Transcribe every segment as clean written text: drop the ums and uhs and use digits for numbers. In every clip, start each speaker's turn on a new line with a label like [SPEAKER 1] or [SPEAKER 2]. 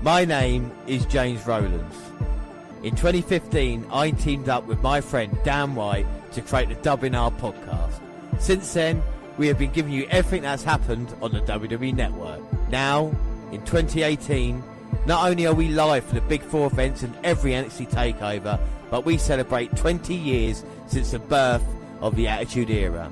[SPEAKER 1] My name is James Rowlands. In 2015, I teamed up with my friend Dan White to create the WNR podcast. Since then, we have been giving you everything that's happened on the WWE Network. Now, in 2018, not only are we live for the Big Four events and every NXT takeover, but we celebrate 20 years since the birth of the Attitude Era.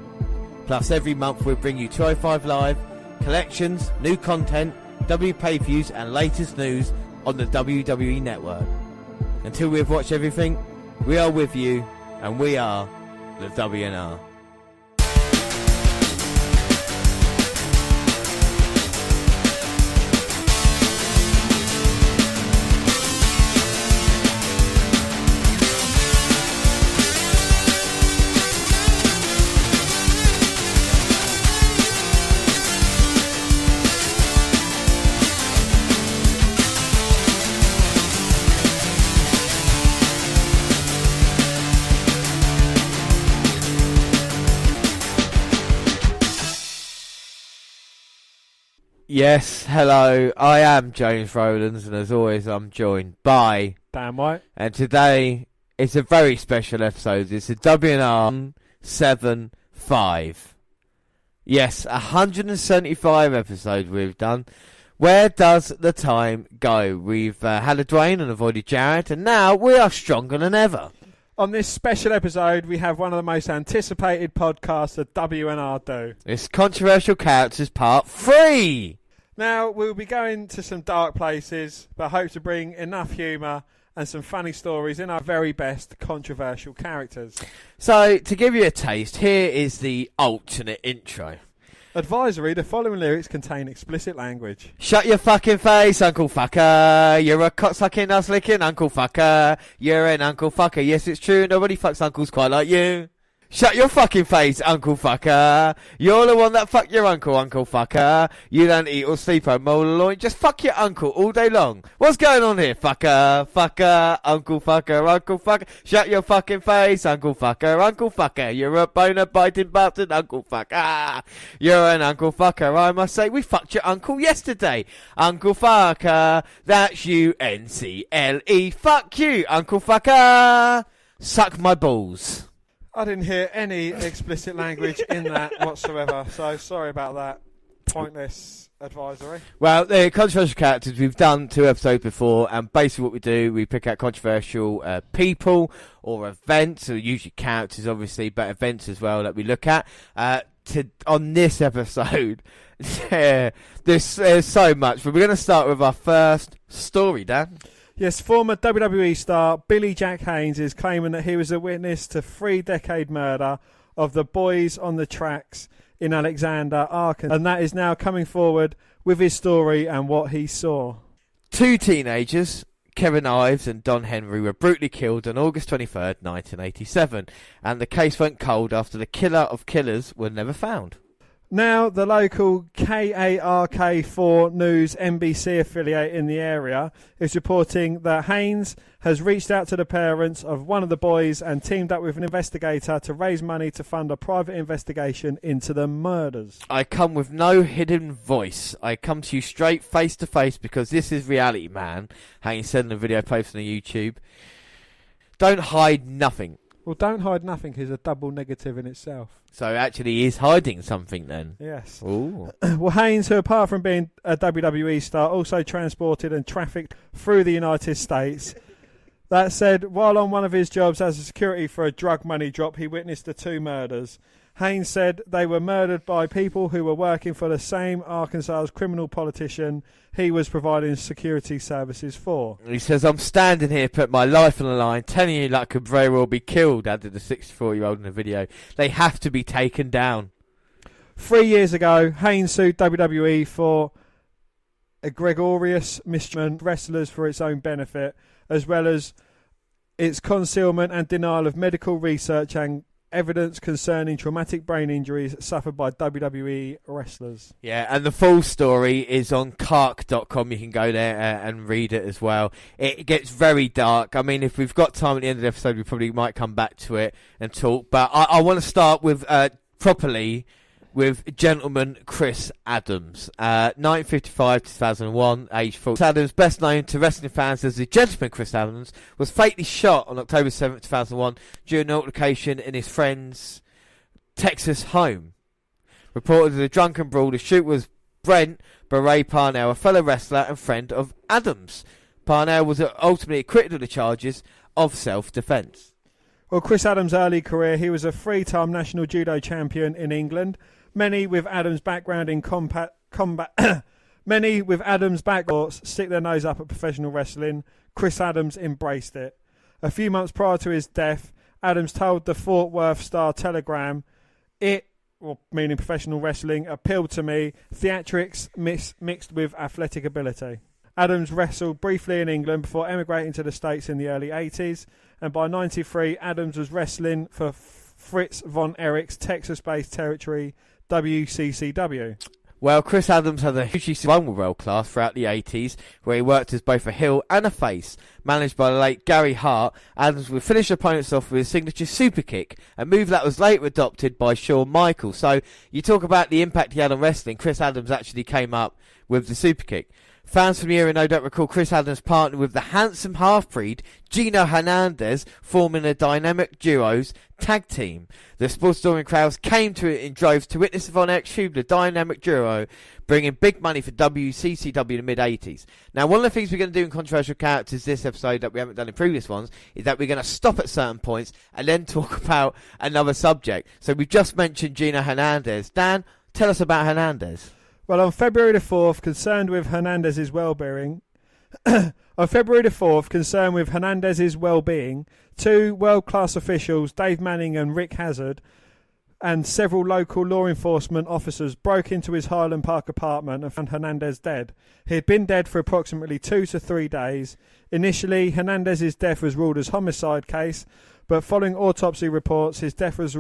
[SPEAKER 1] Plus, every month we'll bring you 205 Live, collections, new content, W pay-per-views and latest news on the WWE Network. Until we've watched everything, we are with you, and we are the WNR. Yes, hello, I am James Rowlands, and as always I'm joined by
[SPEAKER 2] Dan White.
[SPEAKER 1] And today it's a very special episode. It's a WNR175. Yes, 175 episodes we've done. Where does the time go? We've had a Dwayne and avoided Jarrett, and now we are stronger than ever.
[SPEAKER 2] On this special episode, we have one of the most anticipated podcasts that WNR do.
[SPEAKER 1] It's Controversial Charcters Part 3!
[SPEAKER 2] Now, we'll be going to some dark places, but hope to bring enough humour and some funny stories in our very best controversial characters.
[SPEAKER 1] So, to give you a taste, here is the alternate intro.
[SPEAKER 2] Advisory, the following lyrics contain explicit language.
[SPEAKER 1] Shut your fucking face, Uncle Fucker. You're a cocksucking, ass-licking Uncle Fucker. You're an Uncle Fucker. Yes, it's true. Nobody fucks uncles quite like you. Shut your fucking face, Uncle Fucker. You're the one that fucked your uncle, Uncle Fucker. You don't eat or sleep on loin. Just fuck your uncle all day long. What's going on here, Fucker? Fucker, Uncle Fucker, Uncle Fucker. Shut your fucking face, Uncle Fucker, Uncle Fucker. You're a boner biting bastard, Uncle Fucker. You're an Uncle Fucker. I must say, we fucked your uncle yesterday. Uncle Fucker. That's U-N-C-L-E. Fuck you, Uncle Fucker. Suck my balls.
[SPEAKER 2] I didn't hear any explicit language in that whatsoever, so sorry about that. Pointless advisory.
[SPEAKER 1] Well, the controversial characters, we've done 2 episodes before, and basically what we do, we pick out controversial people or events, or usually characters obviously, but events as well that we look at. On this episode, there's so much, but we're going to start with our first story, Dan.
[SPEAKER 2] Yes, former WWE star Billy Jack Haynes is claiming that he was a witness to 3-decade murder of the boys on the tracks in Alexander, Arkansas, and that is now coming forward with his story and what he saw.
[SPEAKER 1] 2 teenagers, Kevin Ives and Don Henry, were brutally killed on August 23rd, 1987, and the case went cold after the killer of killers were never found.
[SPEAKER 2] Now, the local KARK4 News NBC affiliate in the area is reporting that Haynes has reached out to the parents of one of the boys and teamed up with an investigator to raise money to fund a private investigation into the murders.
[SPEAKER 1] I come with no hidden voice. I come to you straight face to face because this is reality, man. Haynes said in a video posted on YouTube. Don't hide nothing.
[SPEAKER 2] Well, don't hide nothing is a double negative in itself.
[SPEAKER 1] So actually he is hiding something then?
[SPEAKER 2] Yes.
[SPEAKER 1] Ooh.
[SPEAKER 2] Well, Haynes, who apart from being a WWE star, also transported and trafficked through the United States. That said, while on one of his jobs as a security for a drug money drop, he witnessed the 2 murders. Haynes said they were murdered by people who were working for the same Arkansas criminal politician he was providing security services for.
[SPEAKER 1] He says, I'm standing here, put my life on the line, telling you that I could very well be killed, added the 64-year-old in the video. They have to be taken down.
[SPEAKER 2] 3 years ago, Haynes sued WWE for egregious mistreatment of wrestlers for its own benefit, as well as its concealment and denial of medical research and evidence concerning traumatic brain injuries suffered by WWE wrestlers.
[SPEAKER 1] Yeah, and the full story is on Kark.com. You can go there and read it as well. It gets very dark. I mean, if we've got time at the end of the episode, we probably might come back to it and talk. But I want to start with properly with gentleman Chris Adams. 1955 to 2001, age 40. Chris Adams, best known to wrestling fans as the gentleman Chris Adams, was fatally shot on October 7th, 2001 during an altercation in his friend's Texas home. Reported as a drunken brawl, the shooter was Brent Beret Parnell, a fellow wrestler and friend of Adams. Parnell was ultimately acquitted of the charges of self-defence.
[SPEAKER 2] Well, Chris Adams' early career, he was a three-time national judo champion in England. Many with Adams' background in combat many with Adams' background stick their nose up at professional wrestling. Chris Adams embraced it. A few months prior to his death, Adams told the Fort Worth Star-Telegram, meaning professional wrestling, appealed to me, theatrics mixed with athletic ability. Adams wrestled briefly in England before emigrating to the States in the early 80s, and by 93 Adams was wrestling for Fritz von Erich's Texas-based territory, WCCW.
[SPEAKER 1] Well, Chris Adams had a hugely successful world class throughout the 80s, where he worked as both a heel and a face. Managed by the late Gary Hart, Adams would finish opponents off with his signature super kick, a move that was later adopted by Shawn Michaels. So, you talk about the impact he had on wrestling, Chris Adams actually came up with the super kick. Fans from the era no doubt recall Chris Adams partnered with the handsome half-breed Gino Hernandez, forming a dynamic duos tag team. The sports-storing crowds came to it in droves to witness the Von Erich Schubler dynamic duo, bringing big money for WCCW in the mid-80s. Now, one of the things we're going to do in Controversial Characters this episode that we haven't done in previous ones is that we're going to stop at certain points and then talk about another subject. So we've just mentioned Gino Hernandez. Dan, tell us about Hernandez.
[SPEAKER 2] Well, on February the 4th, concerned with Hernandez's well-being, two world-class officials, Dave Manning and Rick Hazard, and several local law enforcement officers broke into his Highland Park apartment and found Hernandez dead. He had been dead for approximately 2 to 3 days. Initially, Hernandez's death was ruled as homicide case, but following autopsy reports, his death was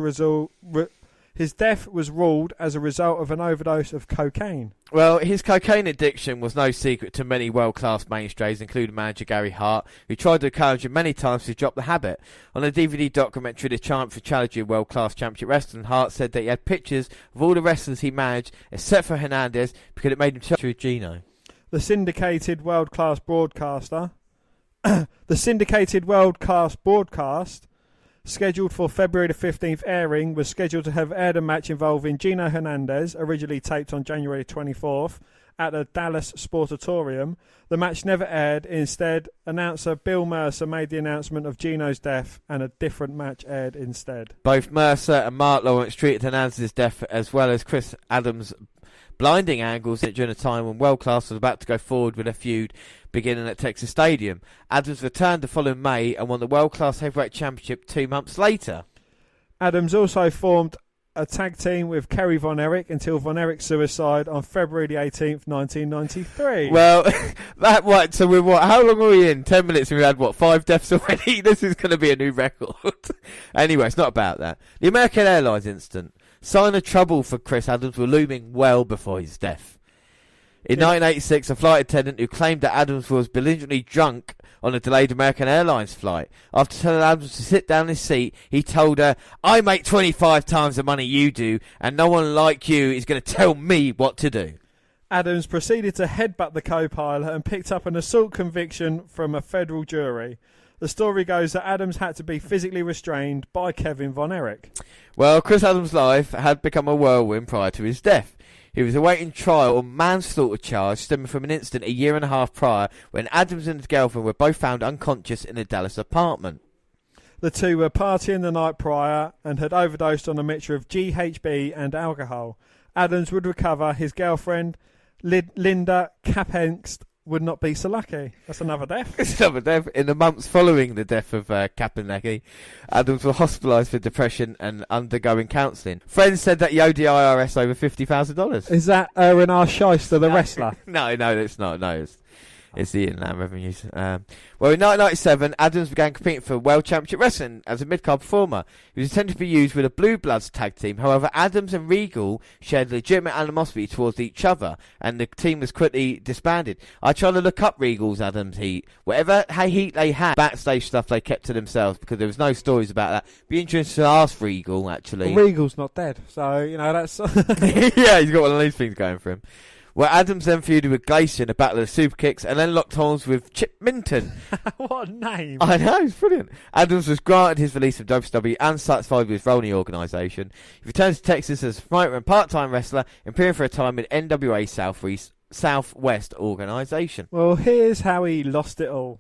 [SPEAKER 2] ruled as a result of an overdose of cocaine.
[SPEAKER 1] Well, his cocaine addiction was no secret to many world-class mainstays, including manager Gary Hart, who tried to encourage him many times to drop the habit. On a DVD documentary, The Chant for Challenging World-Class Championship Wrestling, Hart said that he had pictures of all the wrestlers he managed, except for Hernandez, because it made him touch with Gino.
[SPEAKER 2] The syndicated world-class broadcast, scheduled for February the 15th airing, was scheduled to have aired a match involving Gino Hernandez, originally taped on January 24th at the Dallas Sportatorium. The match never aired. Instead, announcer Bill Mercer made the announcement of Gino's death, and a different match aired instead.
[SPEAKER 1] Both Mercer and Mark Lawrence treated Hernandez's death as well as Chris Adams' blinding angles during a time when World Class was about to go forward with a feud beginning at Texas Stadium. Adams returned the following May and won the World Class Heavyweight Championship 2 months later. Adams
[SPEAKER 2] also formed a tag team with Kerry Von Erich until Von Erich's suicide on February the 18th, 1993.
[SPEAKER 1] Well, so we're how long are we in? 10 minutes and we had 5 deaths already? This is going to be a new record. Anyway, it's not about that. The American Airlines incident. Sign of trouble for Chris Adams were looming well before his death. In 1986, a flight attendant who claimed that Adams was belligerently drunk on a delayed American Airlines flight. After telling Adams to sit down in his seat, he told her, "I make 25 times the money you do, and no one like you is going to tell me what to do."
[SPEAKER 2] Adams proceeded to headbutt the co-pilot and picked up an assault conviction from a federal jury. The story goes that Adams had to be physically restrained by Kevin Von Erich.
[SPEAKER 1] Well, Chris Adams' life had become a whirlwind prior to his death. He was awaiting trial on manslaughter charge stemming from an incident a year and a half prior when Adams and his girlfriend were both found unconscious in a Dallas apartment.
[SPEAKER 2] The two were partying the night prior and had overdosed on a mixture of GHB and alcohol. Adams would recover. His girlfriend, Linda Kapengst, would not be so lucky. That's another death.
[SPEAKER 1] It's another death. In the months following the death of Kapanecki, Adams was hospitalised for depression and undergoing counselling. Friends said that he owed the IRS over $50,000.
[SPEAKER 2] Is that R&R Shyster, the wrestler?
[SPEAKER 1] No, it's not. No, It's the Inland Revenues. Well, in 1997, Adams began competing for World Championship Wrestling as a mid-card performer. He was intended to be used with a Blue Bloods tag team. However, Adams and Regal shared legitimate animosity towards each other, and the team was quickly disbanded. I tried to look up Regal's Adams heat. Whatever heat they had, backstage stuff they kept to themselves because there was no stories about that. Be interested to ask Regal, actually.
[SPEAKER 2] Well, Regal's not dead, so, that's...
[SPEAKER 1] Yeah, he's got one of these things going for him. Well, Adams then feuded with Glacier in a battle of super kicks and then locked horns with Chip Minton.
[SPEAKER 2] What a name.
[SPEAKER 1] I know, it's brilliant. Adams was granted his release from WCW and satisfied with his role in the organisation. He returned to Texas as a promoter and part-time wrestler, appearing for a time with NWA Southwest organisation.
[SPEAKER 2] Well, here's how he lost it all.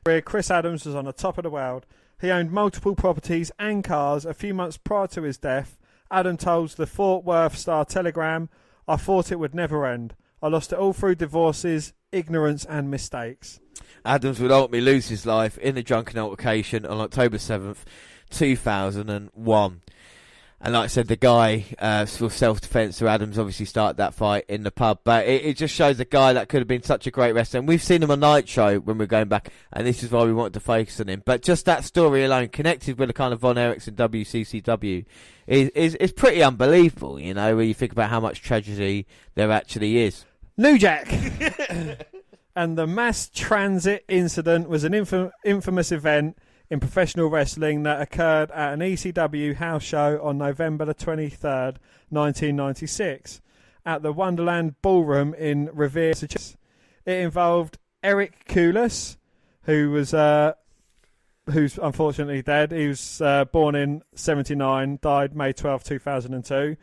[SPEAKER 2] Where Chris Adams was on the top of the world. He owned multiple properties and cars. A few months prior to his death, Adam told the Fort Worth Star-Telegram, "I thought it would never end. I lost it all through divorces, ignorance and mistakes."
[SPEAKER 1] Adams would ultimately lose his life in a drunken altercation on October 7th, 2001. And like I said, the guy for self-defense, so Adams obviously started that fight in the pub. But it just shows a guy that could have been such a great wrestler. And we've seen him on Nitro when we're going back, and this is why we wanted to focus on him. But just that story alone, connected with the kind of Von Erichs and WCCW, is pretty unbelievable, when you think about how much tragedy there actually is.
[SPEAKER 2] New Jack! And the mass transit incident was an infamous event in professional wrestling that occurred at an ECW house show on November the 23rd, 1996, at the Wonderland Ballroom in Revere, Massachusetts. It involved Eric Koulis, who's unfortunately dead. He was born in 1979, died May 12, 2002.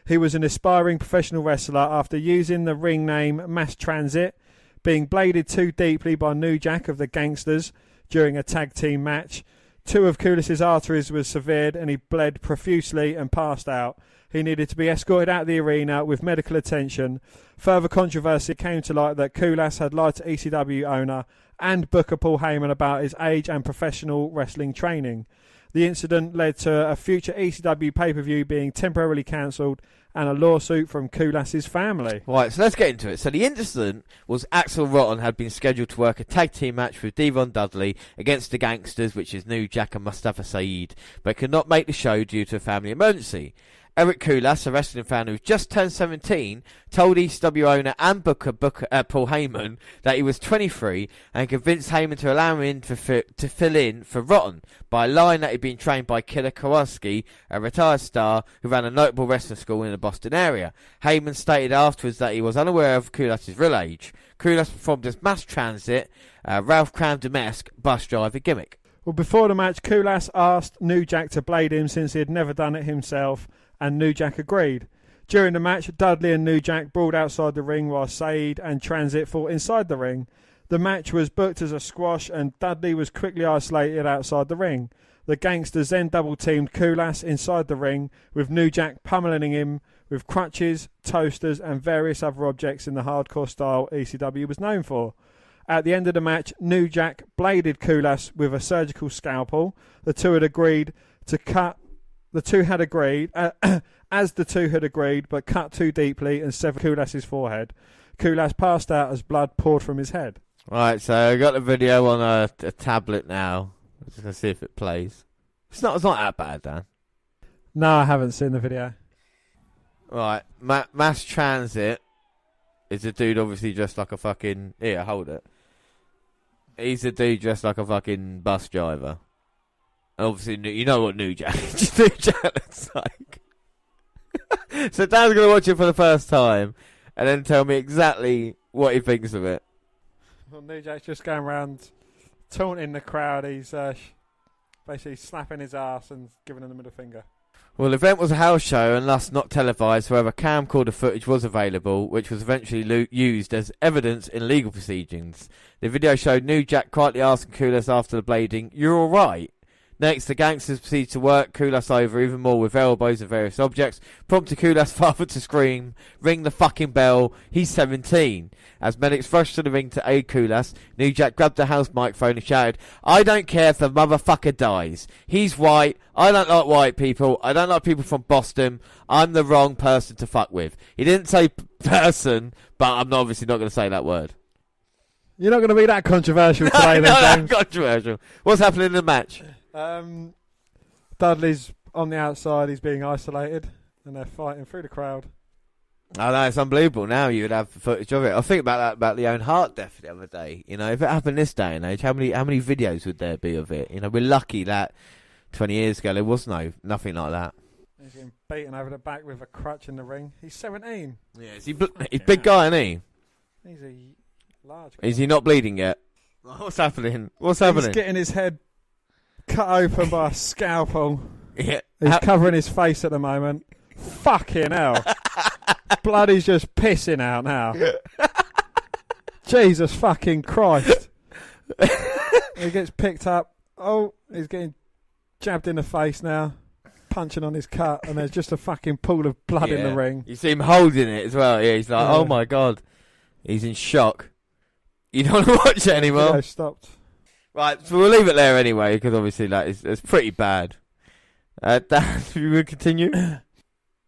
[SPEAKER 2] He was an aspiring professional wrestler after using the ring name Mass Transit, being bladed too deeply by New Jack of the Gangsters during a tag team match. Two of Koulis' arteries were severed and he bled profusely and passed out. He needed to be escorted out of the arena with medical attention. Further controversy came to light that Koulis had lied to ECW owner and booker Paul Heyman about his age and professional wrestling training. The incident led to a future ECW pay-per-view being temporarily cancelled and a lawsuit from Koulis' family.
[SPEAKER 1] Right, so let's get into it. So the incident was Axel Rotten had been scheduled to work a tag team match with Devon Dudley against the Gangsters, which is New Jack and Mustafa Saeed, but could not make the show due to a family emergency. Eric Koulis, a wrestling fan who just turned 17, told ECW owner and booker Paul Heyman that he was 23 and convinced Heyman to allow him in to fill in for Rotten by lying that he'd been trained by Killer Kowalski, a retired star who ran a notable wrestling school in the Boston area. Heyman stated afterwards that he was unaware of Koulis' real age. Koulis performed as Mass Transit, Ralph Cram-Demesque bus driver gimmick.
[SPEAKER 2] Well, before the match, Koulis asked New Jack to blade him since he had never done it himself, and New Jack agreed. During the match, Dudley and New Jack brawled outside the ring while Saeed and Transit fought inside the ring. The match was booked as a squash and Dudley was quickly isolated outside the ring. The Gangsters then double-teamed Koulis inside the ring, with New Jack pummeling him with crutches, toasters and various other objects in the hardcore style ECW was known for. At the end of the match, New Jack bladed Koulis with a surgical scalpel. The two had agreed, but cut too deeply and severed Koulis' forehead. Koulis passed out as blood poured from his head.
[SPEAKER 1] Right, so I got the video on a tablet now. I'm just going to see if it plays. It's not that bad, Dan.
[SPEAKER 2] No, I haven't seen the video.
[SPEAKER 1] Right, Mass Transit is a dude obviously dressed like a fucking... Here, hold it. He's a dude dressed like a fucking bus driver. And obviously, you know what New Jack looks like. So Dan's going to watch it for the first time and then tell me exactly what he thinks of it.
[SPEAKER 2] Well, New Jack's just going around taunting the crowd. He's basically slapping his ass and giving him the middle finger.
[SPEAKER 1] Well, the event was a house show and thus not televised. However, camcorder footage was available, which was eventually used as evidence in legal proceedings. The video showed New Jack quietly asking Koulis after the blading, "You're all right?" Next, the Gangsters proceeded to work Koulis over even more with elbows and various objects, prompting Koulis' father to scream, "Ring the fucking bell, he's 17. As medics rushed to the ring to aid Koulis, New Jack grabbed the house microphone and shouted, "I don't care if the motherfucker dies. He's white. I don't like white people. I don't like people from Boston. I'm the wrong person to fuck with." He didn't say person, but I'm obviously not going to say that word.
[SPEAKER 2] You're not going to be that controversial today, then, James.
[SPEAKER 1] Controversial. What's happening in the match?
[SPEAKER 2] Dudley's on the outside. He's being isolated, and they're fighting through the crowd.
[SPEAKER 1] Oh no, it's unbelievable. Now you would have footage of it. I think about that about the Owen Hart death the other day. You know, if it happened this day and age, how many videos would there be of it? You know, we're lucky that 20 years ago there was nothing like that.
[SPEAKER 2] He's getting beaten over the back with a crutch in the ring. He's 17.
[SPEAKER 1] Yeah, he's a big guy, isn't he?
[SPEAKER 2] He's a large guy.
[SPEAKER 1] Is he not bleeding yet? What's happening? He's
[SPEAKER 2] getting his head cut open by a scalpel.
[SPEAKER 1] Yeah.
[SPEAKER 2] He's covering his face at the moment. Fucking hell. Blood is just pissing out now. Jesus fucking Christ. He gets picked up. Oh, he's getting jabbed in the face now. Punching on his cut, and there's just a fucking pool of blood in the ring.
[SPEAKER 1] You see him holding it as well. Yeah, he's like, oh my God. He's in shock. You don't want to watch it anymore.
[SPEAKER 2] Yeah, stopped.
[SPEAKER 1] Right, so we'll leave it there anyway, because obviously it's pretty bad. Dan, we will continue.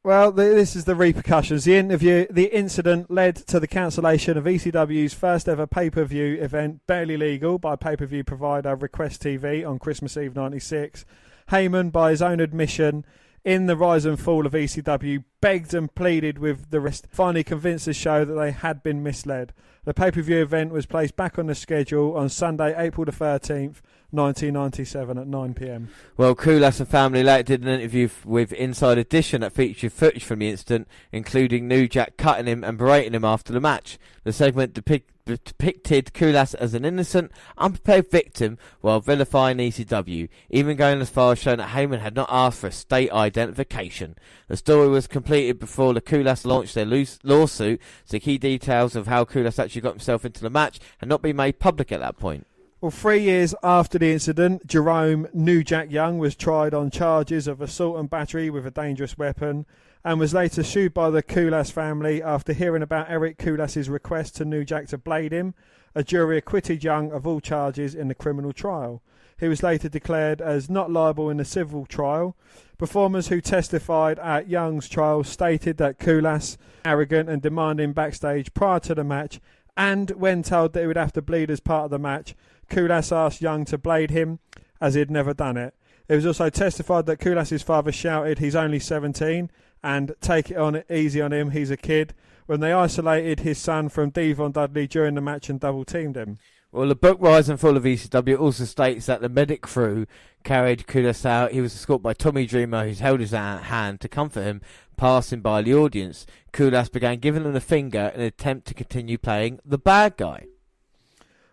[SPEAKER 2] Well, this is the repercussions. The incident led to the cancellation of ECW's first ever pay-per-view event, Barely Legal, by pay-per-view provider Request TV on Christmas Eve '96. Heyman, by his own admission, in the rise and fall of ECW, begged and pleaded with the rest, finally convinced the show that they had been misled. The pay-per-view event was placed back on the schedule on Sunday, April the 13th, 1997 at 9 p.m.
[SPEAKER 1] Well, Koulas and family later did an interview with Inside Edition that featured footage from the incident, including New Jack cutting him and berating him after the match. The segment depicted Koulas as an innocent, unprepared victim while vilifying ECW, even going as far as showing that Heyman had not asked for a state identification. The story was completed before the Koulas launched their lawsuit, so key details of how Koulas actually got himself into the match had not been made public at that point.
[SPEAKER 2] Well, 3 years after the incident, Jerome New Jack Young was tried on charges of assault and battery with a dangerous weapon and was later sued by the Koulas family after hearing about Eric Koulas' request to New Jack to blade him. A jury acquitted Young of all charges in the criminal trial. He was later declared as not liable in the civil trial. Performers who testified at Young's trial stated that Koulas, arrogant and demanding backstage prior to the match, and when told that he would have to bleed as part of the match, Koulas asked Young to blade him, as he had never done it. It was also testified that Koulas' father shouted, "He's only 17, and take it on easy on him, he's a kid," when they isolated his son from Devon Dudley during the match and double-teamed him.
[SPEAKER 1] Well, the book Rise and Fall of ECW also states that the medic crew carried Koulas out. He was escorted by Tommy Dreamer, who held his hand to comfort him, passing by the audience. Koulas began giving them the finger in an attempt to continue playing the bad guy.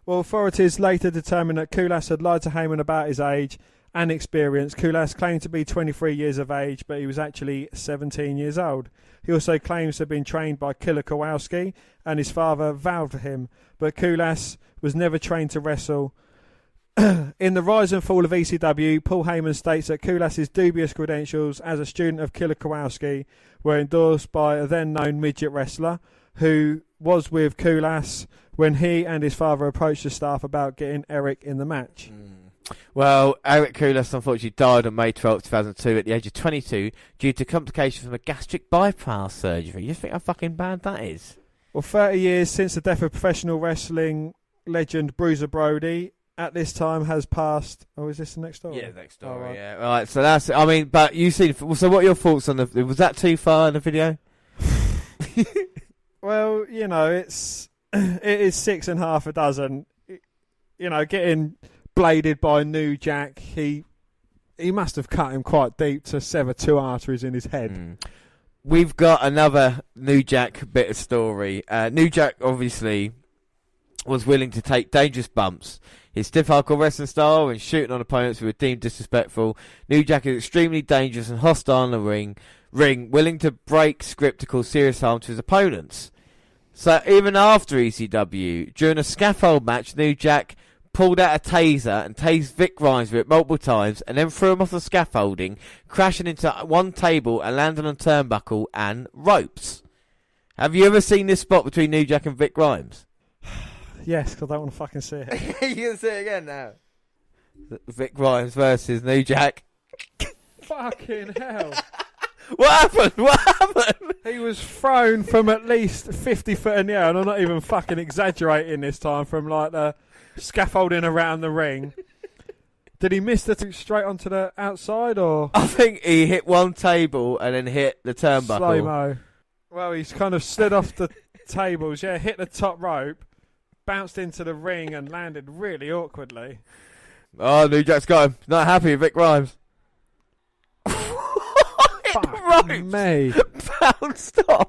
[SPEAKER 2] Well, authorities later determined that Koulas had lied to Heyman about his age and experience. Koulas claimed to be 23 years of age, but he was actually 17 years old. He also claims to have been trained by Killer Kowalski, and his father vowed for him, but Koulas was never trained to wrestle. In the rise and fall of ECW, Paul Heyman states that Koulas' dubious credentials as a student of Killer Kowalski were endorsed by a then-known midget wrestler who was with Koulas when he and his father approached the staff about getting Eric in the match.
[SPEAKER 1] Well, Eric Koulas unfortunately died on May 12, 2002 at the age of 22 due to complications from a gastric bypass surgery. You think how fucking bad that is?
[SPEAKER 2] Well, 30 years since the death of professional wrestling legend Bruiser Brody, at this time has passed. Oh, is this the next story?
[SPEAKER 1] Yeah, next story,
[SPEAKER 2] right.
[SPEAKER 1] yeah. Right, so that's, I mean, but you see, so what are your thoughts on was that too far in the video?
[SPEAKER 2] Well, you know, it is 6 1/2 You know, getting bladed by New Jack, he must have cut him quite deep to sever 2 arteries in his head.
[SPEAKER 1] We've got another New Jack bit of story. New Jack obviously was willing to take dangerous bumps. His stiff hardcore wrestling style and shooting on opponents who were deemed disrespectful. New Jack is extremely dangerous and hostile in the ring, willing to break script to cause serious harm to his opponents. So even after ECW, during a scaffold match, New Jack pulled out a taser and tased Vic Grimes with it multiple times and then threw him off the scaffolding, crashing into one table and landing on turnbuckle and ropes. Have you ever seen this spot between New Jack and Vic Grimes?
[SPEAKER 2] Yes, because I don't want to fucking see it.
[SPEAKER 1] You can see it again now. Vic Grimes versus New Jack.
[SPEAKER 2] Fucking hell.
[SPEAKER 1] What happened? What happened?
[SPEAKER 2] He was thrown from at least 50 foot in the air, and I'm not even fucking exaggerating this time, from like the scaffolding around the ring. Did he miss the two straight onto the outside, or?
[SPEAKER 1] I think he hit one table and then hit the turnbuckle.
[SPEAKER 2] Slow-mo. Well, he's kind of slid off the tables, hit the top rope, bounced into the ring and landed really awkwardly.
[SPEAKER 1] Oh, New Jack's got him. Not happy with Vic Rhymes.
[SPEAKER 2] Fuck me.
[SPEAKER 1] Bounced off.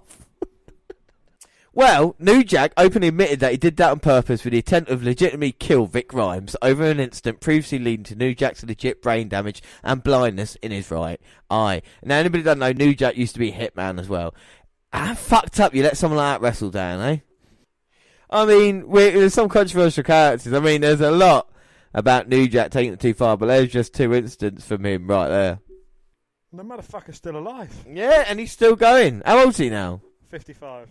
[SPEAKER 1] Well, New Jack openly admitted that he did that on purpose with the intent of legitimately kill Vic Rhymes over an incident previously leading to New Jack's legit brain damage and blindness in his right eye. Now, anybody that doesn't know, New Jack used to be a hitman as well. How fucked up you let someone like that wrestle down, eh? I mean, there's some controversial characters. I mean, there's a lot about New Jack taking it too far, but there's just two incidents from him right there.
[SPEAKER 2] The motherfucker's still alive.
[SPEAKER 1] Yeah, and he's still going. How old's he now?
[SPEAKER 2] 55.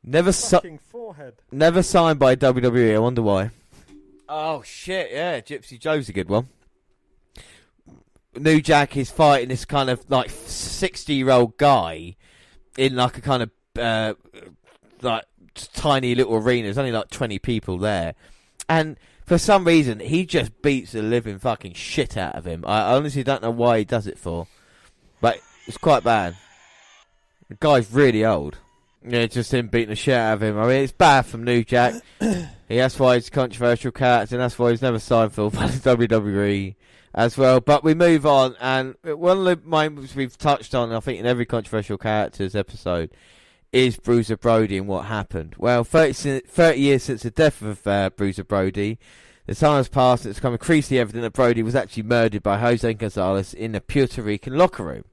[SPEAKER 1] Never
[SPEAKER 2] forehead.
[SPEAKER 1] Never signed by WWE. I wonder why. Oh shit! Yeah, Gypsy Joe's a good one. New Jack is fighting this kind of like 60-year-old guy in like a kind of like tiny little arena. There's only like 20 people there, and for some reason he just beats the living fucking shit out of him. I honestly don't know why he does it for, but it's quite bad. The guy's really old. Yeah, just him beating the shit out of him. I mean, it's bad from New Jack. That's why he's a controversial character, and that's why he's never signed for WWE as well. But we move on, and one of the moments we've touched on, I think, in every controversial characters episode, is Bruiser Brody and what happened. Well, 30 years since the death of Bruiser Brody, the time has passed, and it's become increasingly evident that Brody was actually murdered by Jose Gonzalez in a Puerto Rican locker room.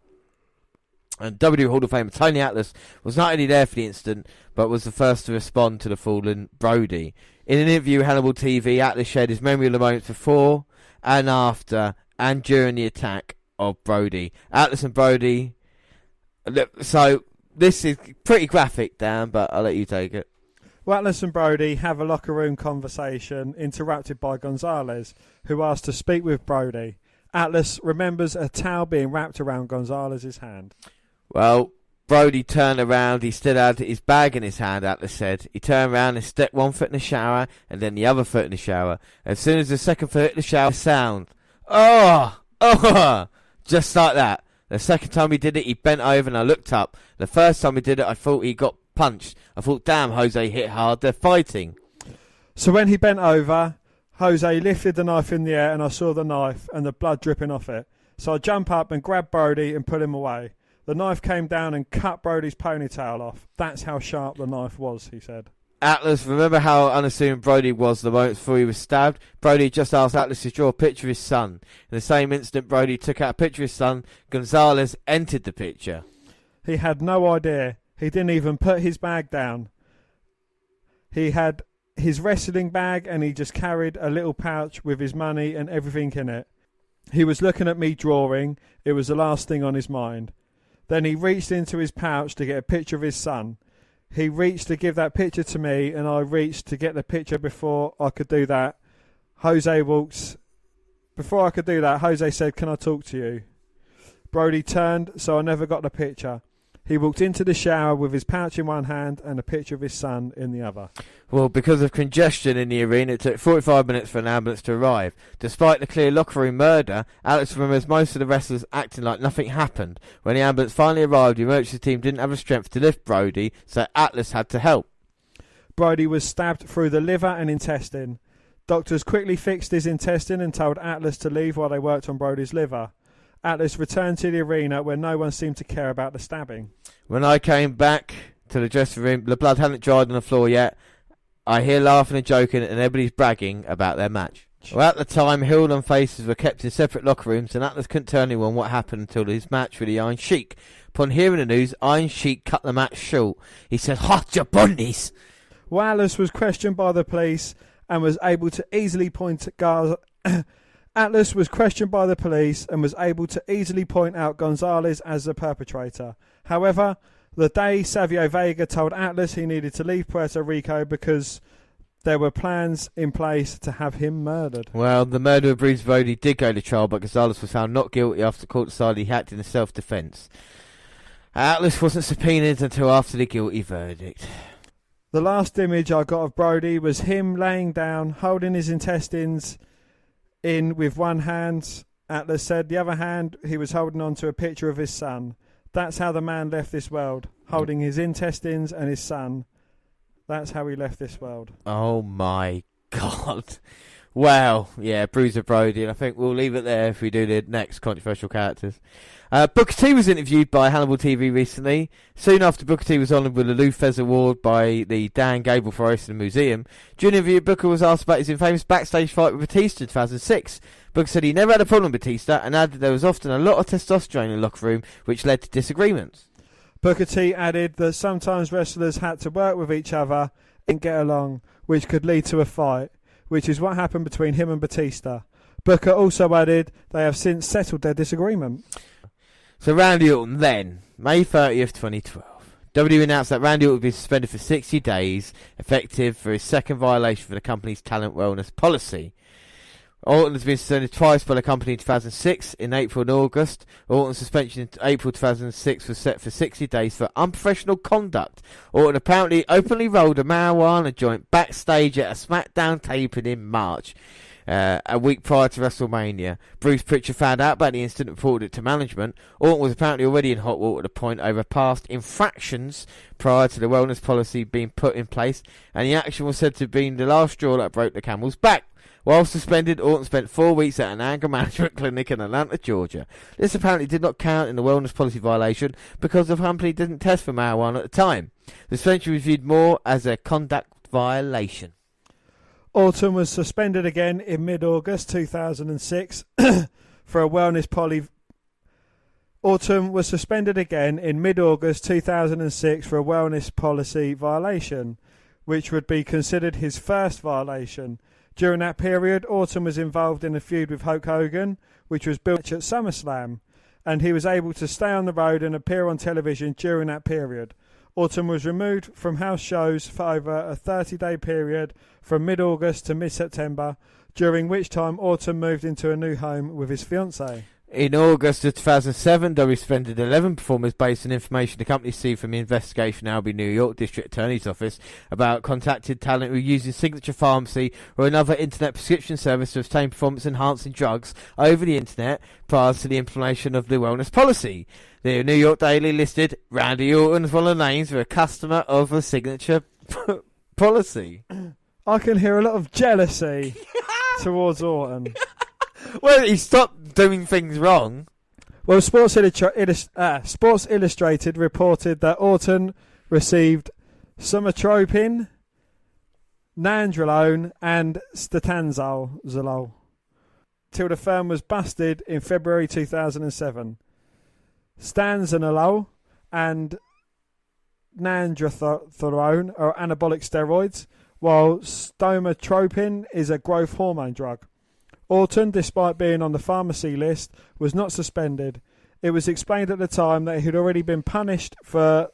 [SPEAKER 1] And WWE Hall of Famer Tony Atlas was not only there for the incident, but was the first to respond to the fallen Brody. In an interview with Hannibal TV, Atlas shared his memory of the moments before and after and during the attack of Brody. Atlas and Brody... So, this is pretty graphic, Dan, but I'll let you take it.
[SPEAKER 2] Well, Atlas and Brody have a locker room conversation interrupted by Gonzalez, who asks to speak with Brody. Atlas remembers a towel being wrapped around Gonzalez's hand.
[SPEAKER 1] Well, Brody turned around, he still had his bag in his hand, Atlas said. He turned around and stepped one foot in the shower and then the other foot in the shower. As soon as the second foot hit the shower, sound. Just like that. The second time he did it, he bent over and I looked up. The first time he did it, I thought he got punched. I thought, damn, Jose hit hard, they're fighting.
[SPEAKER 2] So when he bent over, Jose lifted the knife in the air and I saw the knife and the blood dripping off it. So I jump up and grab Brody and pull him away. The knife came down and cut Brody's ponytail off. That's how sharp the knife was, he said.
[SPEAKER 1] Atlas, remember how unassuming Brody was the moment before he was stabbed? Brody just asked Atlas to draw a picture of his son. In the same instant Brody took out a picture of his son, Gonzalez entered the picture.
[SPEAKER 2] He had no idea. He didn't even put his bag down. He had his wrestling bag and he just carried a little pouch with his money and everything in it. He was looking at me drawing. It was the last thing on his mind. Then he reached into his pouch to get a picture of his son. He reached to give that picture to me, and I reached to get the picture before I could do that. Before I could do that, Jose said, "Can I talk to you?" Brody turned, so I never got the picture. He walked into the shower with his pouch in one hand and a picture of his son in the other.
[SPEAKER 1] Well, because of congestion in the arena, it took 45 minutes for an ambulance to arrive. Despite the clear locker room murder, Alex remembers most of the wrestlers acting like nothing happened. When the ambulance finally arrived, the emergency team didn't have the strength to lift Brody, so Atlas had to help.
[SPEAKER 2] Brody was stabbed through the liver and intestine. Doctors quickly fixed his intestine and told Atlas to leave while they worked on Brody's liver. Atlas returned to the arena where no one seemed to care about the stabbing.
[SPEAKER 1] When I came back to the dressing room, the blood hadn't dried on the floor yet. I hear laughing and joking and everybody's bragging about their match. Well, at the time, heel and faces were kept in separate locker rooms and Atlas couldn't tell anyone what happened until his match with the Iron Sheik. Upon hearing the news, Iron Sheik cut the match short. He said, "Hot your bunnies!"
[SPEAKER 2] Well, Atlas was questioned by the police and was able to easily point Atlas was questioned by the police and was able to easily point out Gonzalez as the perpetrator. However, the day Savio Vega told Atlas he needed to leave Puerto Rico because there were plans in place to have him murdered.
[SPEAKER 1] Well, the murder of Bruce Brody did go to trial, but Gonzalez was found not guilty after the court decided he acted in self-defence. Atlas wasn't subpoenaed until after the guilty verdict.
[SPEAKER 2] The last image I got of Brody was him laying down, holding his intestines in with one hand. Atlas said the other hand he was holding on to a picture of his son. That's how the man left this world, holding his intestines and his son. That's how he left this world.
[SPEAKER 1] Oh my God. Well, yeah, Bruiser Brody, and I think we'll leave it there if we do the next controversial characters. Booker T was interviewed by Hannibal TV recently. Soon after, Booker T was honoured with the Lou Fez Award by the Dan Gable for hosting the museum. During the interview, Booker was asked about his infamous backstage fight with Batista in 2006. Booker said he never had a problem with Batista and added there was often a lot of testosterone in the locker room, which led to disagreements.
[SPEAKER 2] Booker T added that sometimes wrestlers had to work with each other and get along, which could lead to a fight, which is what happened between him and Batista. Booker also added they have since settled their disagreement.
[SPEAKER 1] So Randy Orton then, May 30th, 2012. WWE announced that Randy Orton would be suspended for 60 days, effective for his second violation for the company's talent wellness policy. Orton has been suspended twice by the company in 2006, in April and August. Orton's suspension in April 2006 was set for 60 days for unprofessional conduct. Orton apparently openly rolled a marijuana joint backstage at a SmackDown taping in March, a week prior to WrestleMania. Bruce Pritchard found out about the incident and reported it to management. Orton was apparently already in hot water at the point over past infractions prior to the wellness policy being put in place, and the action was said to have been the last straw that broke the camel's back. While suspended, Orton spent 4 weeks at an anger management clinic in Atlanta, Georgia. This apparently did not count in the wellness policy violation because the company didn't test for marijuana at the time. The suspension was viewed more as a conduct violation.
[SPEAKER 2] Orton was suspended again in mid-August 2006 for a wellness Orton was suspended again in mid-August 2006 for a wellness policy violation, which would be considered his first violation. During that period, Orton was involved in a feud with Hulk Hogan, which was built at SummerSlam, and he was able to stay on the road and appear on television during that period. Orton was removed from house shows for over a 30-day period from mid-August to mid-September, during which time Orton moved into a new home with his fiancée.
[SPEAKER 1] In August of 2007, WWE suspended 11 performers based on information the company received from the investigation Albany, New York District Attorney's Office about contacted talent who were using Signature Pharmacy or another internet prescription service to obtain performance-enhancing drugs over the internet prior to the implementation of the wellness policy. The New York Daily listed Randy Orton as one of the names for a customer of a Signature policy.
[SPEAKER 2] I can hear a lot of jealousy towards Orton.
[SPEAKER 1] Well, he stopped doing things wrong.
[SPEAKER 2] Well, Sports Illustrated reported that Orton received somatropin, nandrolone, and stanozolol till the firm was busted in February 2007. Stanozolol and nandrolone are anabolic steroids, while somatropin is a growth hormone drug. Orton, despite being on the pharmacy list, was not suspended. It was explained at the time that he had already been punished for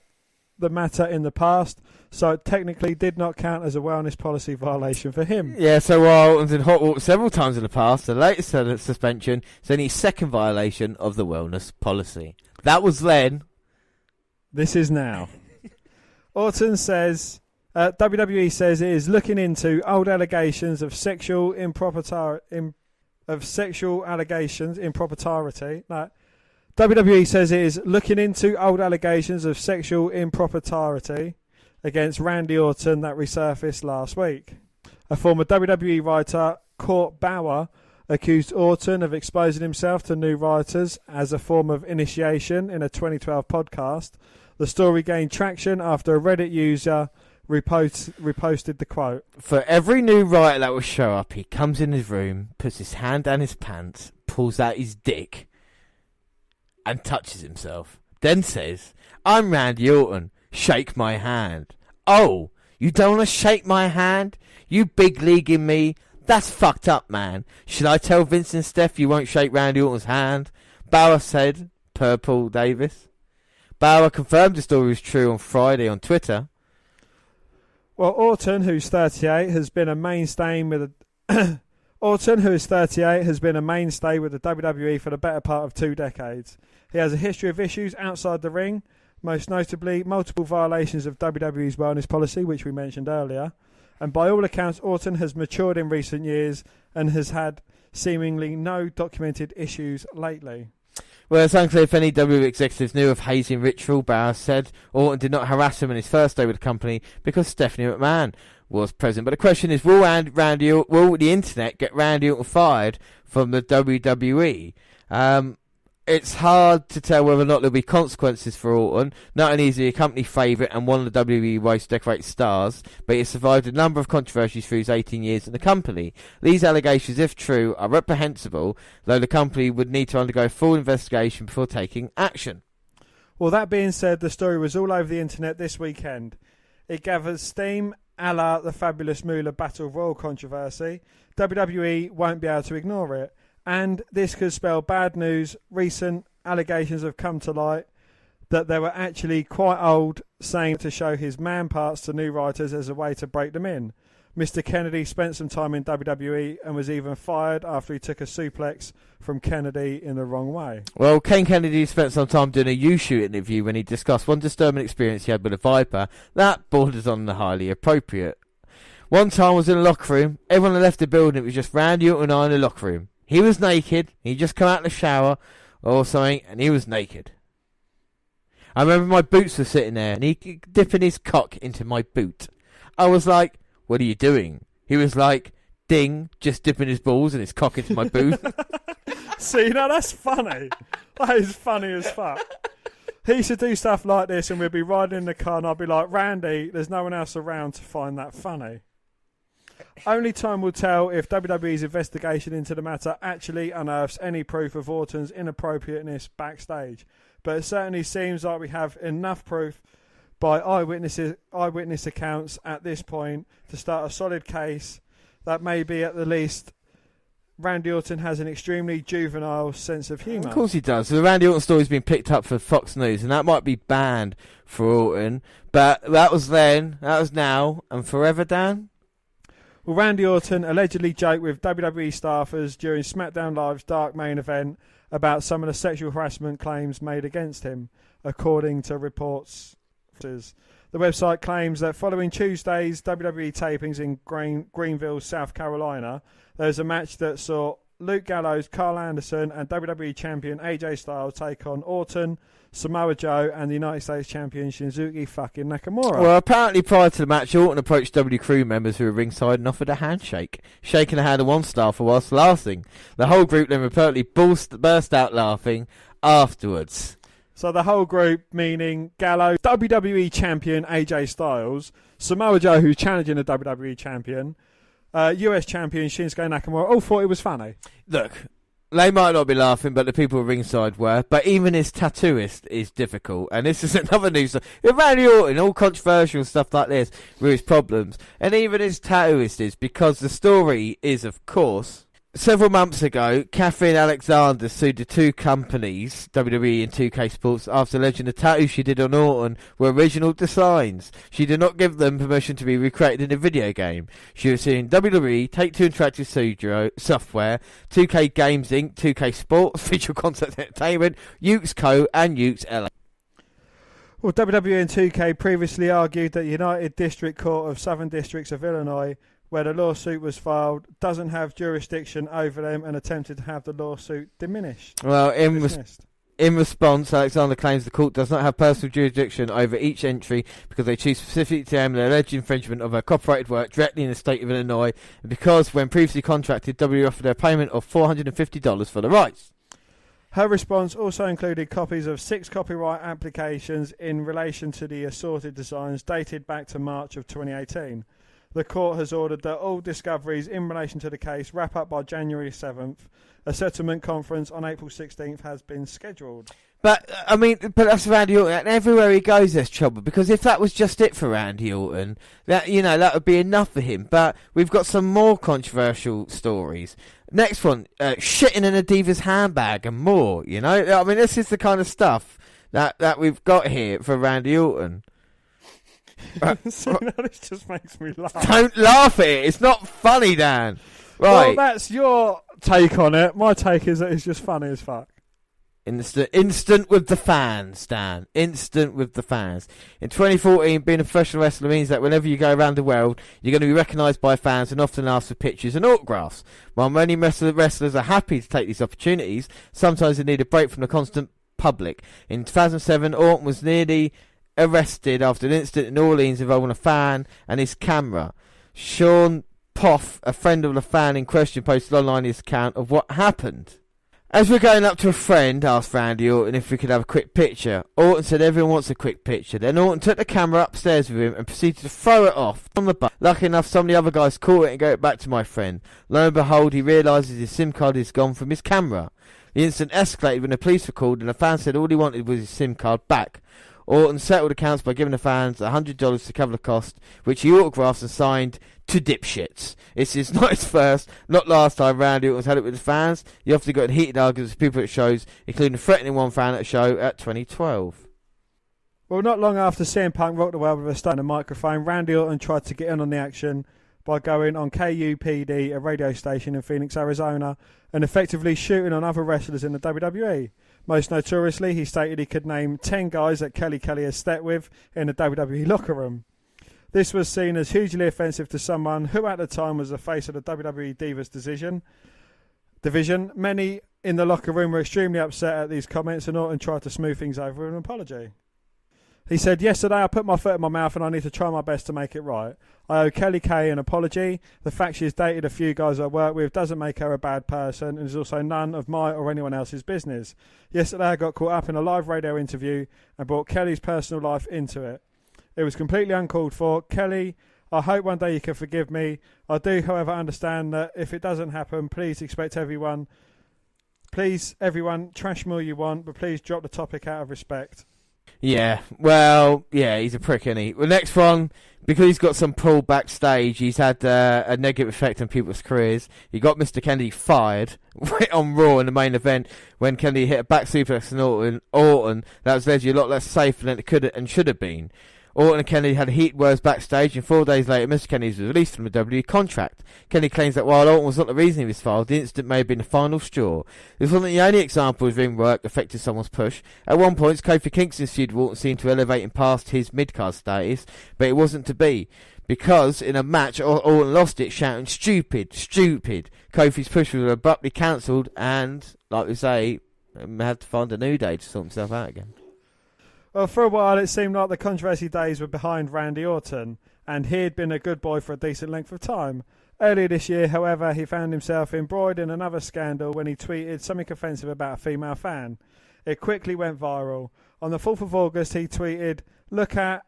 [SPEAKER 2] the matter in the past, so it technically did not count as a wellness policy violation for him.
[SPEAKER 1] Yeah, so while Orton's in hot water several times in the past, the latest suspension is only his second violation of the wellness policy. That was then.
[SPEAKER 2] This is now. Orton says... WWE says it is looking into old allegations of sexual impropriety. WWE says it is looking into old allegations of sexual impropriety against Randy Orton that resurfaced last week. A former WWE writer, Court Bauer, accused Orton of exposing himself to new writers as a form of initiation in a 2012 podcast. The story gained traction after a Reddit user reposted the quote.
[SPEAKER 1] For every new writer that will show up, he comes in his room, puts his hand down his pants, pulls out his dick, and touches himself. Then says, "I'm Randy Orton. Shake my hand." Oh, you don't want to shake my hand? You big leaguing me? That's fucked up, man. Should I tell Vince and Steph you won't shake Randy Orton's hand? Bauer said, per Paul Davis. Bauer confirmed the story was true on Friday on Twitter.
[SPEAKER 2] Well, Orton, who's 38, has been a mainstay with the WWE for the better part of 2 decades. He has a history of issues outside the ring, most notably multiple violations of WWE's wellness policy, which we mentioned earlier. And by all accounts, Orton has matured in recent years and has had seemingly no documented issues lately.
[SPEAKER 1] Well, it's unclear if any WWE executives knew of hazing ritual. Bauer said Orton did not harass him on his first day with the company because Stephanie McMahon was present. But the question is, will the internet get Randy Orton fired from the WWE? It's hard to tell whether or not there'll be consequences for Orton. Not only is he a company favourite and one of the WWE most decorated stars, but he has survived a number of controversies through his 18 years in the company. These allegations, if true, are reprehensible, though the company would need to undergo a full investigation before taking action.
[SPEAKER 2] Well, that being said, the story was all over the internet this weekend. It gathers steam a la the Fabulous Moolah Battle Royal controversy. WWE won't be able to ignore it. And this could spell bad news. Recent allegations have come to light that they were actually quite old, saying to show his man parts to new writers as a way to break them in. Mr. Kennedy spent some time in WWE and was even fired after he took a suplex from Kennedy in the wrong way.
[SPEAKER 1] Well, Ken Kennedy spent some time doing a U-Shoot interview when he discussed one disturbing experience he had with a Viper. That borders on the highly appropriate. One time I was in a locker room. Everyone had left the building. It was just Randy Orton and I in the locker room. He was naked. He'd just come out of the shower or something, and he was naked. I remember my boots were sitting there, and he dipping his cock into my boot. I was like, "What are you doing?" He was like, "Ding," just dipping his balls and his cock into my boot.
[SPEAKER 2] See, now that's funny. That is funny as fuck. He should do stuff like this, and we'd be riding in the car, and I'd be like, "Randy, there's no one else around to find that funny." Only time will tell if WWE's investigation into the matter actually unearths any proof of Orton's inappropriateness backstage. But it certainly seems like we have enough proof by eyewitness accounts at this point to start a solid case that maybe at the least Randy Orton has an extremely juvenile sense of humour.
[SPEAKER 1] Of course he does. The Randy Orton story's been picked up for Fox News, and that might be banned for Orton. But that was then, that was now, and forever, Dan?
[SPEAKER 2] Well, Randy Orton allegedly joked with WWE staffers during SmackDown Live's Dark main event about some of the sexual harassment claims made against him, according to reports. The website claims that following Tuesday's WWE tapings in Greenville, South Carolina, there was a match that saw Luke Gallows, Carl Anderson and WWE champion AJ Styles take on Orton, Samoa Joe and the United States champion Shinsuke fucking Nakamura.
[SPEAKER 1] Well, apparently prior to the match, Orton approached WWE crew members who were ringside and offered a handshake, shaking the hand of one staffer whilst laughing. The whole group then reportedly burst out laughing afterwards.
[SPEAKER 2] So the whole group, meaning Gallows, WWE champion AJ Styles, Samoa Joe, who's challenging the WWE champion, US champion Shinsuke Nakamura, all thought it was funny.
[SPEAKER 1] Look, they might not be laughing, but the people ringside were. But even his tattooist is difficult. And this is another news story. Randy Orton, all controversial stuff like this, with his problems. And even his tattooist is, because the story is, of course, several months ago, Catherine Alexander sued the two companies, WWE and 2K Sports, after alleging the tattoos she did on Orton were original designs. She did not give them permission to be recreated in a video game. She was suing WWE, Take-Two Interactive Studio Software, 2K Games Inc., 2K Sports, Visual Concept Entertainment, Ukes Co. and Ukes LA.
[SPEAKER 2] Well, WWE and 2K previously argued that United District Court of Southern Districts of Illinois, where the lawsuit was filed, doesn't have jurisdiction over them and attempted to have the lawsuit diminished.
[SPEAKER 1] Well, in response, Alexander claims the court does not have personal jurisdiction over each entry because they choose specifically to aim an alleged infringement of her copyrighted work directly in the state of Illinois, and because when previously contracted, WWE offered her payment of $450 for the rights.
[SPEAKER 2] Her response also included copies of 6 copyright applications in relation to the assorted designs dated back to March of 2018. The court has ordered that all discoveries in relation to the case wrap up by January 7th. A settlement conference on April 16th has been scheduled.
[SPEAKER 1] But that's Randy Orton. And everywhere he goes, there's trouble. Because if that was just it for Randy Orton, that would be enough for him. But we've got some more controversial stories. Next one, shitting in a diva's handbag and more. This is the kind of stuff that we've got here for Randy Orton.
[SPEAKER 2] This just makes me laugh.
[SPEAKER 1] Don't laugh at it. It's not funny, Dan. Right.
[SPEAKER 2] Well, that's your take on it. My take is that it's just funny as fuck.
[SPEAKER 1] Instant with the fans, Dan. Instant with the fans. In 2014, being a professional wrestler means that whenever you go around the world, you're going to be recognised by fans and often asked for pictures and autographs. While many wrestlers are happy to take these opportunities, sometimes they need a break from the constant public. In 2007, Orton was nearly arrested after an incident in New Orleans involving a fan and his camera. Sean Poff, a friend of the fan in question, posted online his account of what happened. As we're going up to a friend, asked Randy Orton if we could have a quick picture. Orton said everyone wants a quick picture. Then Orton took the camera upstairs with him and proceeded to throw it off on the bus. Lucky enough, some of the other guys caught it and gave it back to my friend. Lo and behold, he realises his SIM card is gone from his camera. The incident escalated when the police were called and the fan said all he wanted was his SIM card back. Orton settled accounts by giving the fans $100 to cover the cost, which he autographed and signed to dipshits. This is not his first, not last time Randy Orton's had it with his fans. He often got in heated arguments with people at shows, including threatening one fan at a show at 2012.
[SPEAKER 2] Well, not long after CM Punk rocked the world with a stone and microphone, Randy Orton tried to get in on the action by going on KUPD, a radio station in Phoenix, Arizona, and effectively shooting on other wrestlers in the WWE. Most notoriously, he stated he could name 10 guys that Kelly has stepped with in the WWE locker room. This was seen as hugely offensive to someone who at the time was the face of the WWE Divas division. Many in the locker room were extremely upset at these comments and Orton tried to smooth things over with an apology. He said, "Yesterday I put my foot in my mouth and I need to try my best to make it right. I owe Kelly Kay an apology. The fact she's dated a few guys I work with doesn't make her a bad person and is also none of my or anyone else's business. Yesterday I got caught up in a live radio interview and brought Kelly's personal life into it. It was completely uncalled for. Kelly, I hope one day you can forgive me. I do, however, understand that if it doesn't happen, please everyone, trash me all you want, but please drop the topic out of respect."
[SPEAKER 1] Yeah, well, yeah, he's a prick, isn't he? The next one, because he's got some pull backstage, he's had a negative effect on people's careers. He got Mr. Kennedy fired on Raw in the main event when Kennedy hit a back suplex on Orton. That was led you a lot less safe than it could and should have been. Orton and Kennedy had heat words backstage, and 4 days later, Mr. Kennedy was released from the WWE contract. Kennedy claims that while Orton was not the reason he was fired, the incident may have been the final straw. This wasn't the only example of ring work affecting someone's push. At one point, Kofi Kingston's feud with Orton seemed to elevate him past his mid-card status, but it wasn't to be. Because in a match, Orton lost it, shouting, "Stupid, stupid." Kofi's push was abruptly cancelled, and, like we say, had to find a new day to sort himself out again.
[SPEAKER 2] Well, for a while it seemed like the controversy days were behind Randy Orton, and he had been a good boy for a decent length of time. Earlier this year, however, he found himself embroiled in another scandal when he tweeted something offensive about a female fan. It quickly went viral. On the 4th of August, he tweeted, Look at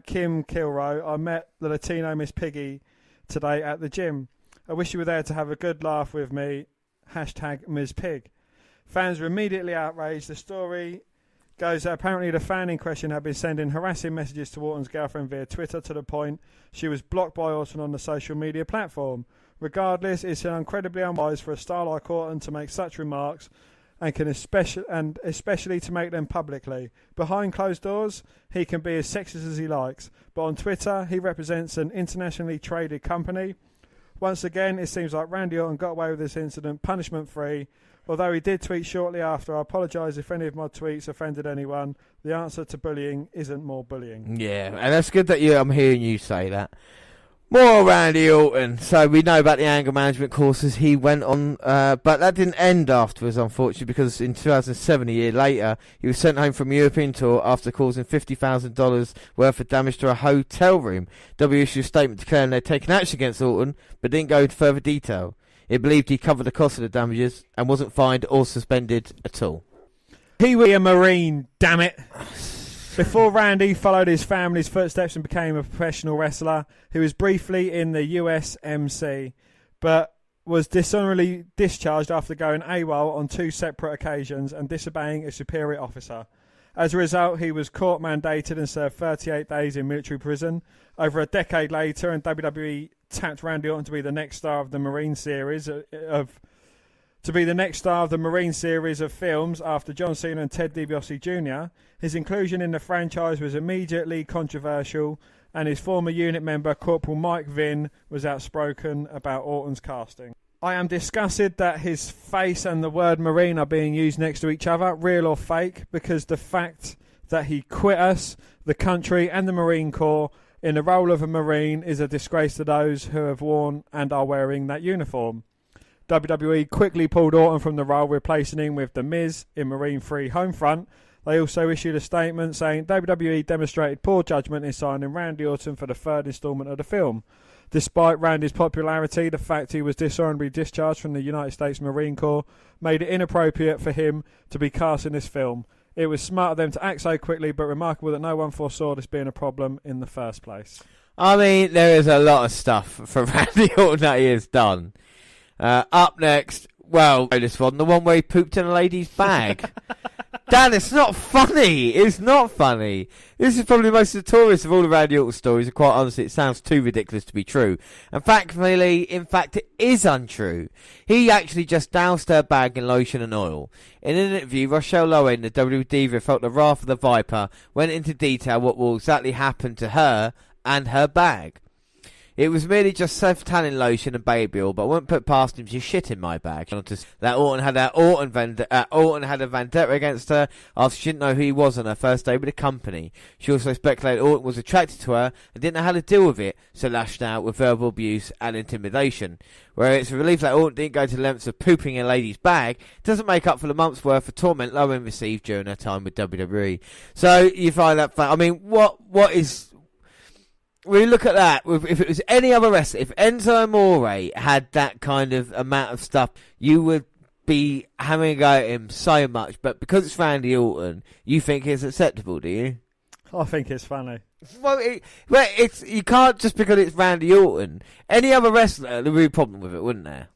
[SPEAKER 2] Kim Kilroy. I met the Latino Miss Piggy today at the gym. I wish you were there to have a good laugh with me. #Ms. Pig." Fans were immediately outraged. The story goes that apparently the fan in question had been sending harassing messages to Orton's girlfriend via Twitter to the point she was blocked by Orton on the social media platform. Regardless, it's incredibly unwise for a star like Orton to make such remarks and especially to make them publicly. Behind closed doors, he can be as sexist as he likes, but on Twitter, he represents an internationally traded company. Once again, it seems like Randy Orton got away with this incident punishment-free. Although he did tweet shortly after, "I apologise if any of my tweets offended anyone. The answer to bullying isn't more bullying." Yeah,
[SPEAKER 1] and that's good that I'm hearing you say that. More Randy Orton. So we know about the anger management courses he went on, but that didn't end afterwards, unfortunately, because in 2007, a year later, he was sent home from a European tour after causing $50,000 worth of damage to a hotel room. W issued a statement declaring they'd taken action against Orton, but didn't go into further detail. It believed he covered the cost of the damages and wasn't fined or suspended at all.
[SPEAKER 2] He was a Marine, damn it. Before Randy followed his family's footsteps and became a professional wrestler, he was briefly in the USMC, but was dishonorably discharged after going AWOL on 2 separate occasions and disobeying a superior officer. As a result, he was court mandated and served 38 days in military prison. Over a decade later, and WWE tapped Randy Orton to be the next star of the Marine series of films after John Cena and Ted DiBiase Jr. His inclusion in the franchise was immediately controversial, and his former unit member Corporal Mike Vinn was outspoken about Orton's casting. I am disgusted that his face and the word Marine are being used next to each other, real or fake, because the fact that he quit us, the country and the Marine Corps, in the role of a Marine is a disgrace to those who have worn and are wearing that uniform. WWE quickly pulled Orton from the role, replacing him with The Miz in Marine 3 Homefront. They also issued a statement saying WWE demonstrated poor judgment in signing Randy Orton for the third instalment of the film. Despite Randy's popularity, the fact he was dishonorably discharged from the United States Marine Corps made it inappropriate for him to be cast in this film. It was smart of them to act so quickly, but remarkable that no one foresaw this being a problem in the first place.
[SPEAKER 1] I mean, there is a lot of stuff from Randy Orton that he has done. Up next, well, this one, the one where he pooped in a lady's bag. Dan, it's not funny. It's not funny. This is probably the most notorious of all the Randy Orton stories, and quite honestly, it sounds too ridiculous to be true. And thankfully, in fact, it is untrue. He actually just doused her bag in lotion and oil. In an interview, Rochelle Lowen, the WWE diva, felt the wrath of the Viper, went into detail what will exactly happen to her and her bag. It was merely just self-tanning lotion and baby oil, but I wouldn't put past him to shit in my bag. That Orton had a vendetta against her after she didn't know who he was on her first day with the company. She also speculated Orton was attracted to her and didn't know how to deal with it, so lashed out with verbal abuse and intimidation. Where it's a relief that Orton didn't go to the lengths of pooping in a lady's bag, it doesn't make up for the month's worth of torment Lowen received during her time with WWE. So you find that I mean, what is... We look at that, if it was any other wrestler, if Enzo Amore had that kind of amount of stuff, you would be having a go at him so much. But because it's Randy Orton, you think it's acceptable, do you?
[SPEAKER 2] I think it's funny.
[SPEAKER 1] Well, it's you can't just because it's Randy Orton. Any other wrestler, there'd be a problem with it, wouldn't there?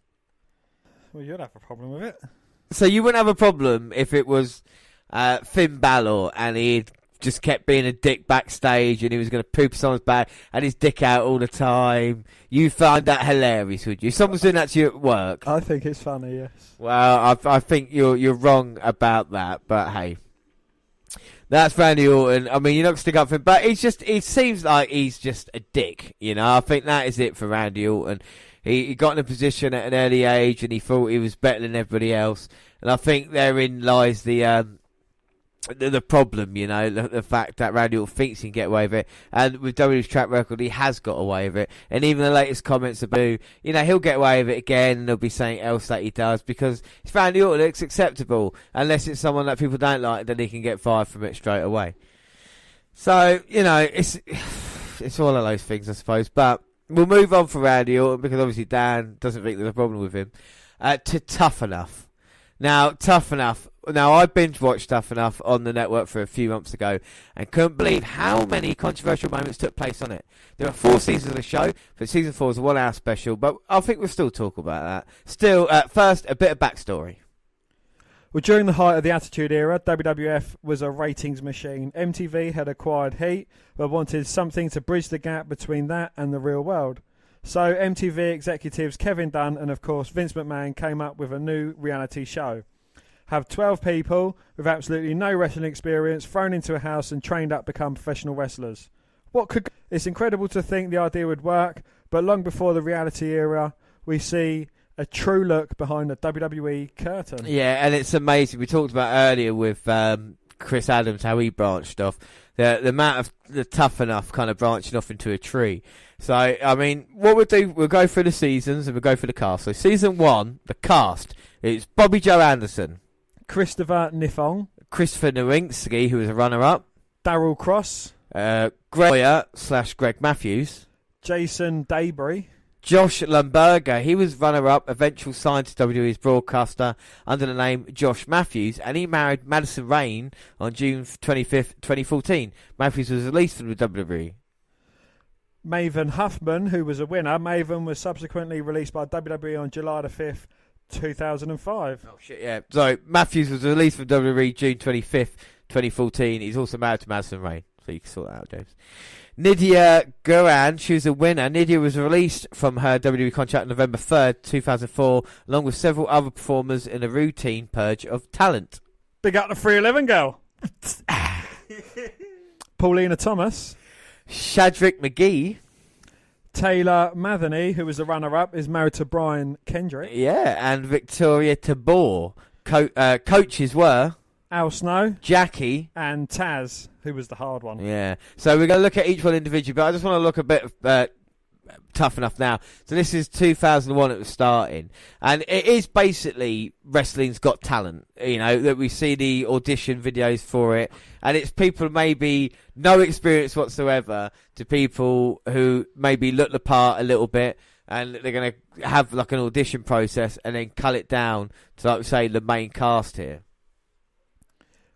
[SPEAKER 2] Well, you'd have a problem with it.
[SPEAKER 1] So you wouldn't have a problem if it was Finn Balor and he'd just kept being a dick backstage and he was going to poop someone's back and his dick out all the time. You find that hilarious, would you? Someone's doing that to you at work.
[SPEAKER 2] I think it's funny, yes.
[SPEAKER 1] Well, I think you're wrong about that, but hey. That's Randy Orton. I mean, you're not going to stick up for him, but he seems like he's just a dick, you know? I think that is it for Randy Orton. He got in a position at an early age and he thought he was better than everybody else. And I think therein lies the problem, you know, the fact that Randy Orton thinks he can get away with it, and with WWE's track record, he has got away with it, and even the latest comments about, you know, he'll get away with it again, and there'll be something else that he does, because it's Randy Orton, it's acceptable, unless it's someone that people don't like, then he can get fired from it straight away. So, you know, it's all of those things, I suppose, but we'll move on from Randy Orton, because obviously Dan doesn't think there's a problem with him, to Tough Enough. Now, Tough Enough. Now, I binge-watched Tough Enough on the network for a few months ago and couldn't believe how many controversial moments took place on it. There are 4 seasons of the show, but season 4 is a 1-hour special, but I think we'll still talk about that. Still, first, a bit of backstory.
[SPEAKER 2] Well, during the height of the Attitude Era, WWF was a ratings machine. MTV had acquired Heat, but wanted something to bridge the gap between that and the real world. So MTV executives Kevin Dunn and, of course, Vince McMahon came up with a new reality show. Have 12 people with absolutely no wrestling experience thrown into a house and trained up to become professional wrestlers. It's incredible to think the idea would work, but long before the reality era, we see a true look behind the WWE curtain. Yeah, and it's amazing. We talked about earlier with Chris Adams, how he branched off. The amount of the Tough Enough kind of branching off into a tree. So, I mean, what we'll do, we'll go through the seasons and we'll go through the cast. So, season 1, the cast, it's Bobby Joe Anderson. Christopher Nifong.
[SPEAKER 1] Christopher Nowinski, who was a runner-up.
[SPEAKER 2] Darryl Cross.
[SPEAKER 1] Greg Matthews.
[SPEAKER 2] Jason Daybury.
[SPEAKER 1] Josh Lumberger, he was runner-up, eventual signed to WWE's broadcaster under the name Josh Matthews, and he married Madison Rayne on June 25th, 2014. Matthews was released from the WWE.
[SPEAKER 2] Maven Huffman, who was a winner. Maven was subsequently released by WWE on July the 5th, 2005.
[SPEAKER 1] Oh, shit, yeah. So, Matthews was released from WWE June 25th, 2014. He's also married to Madison Rayne, so you can sort that out, James. Nydia Guran, she was a winner. Nydia was released from her WWE contract November 3rd, 2004, along with several other performers in a routine purge of talent.
[SPEAKER 2] Big up the 311 girl. Paulina Thomas.
[SPEAKER 1] Shadrick McGee.
[SPEAKER 2] Taylor Matheny, who was the runner-up, is married to Brian Kendrick.
[SPEAKER 1] Yeah, and Victoria Tabor. Coaches were
[SPEAKER 2] Al Snow,
[SPEAKER 1] Jackie,
[SPEAKER 2] and Taz, who was the hard one.
[SPEAKER 1] Yeah. So we're going to look at each one individually, but I just want to look a bit Tough Enough now. So this is 2001 it was starting, and it is basically Wrestling's Got Talent, that we see the audition videos for it, and it's people maybe no experience whatsoever to people who maybe look the part a little bit, and they're going to have like an audition process and then cut it down to, like we say, the main cast here.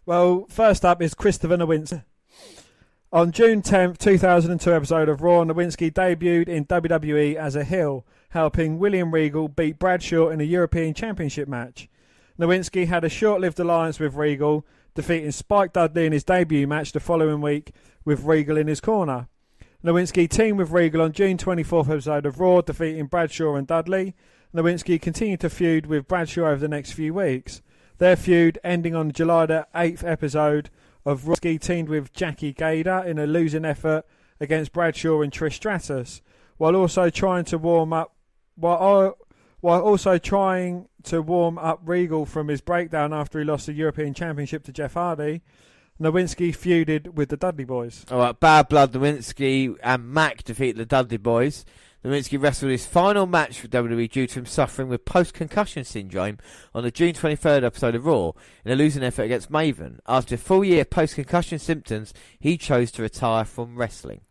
[SPEAKER 2] Well, first up is Christopher Nowinski. On June 10th, 2002 episode of Raw, Nowinski debuted in WWE as a heel, helping William Regal beat Bradshaw in a European Championship match. Nowinski had a short-lived alliance with Regal, defeating Spike Dudley in his debut match the following week with Regal in his corner. Nowinski teamed with Regal on June 24th episode of Raw, defeating Bradshaw and Dudley. Nowinski continued to feud with Bradshaw over the next few weeks. Their feud ending on July the 8th episode of Raw. Nowinski teamed with Jackie Gader in a losing effort against Bradshaw and Trish Stratus, while also trying to warm up Regal from his breakdown after he lost the European Championship to Jeff Hardy. Nowinski feuded with the Dudley Boys.
[SPEAKER 1] All right, Bad Blood Nowinski and Mac defeated the Dudley Boys. Nowinski wrestled his final match for WWE due to him suffering with post-concussion syndrome on the June 23rd episode of Raw in a losing effort against Maven. After a full year of post-concussion symptoms, he chose to retire from wrestling.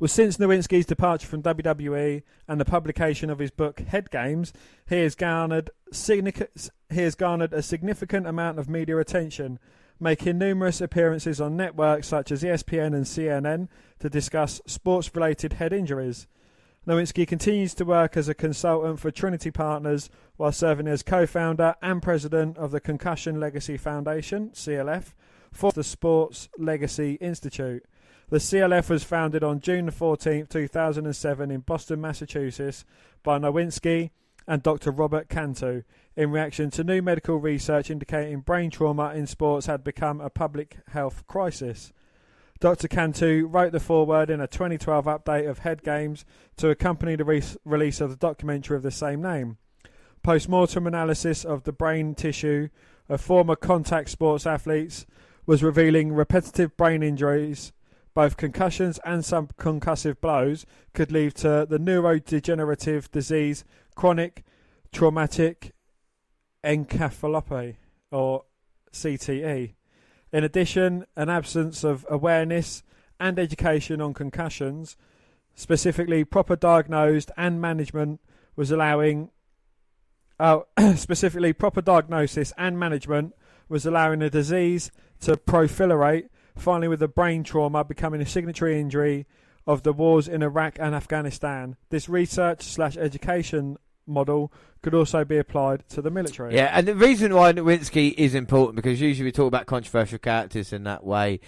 [SPEAKER 2] Well, since Nowinski's departure from WWE and the publication of his book Head Games, he has garnered a significant amount of media attention, making numerous appearances on networks such as ESPN and CNN to discuss sports-related head injuries. Nowinski continues to work as a consultant for Trinity Partners while serving as co-founder and president of the Concussion Legacy Foundation, CLF, for the Sports Legacy Institute. The CLF was founded on June 14, 2007 in Boston, Massachusetts by Nowinski and Dr. Robert Cantu in reaction to new medical research indicating brain trauma in sports had become a public health crisis. Dr. Cantu wrote the foreword in a 2012 update of Head Games to accompany the release of the documentary of the same name. Post-mortem analysis of the brain tissue of former contact sports athletes was revealing repetitive brain injuries, both concussions and some concussive blows, could lead to the neurodegenerative disease chronic traumatic encephalopathy, or CTE. In addition, an absence of awareness and education on concussions, specifically proper diagnosis and management, was allowing the disease to proliferate, finally with the brain trauma becoming a signatory injury of the wars in Iraq and Afghanistan. This research/education model could also be applied to the military.
[SPEAKER 1] Yeah, and the reason why Nowinski is important, because usually we talk about controversial characters in that way,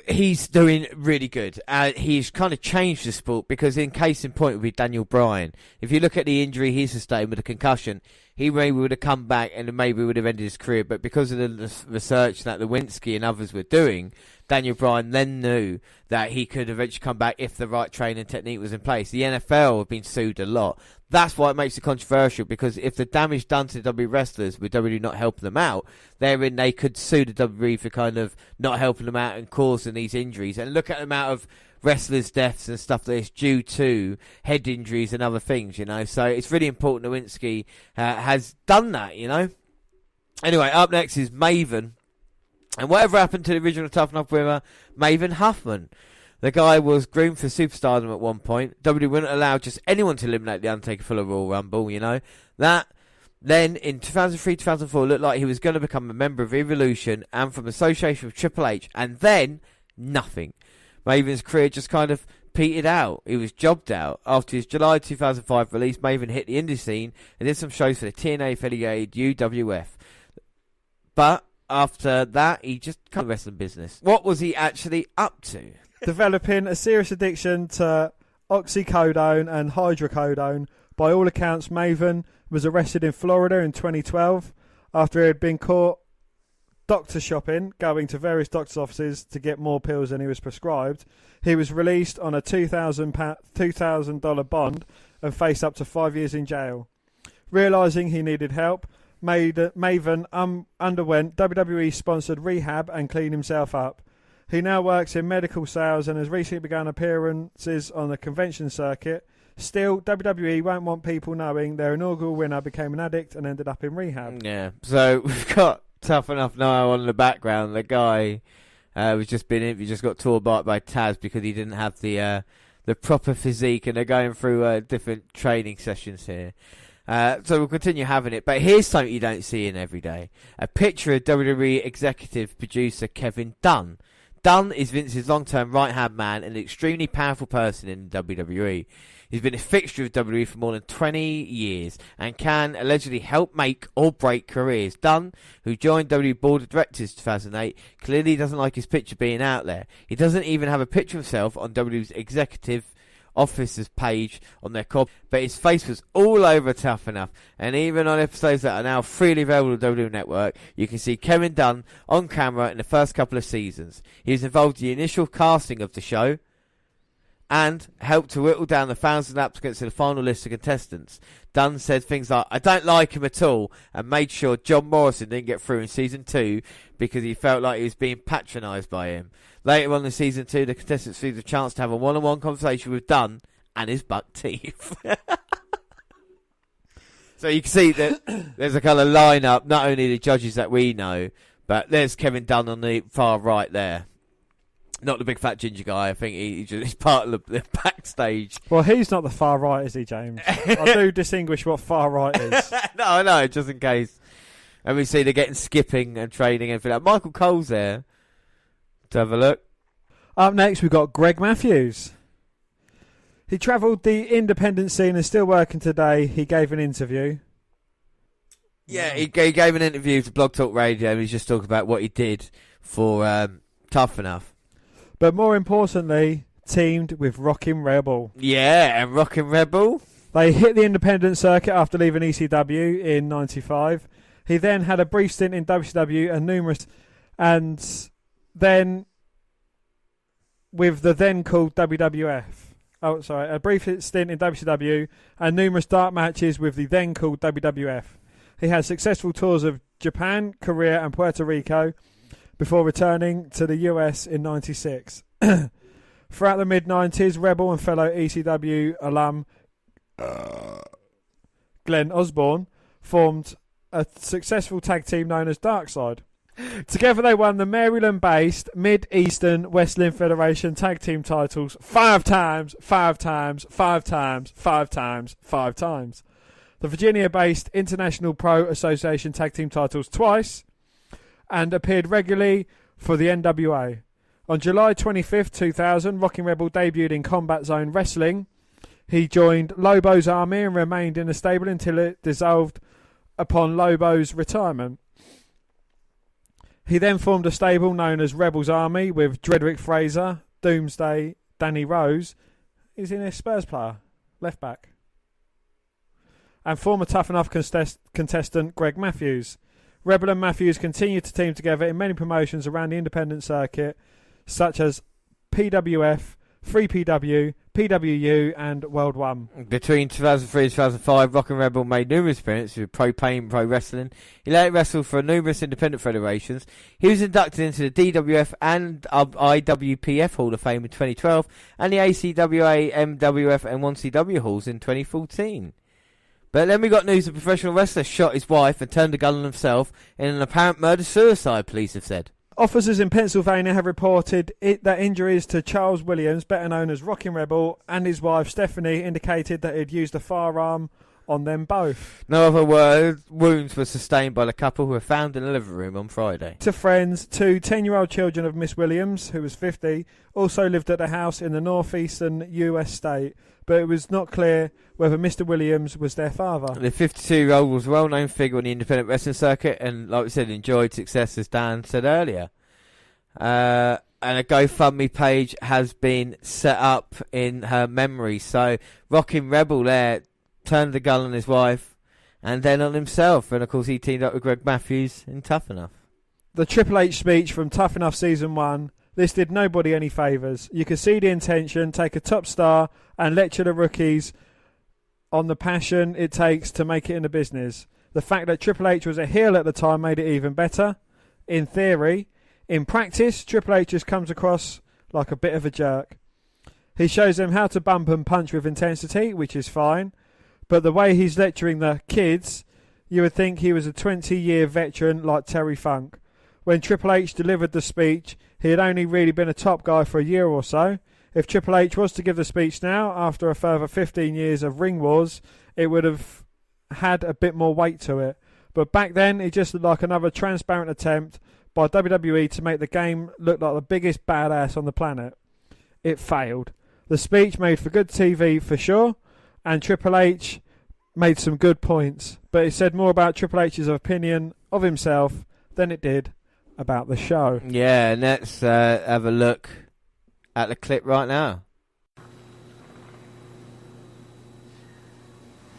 [SPEAKER 1] he's doing really good. He's kind of changed the sport, because in case in point would be Daniel Bryan. If you look at the injury he sustained with a concussion, he maybe would have come back and maybe would have ended his career, but because of the research that Nowinski and others were doing, Daniel Bryan then knew that he could eventually come back if the right training technique was in place. The NFL have been sued a lot. That's why it makes it controversial, because if the damage done to the WWE wrestlers with WWE not helping them out, therein they could sue the WWE for kind of not helping them out and causing these injuries. And look at the amount of wrestlers' deaths and stuff that is due to head injuries and other things, So it's really important Nowinski has done that, Anyway, up next is Maven. And whatever happened to the original Tough Enough winner, Maven Huffman? The guy was groomed for superstardom at one point. WWE wouldn't allow just anyone to eliminate The Undertaker for a Royal Rumble, That then, in 2003-2004, looked like he was going to become a member of Evolution and from association with Triple H. And then, nothing. Maven's career just kind of petered out. He was jobbed out. After his July 2005 release, Maven hit the indie scene and did some shows for the TNA-affiliated UWF. But after that, he just kind of wrestling business. What was he actually up to?
[SPEAKER 2] Developing a serious addiction to oxycodone and hydrocodone. By all accounts, Maven was arrested in Florida in 2012 after he had been caught doctor shopping, going to various doctor's offices to get more pills than he was prescribed, he was released on a $2,000 bond and faced up to 5 years in jail. Realising he needed help, Maven underwent WWE-sponsored rehab and cleaned himself up. He now works in medical sales and has recently begun appearances on the convention circuit. Still, WWE won't want people knowing their inaugural winner became an addict and ended up in rehab.
[SPEAKER 1] Yeah, so we've got Tough Enough Niall on the background. The guy was just been interviewed, just got tore apart by Taz because he didn't have the proper physique, and they're going through different training sessions here. So we'll continue having it. But here's something you don't see in every day. A picture of WWE executive producer Kevin Dunn. Dunn is Vince's long-term right-hand man and an extremely powerful person in WWE. He's been a fixture of WWE for more than 20 years and can allegedly help make or break careers. Dunn, who joined WWE Board of Directors in 2008, clearly doesn't like his picture being out there. He doesn't even have a picture of himself on WWE's executive officers page on their copy, but his face was all over Tough Enough, and even on episodes that are now freely available on the WWE Network, you can see Kevin Dunn on camera in the first couple of seasons. He was involved in the initial casting of the show and helped to whittle down the thousands of applicants to the final list of contestants. Dunn said things like, "I don't like him at all," and made sure John Morrison didn't get through in season 2 because he felt like he was being patronised by him. Later on in season 2, the contestants received a chance to have a one-on-one conversation with Dunn and his buck teeth. So you can see that there's a kind of line-up, not only the judges that we know, but there's Kevin Dunn on the far right there. Not the big fat ginger guy. I think he's part of the backstage.
[SPEAKER 2] Well, he's not the far right, is he, James? I do distinguish what far right is.
[SPEAKER 1] No, just in case. And we see they're getting skipping and training and everything like that. Michael Cole's there to have a look.
[SPEAKER 2] Up next, we've got Greg Matthews. He travelled the independent scene and is still working today. He gave an interview.
[SPEAKER 1] Yeah, he gave an interview to Blog Talk Radio, and he's just talking about what he did for Tough Enough.
[SPEAKER 2] But more importantly, teamed with Rockin' Rebel.
[SPEAKER 1] Yeah, and Rockin' Rebel.
[SPEAKER 2] They hit the independent circuit after leaving ECW in '95. He then had a brief stint in WCW and then with the then called WWF. Oh, sorry, a brief stint in WCW and numerous dark matches with the then called WWF. He had successful tours of Japan, Korea and Puerto Rico before returning to the US in '96. Throughout the mid-90s, Rebel and fellow ECW alum Glenn Osborne formed a successful tag team known as Darkside. Together they won the Maryland-based Mid-Eastern Wrestling Federation tag team titles 5 times, 5 times, 5 times, 5 times, 5 times. The Virginia-based International Pro Association tag team titles twice, and appeared regularly for the NWA. On July 25th, 2000, Rockin' Rebel debuted in Combat Zone Wrestling. He joined Lobo's army and remained in the stable until it dissolved upon Lobo's retirement. He then formed a stable known as Rebel's Army with Dredrick Fraser, Doomsday, Danny Rose. He's in a Spurs player, left back. And former Tough Enough contestant Greg Matthews. Rebel and Matthews continued to team together in many promotions around the independent circuit, such as PWF, 3PW, PWU, and World One.
[SPEAKER 1] Between 2003 and 2005, Rockin' Rebel made numerous appearances with Pro Pain Pro Wrestling. He later wrestled for numerous independent federations. He was inducted into the DWF and IWPF Hall of Fame in 2012, and the ACWA, MWF, and 1CW halls in 2014. But then we got news: a professional wrestler shot his wife and turned the gun on himself in an apparent murder-suicide, police have said.
[SPEAKER 2] Officers in Pennsylvania have reported that injuries to Charles Williams, better known as Rockin' Rebel, and his wife Stephanie indicated that he'd used a firearm on them both.
[SPEAKER 1] No other wounds were sustained by the couple who were found in the living room on Friday.
[SPEAKER 2] To friends, 2 10-year-old children of Miss Williams, who was 50, also lived at the house in the northeastern US state, but it was not clear whether Mr. Williams was their father.
[SPEAKER 1] The 52-year-old was a well-known figure on the independent wrestling circuit and, like we said, enjoyed success, as Dan said earlier. And a GoFundMe page has been set up in her memory. So Rockin' Rebel there turned the gun on his wife and then on himself. And, of course, he teamed up with Greg Matthews in Tough Enough.
[SPEAKER 2] The Triple H speech from Tough Enough Season 1, this did nobody any favours. You could see the intention, take a top star and lecture the rookies on the passion it takes to make it in the business. The fact that Triple H was a heel at the time made it even better. In theory. In practice, Triple H just comes across like a bit of a jerk. He shows them how to bump and punch with intensity, which is fine. But the way he's lecturing the kids, you would think he was a 20-year veteran like Terry Funk. When Triple H delivered the speech, he had only really been a top guy for a year or so. If Triple H was to give the speech now, after a further 15 years of ring wars, it would have had a bit more weight to it. But back then, it just looked like another transparent attempt by WWE to make the game look like the biggest badass on the planet. It failed. The speech made for good TV for sure, and Triple H made some good points, but it said more about Triple H's opinion of himself than it did about the show.
[SPEAKER 1] Yeah, and let's have a look at the clip right now.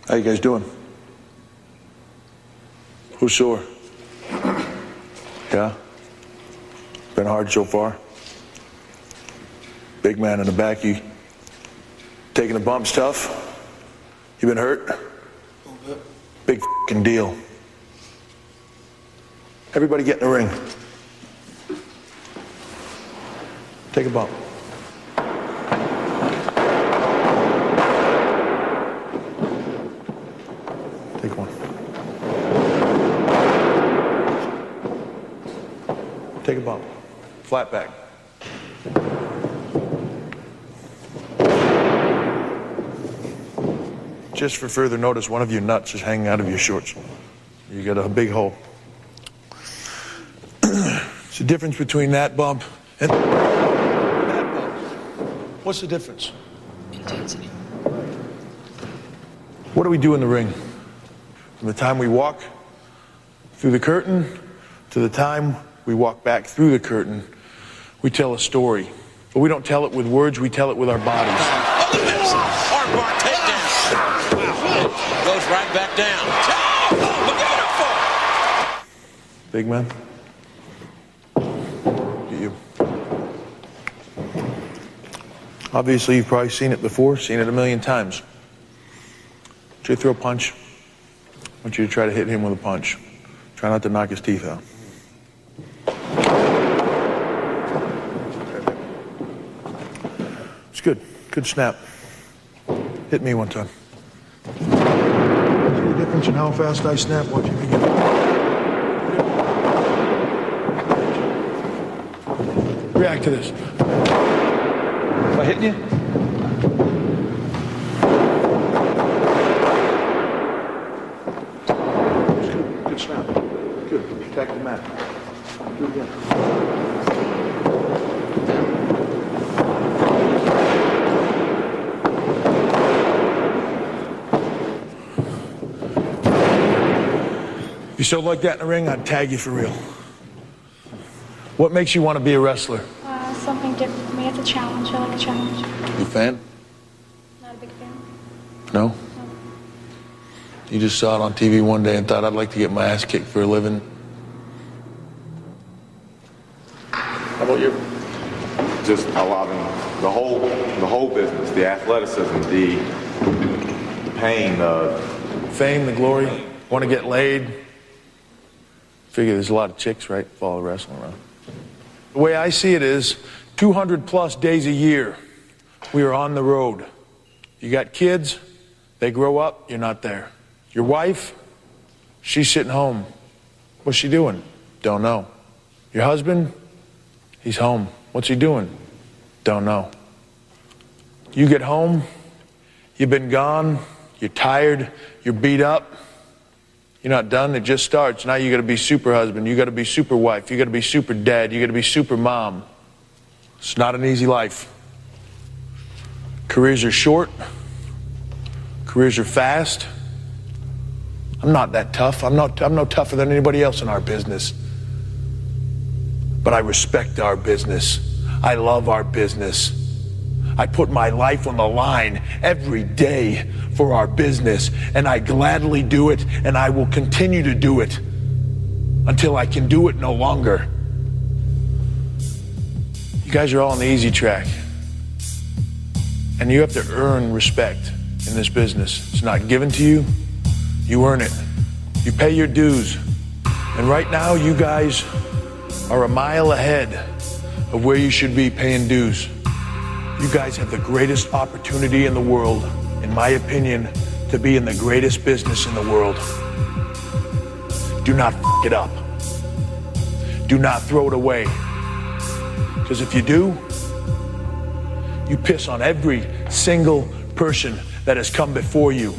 [SPEAKER 3] How you guys doing? Who's sore? Yeah? Been hard so far? Big man in the back, you taking the bumps tough? You been hurt? A little bit. Big f***ing deal. Everybody get in the ring. Take a bump. Take one. Take a bump. Flat back. Just for further notice, one of your nuts is hanging out of your shorts. You got a big hole. It's the difference between that bump and that bump. What's the difference?
[SPEAKER 4] Intensity.
[SPEAKER 3] What do we do in the ring? From the time we walk through the curtain to the time we walk back through the curtain, we tell a story. But we don't tell it with words, we tell it with our bodies.
[SPEAKER 4] Armbar takedown. Wow. Goes right back down. Oh, look at it for.
[SPEAKER 3] Big man. Get you. Obviously, you've probably seen it before, seen it a million times. Should you throw a punch? I want you to try to hit him with a punch. Try not to knock his teeth out. It's good. Good snap. Hit me one time. See the difference in how fast I snap? Watch me get it. React to this. Am I hitting you? Good snap. Good. Attack the mat. Do it again. If you still like that in the ring, I'd tag you for real. What makes you want to be a wrestler?
[SPEAKER 5] Something different for me. It's a challenge. I like a challenge.
[SPEAKER 3] You a fan?
[SPEAKER 5] Not a big fan.
[SPEAKER 3] No?
[SPEAKER 5] No.
[SPEAKER 3] You just saw it on TV one day and thought, I'd like to get my ass kicked for a living. How about you?
[SPEAKER 6] Just allowing the whole business, the athleticism, the pain,
[SPEAKER 3] Fame, the glory, want to get laid. Figure there's a lot of chicks, right? Follow wrestling around. The way I see it is 200 plus days a year, we are on the road. You got kids, they grow up, you're not there. Your wife, she's sitting home. What's she doing? Don't know. Your husband, he's home. What's he doing? Don't know. You get home, you've been gone, you're tired, you're beat up. You're not done, it just starts. Now you gotta be super husband, you gotta be super wife, you gotta be super dad, you gotta be super mom. It's not an easy life. Careers are short. Careers are fast. I'm not that tough. I'm no tougher than anybody else in our business. But I respect our business. I love our business. I put my life on the line every day for our business, and I gladly do it, and I will continue to do it. until I can do it no longer. You guys are all on the easy track. And you have to earn respect in this business. It's not given to you. You earn it. You pay your dues. And right now, you guys are a mile ahead of where you should be paying dues. You guys have the greatest opportunity in the world, in my opinion, to be in the greatest business in the world. Do not f*** it up. Do not throw it away. Because if you do, you piss on every single person that has come before you.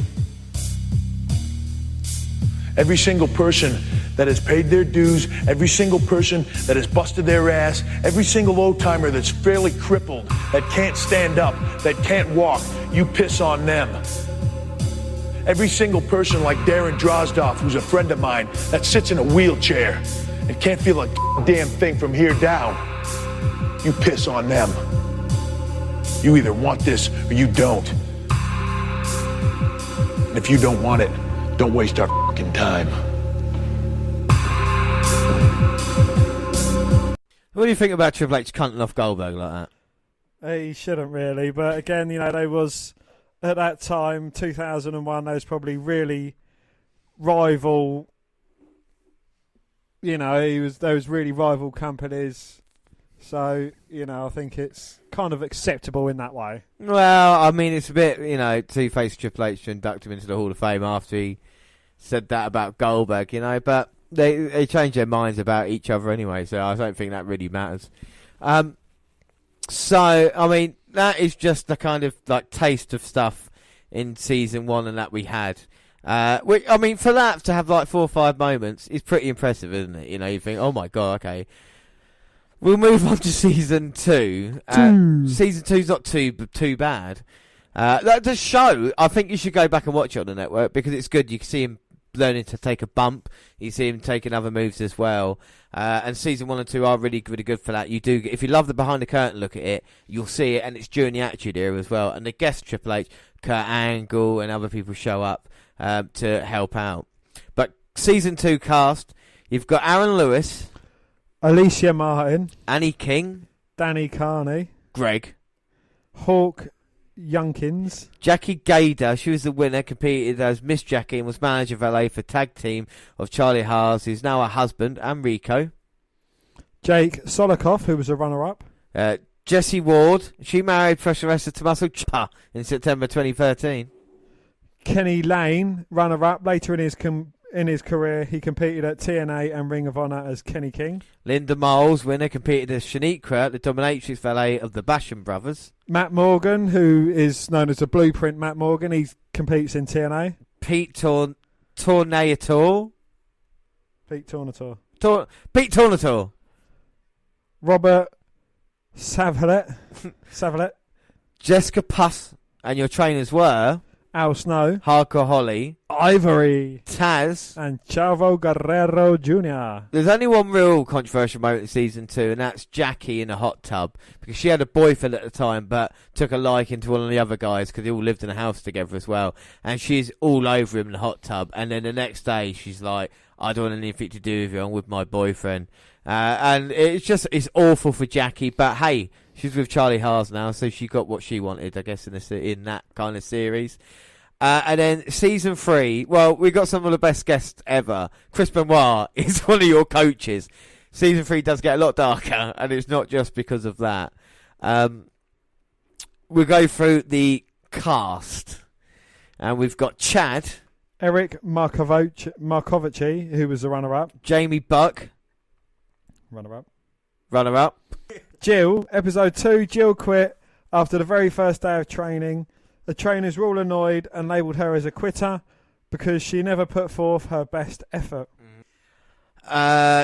[SPEAKER 3] Every single person that has paid their dues, every single person that has busted their ass, every single old-timer that's fairly crippled, that can't stand up, that can't walk, you piss on them. Every single person like Darren Drozdoff, who's a friend of mine, that sits in a wheelchair and can't feel a damn thing from here down, you piss on them. You either want this or you don't. And if you don't want it, don't waste our fucking time.
[SPEAKER 1] What do you think about Triple H cunting off Goldberg like that?
[SPEAKER 2] He shouldn't really, but again, you know, they was at that time, 2001. They was probably really rival. You know, there was really rival companies. So, you know, I think it's kind of acceptable in that way.
[SPEAKER 1] Well, I mean, it's a bit, you know, two-faced Triple H to induct him into the Hall of Fame after he said that about Goldberg, you know, but they changed their minds about each other anyway, so I don't think that really matters. So, I mean, that is just the kind of, like, taste of stuff in Season 1 and that we had. Which, I mean, for that to have, like, 4 or 5 moments is pretty impressive, isn't it? You know, you think, oh my god, okay. We'll move on to Season 2. Season 2's not too bad. The show, I think you should go back and watch it on the network because it's good. You can see him learning to take a bump. You see him taking other moves as well. And Season 1 and 2 are really, really good for that. You do, if you love the behind the curtain look at it, you'll see it, and it's during the Attitude Era as well. And the guest Triple H, Kurt Angle, and other people show up to help out. But Season 2 cast, you've got Aaron Lewis,
[SPEAKER 2] Alicia Martin,
[SPEAKER 1] Annie King,
[SPEAKER 2] Danny Carney,
[SPEAKER 1] Greg,
[SPEAKER 2] Hawk Youngkins,
[SPEAKER 1] Jackie Gader. She was the winner, competed as Miss Jackie and was manager of LA for tag team of Charlie Haas, who's now her husband, and Rico.
[SPEAKER 2] Jake Solokoff, who was a runner-up.
[SPEAKER 1] Jessie Ward. She married professional wrestler Tommaso Ciampa in September 2013.
[SPEAKER 2] Kenny Lane, runner-up. Later in his career, he competed at TNA and Ring of Honor as Kenny King.
[SPEAKER 1] Linda Miles, winner, competed as Shaniqua, the dominatrix valet of the Basham brothers.
[SPEAKER 2] Matt Morgan, who is known as the Blueprint Matt Morgan, he competes in TNA.
[SPEAKER 1] Pete Tornator.
[SPEAKER 2] Pete Tornator.
[SPEAKER 1] Pete Tornator.
[SPEAKER 2] Robert Savalet.
[SPEAKER 1] Jessica Puss, and your trainers were
[SPEAKER 2] Al Snow,
[SPEAKER 1] Hardcore Holly,
[SPEAKER 2] Ivory,
[SPEAKER 1] Taz,
[SPEAKER 2] and Chavo Guerrero Jr.
[SPEAKER 1] There's only one real controversial moment in Season 2, and that's Jackie in a hot tub. Because she had a boyfriend at the time, but took a liking to one of the other guys because they all lived in a house together as well. And she's all over him in the hot tub. And then the next day, she's like, I don't want anything to do with you, I'm with my boyfriend. And it's awful for Jackie, but hey, she's with Charlie Haas now, so she got what she wanted, I guess, in that kind of series. And then Season 3, well, we got some of the best guests ever. Chris Benoit is one of your coaches. Season 3 does get a lot darker, and it's not just because of that. We'll go through the cast. And we've got Chad.
[SPEAKER 2] Eric Markovici, who was the runner-up.
[SPEAKER 1] Jamie Buck. Runner-up.
[SPEAKER 2] Jill, episode 2, Jill quit after the very first day of training. The trainers were all annoyed and labelled her as a quitter because she never put forth her best effort.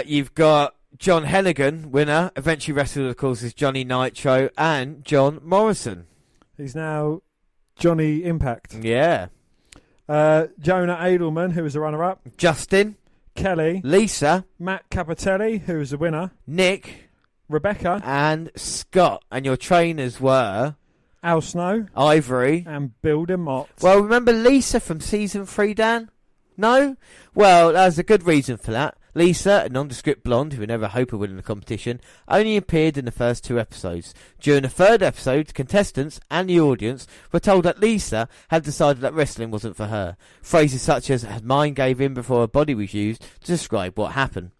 [SPEAKER 1] You've got John Hennigan, winner, eventually wrestled, of course, as Johnny Nitro, and John Morrison.
[SPEAKER 2] He's now Johnny Impact.
[SPEAKER 1] Yeah.
[SPEAKER 2] Jonah Edelman, who was the runner-up.
[SPEAKER 1] Justin.
[SPEAKER 2] Kelly.
[SPEAKER 1] Lisa.
[SPEAKER 2] Matt Capitelli, who was the winner.
[SPEAKER 1] Nick.
[SPEAKER 2] Rebecca.
[SPEAKER 1] And Scott. And your trainers were
[SPEAKER 2] Al Snow.
[SPEAKER 1] Ivory.
[SPEAKER 2] And Bill DeMott.
[SPEAKER 1] Well, remember Lisa from Season 3, Dan? No? Well, there's a good reason for that. Lisa, a nondescript blonde who would never hope of winning the competition, only appeared in the first 2 episodes. During the 3rd episode, contestants and the audience were told that Lisa had decided that wrestling wasn't for her. Phrases such as "her mind gave in before her body" was used to describe what happened.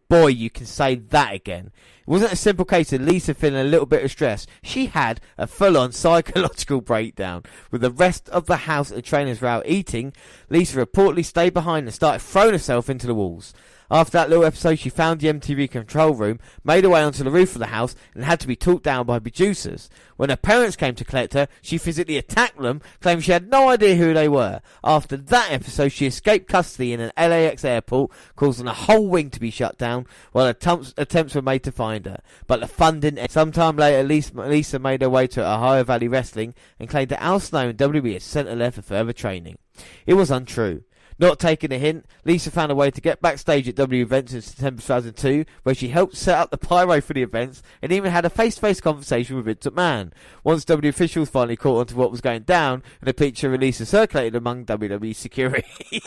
[SPEAKER 1] Boy, you can say that again. It wasn't a simple case of Lisa feeling a little bit of stress. She had a full-on psychological breakdown. With the rest of the house and trainers were out eating, Lisa reportedly stayed behind and started throwing herself into the walls. After that little episode, she found the MTV control room, made her way onto the roof of the house, and had to be talked down by producers. When her parents came to collect her, she physically attacked them, claiming she had no idea who they were. After that episode, she escaped custody in an LAX airport, causing a whole wing to be shut down, while attempts were made to find her. But the fun didn't end. Sometime later, Lisa made her way to Ohio Valley Wrestling and claimed that Al Snow and WWE had sent her there for further training. It was untrue. Not taking a hint, Lisa found a way to get backstage at W events in September 2002, where she helped set up the pyro for the events and even had a face-to-face conversation with Vince McMahon. Once W officials finally caught on to what was going down, and a picture of Lisa circulated among WWE security.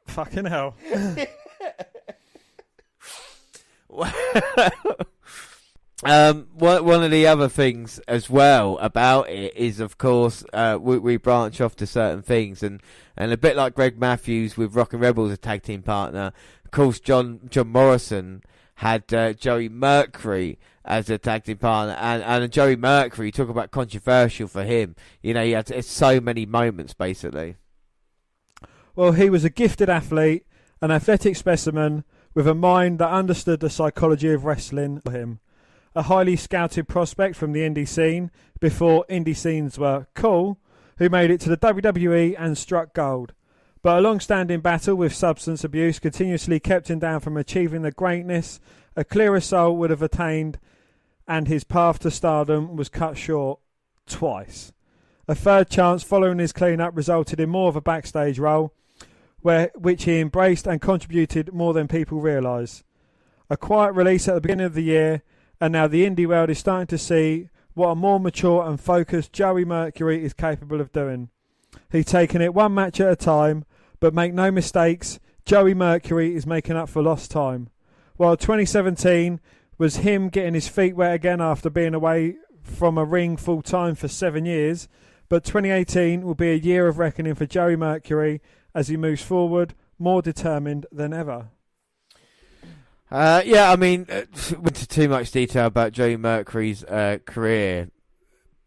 [SPEAKER 2] Fucking hell.
[SPEAKER 1] One of the other things as well about it is, of course, we branch off to certain things, and a bit like Greg Matthews with Rockin' Rebels, a tag team partner. Of course, John Morrison had Joey Mercury as a tag team partner, and Joey Mercury, talk about controversial for him. You know, he had so many moments, basically.
[SPEAKER 2] Well, he was a gifted athlete, an athletic specimen with a mind that understood the psychology of wrestling for him. A highly scouted prospect from the indie scene, before indie scenes were cool, who made it to the WWE and struck gold. But a long-standing battle with substance abuse continuously kept him down from achieving the greatness a clearer soul would have attained, and his path to stardom was cut short twice. A third chance following his clean-up resulted in more of a backstage role, which he embraced and contributed more than people realise. A quiet release at the beginning of the year, and now the indie world is starting to see what a more mature and focused Joey Mercury is capable of doing. He's taking it one match at a time, but make no mistakes, Joey Mercury is making up for lost time. While 2017 was him getting his feet wet again after being away from a ring full time for 7 years, but 2018 will be a year of reckoning for Joey Mercury as he moves forward, more determined than ever.
[SPEAKER 1] Yeah, I mean, went into too much detail about Joey Mercury's career,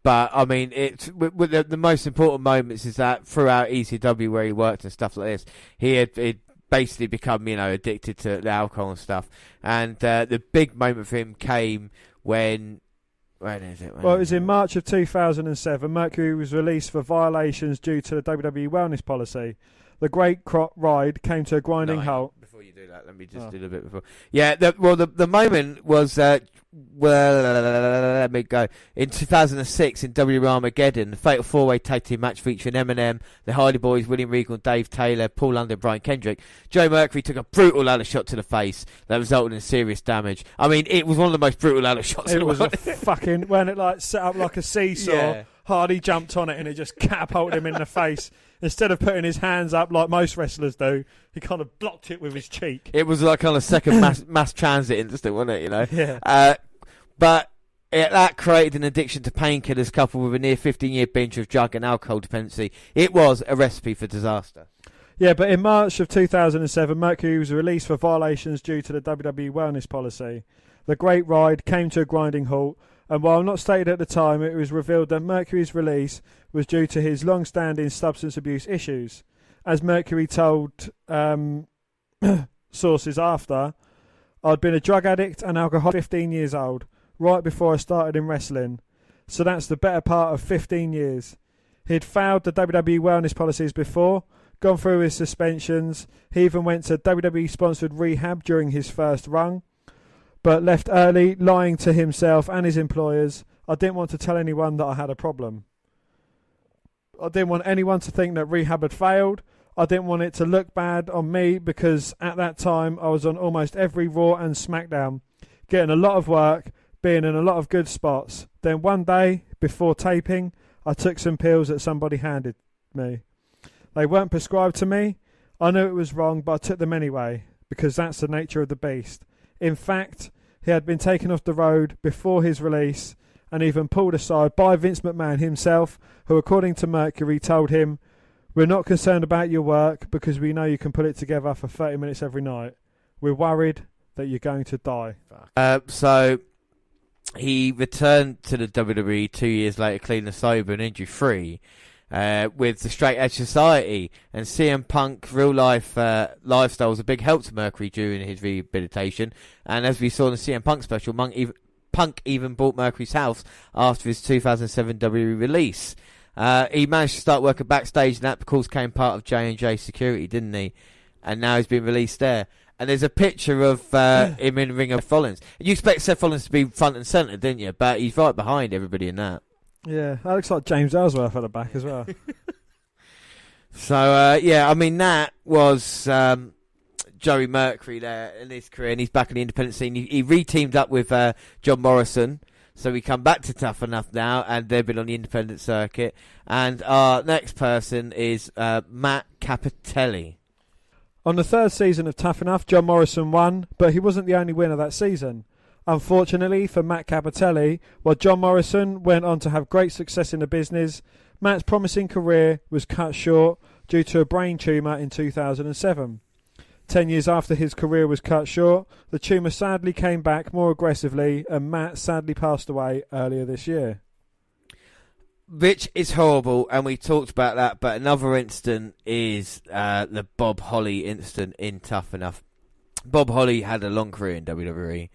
[SPEAKER 1] but I mean, the most important moments is that throughout ECW where he worked and stuff like this, he had basically become, addicted to the alcohol and stuff, and the big moment for him came when is it?
[SPEAKER 2] Well, it was in March of 2007. Mercury was released for violations due to the WWE wellness policy. The Great Ride came to a grinding halt.
[SPEAKER 1] Before you do that, let me just do a bit before. Yeah, the moment was, let me go. In 2006, in WWE Armageddon, the Fatal 4-Way Tag Team match featuring Eminem, the Hardy Boys, William Regal, Dave Taylor, Paul London, Brian Kendrick. Joe Mercury took a brutal ladder shot to the face that resulted in serious damage. I mean, it was one of the most brutal ladder shots in the world.
[SPEAKER 2] It was fucking, when it set up like a seesaw, yeah. Hardy jumped on it and it just catapulted him in the face. Instead of putting his hands up like most wrestlers do, he kind of blocked it with his cheek.
[SPEAKER 1] It was like on a second mass transit instant, wasn't it?
[SPEAKER 2] Yeah.
[SPEAKER 1] But that created an addiction to painkillers coupled with a near 15-year binge of drug and alcohol dependency. It was a recipe for disaster.
[SPEAKER 2] Yeah, but in March of 2007, Mercury was released for violations due to the WWE wellness policy. The Great Ride came to a grinding halt, and while not stated at the time, it was revealed that Mercury's release was due to his long-standing substance abuse issues. As Mercury told sources after, I'd been a drug addict and alcoholic 15 years old, right before I started in wrestling. So that's the better part of 15 years. He'd failed the WWE wellness policies before, gone through his suspensions. He even went to WWE-sponsored rehab during his first run, but left early, lying to himself and his employers. I didn't want to tell anyone that I had a problem. I didn't want anyone to think that rehab had failed. I didn't want it to look bad on me because at that time I was on almost every Raw and SmackDown, getting a lot of work, being in a lot of good spots. Then one day, before taping, I took some pills that somebody handed me. They weren't prescribed to me. I knew it was wrong, but I took them anyway. because that's the nature of the beast. In fact, he had been taken off the road before his release and even pulled aside by Vince McMahon himself, who, according to Mercury, told him, "We're not concerned about your work because we know you can put it together for 30 minutes every night. We're worried that you're going to die."
[SPEAKER 1] So he returned to the WWE 2 years later, clean and sober and injury-free, with the Straight Edge Society. And CM Punk real life lifestyle was a big help to Mercury during his rehabilitation. And as we saw in the CM Punk special, Punk even bought Mercury's house after his 2007 WWE release. He managed to start working backstage, and that, of course, became part of J&J Security, didn't he? And now he's been released there. And there's a picture of him in Ring of Rollins. You expect Seth Rollins to be front and centre, didn't you? But he's right behind everybody in that.
[SPEAKER 2] Yeah, that looks like James Ellsworth at the back as well.
[SPEAKER 1] So, yeah, I mean, that was Joey Mercury there in his career, and he's back in the independent scene. He re-teamed up with John Morrison, so we come back to Tough Enough now, and they've been on the independent circuit. And our next person is Matt Capitelli.
[SPEAKER 2] On the third season of Tough Enough, John Morrison won, but he wasn't the only winner that season. Unfortunately for Matt Capitelli, while John Morrison went on to have great success in the business, Matt's promising career was cut short due to a brain tumour in 2007. 10 years after his career was cut short, the tumour sadly came back more aggressively, and Matt sadly passed away earlier this year.
[SPEAKER 1] Which is horrible, and we talked about that, but another incident is the Bob Holly incident in Tough Enough. Bob Holly had a long career in WWE.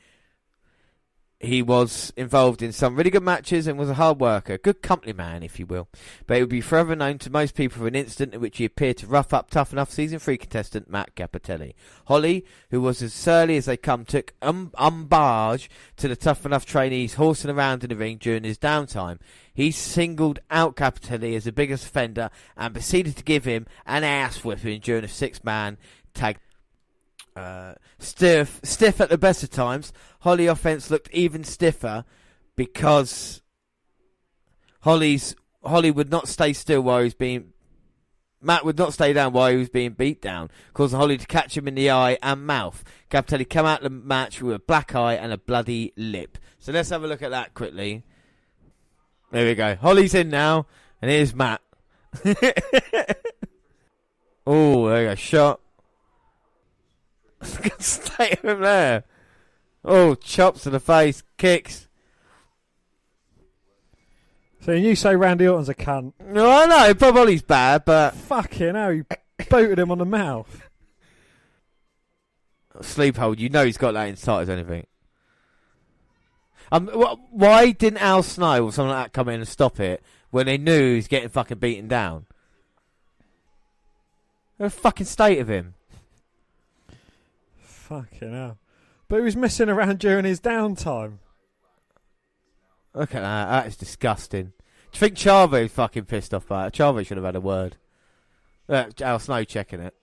[SPEAKER 1] He was involved in some really good matches and was a hard worker, good company man, if you will. But it would be forever known to most people for an incident in which he appeared to rough up Tough Enough Season 3 contestant Matt Capitelli. Holly, who was as surly as they come, took umbrage to the Tough Enough trainees horsing around in the ring during his downtime. He singled out Capitelli as the biggest offender and proceeded to give him an ass whipping during a six-man tag. Stiff at the best of times. Holly offense looked even stiffer because Holly would not stay still while he was being. Matt would not stay down while he was being beat down, causing Holly to catch him in the eye and mouth. Capitelli came out of the match with a black eye and a bloody lip. So let's have a look at that quickly. There we go. Holly's in now, and here's Matt. Oh, there you go. Shot. Good state of him there. Oh, chops to the face, kicks.
[SPEAKER 2] So you say Randy Orton's a cunt?
[SPEAKER 1] No, I know, Bob Holly's bad, but...
[SPEAKER 2] Fucking hell, he booted him on the mouth.
[SPEAKER 1] Sleephold, you know he's got that in sight as anything. Why didn't Al Snow or someone like that come in and stop it when they knew he was getting fucking beaten down? The fucking state of him.
[SPEAKER 2] Fucking hell. But he was messing around during his downtime.
[SPEAKER 1] Look at that. That is disgusting. Do you think Chavo's fucking pissed off by it? Chavo should have had a word. Al Snow checking it.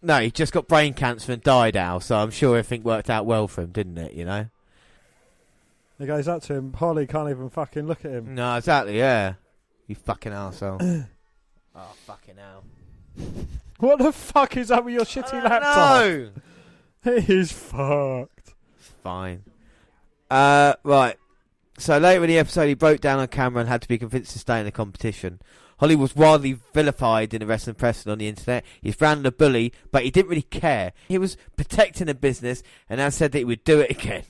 [SPEAKER 1] No, he just got brain cancer and died, Al, so I'm sure everything worked out well for him, didn't it, you know?
[SPEAKER 2] He goes up to him. Holly can't even fucking look at him.
[SPEAKER 1] No, exactly, yeah. You fucking arsehole. Oh, fucking hell.
[SPEAKER 2] What the fuck is up with your shitty laptop? No! It is fucked.
[SPEAKER 1] It's fine. Right. So later in the episode, he broke down on camera and had to be convinced to stay in the competition. Holly was widely vilified in the wrestling press and on the internet. He's branded a bully, but he didn't really care. He was protecting the business and now said that he would do it again.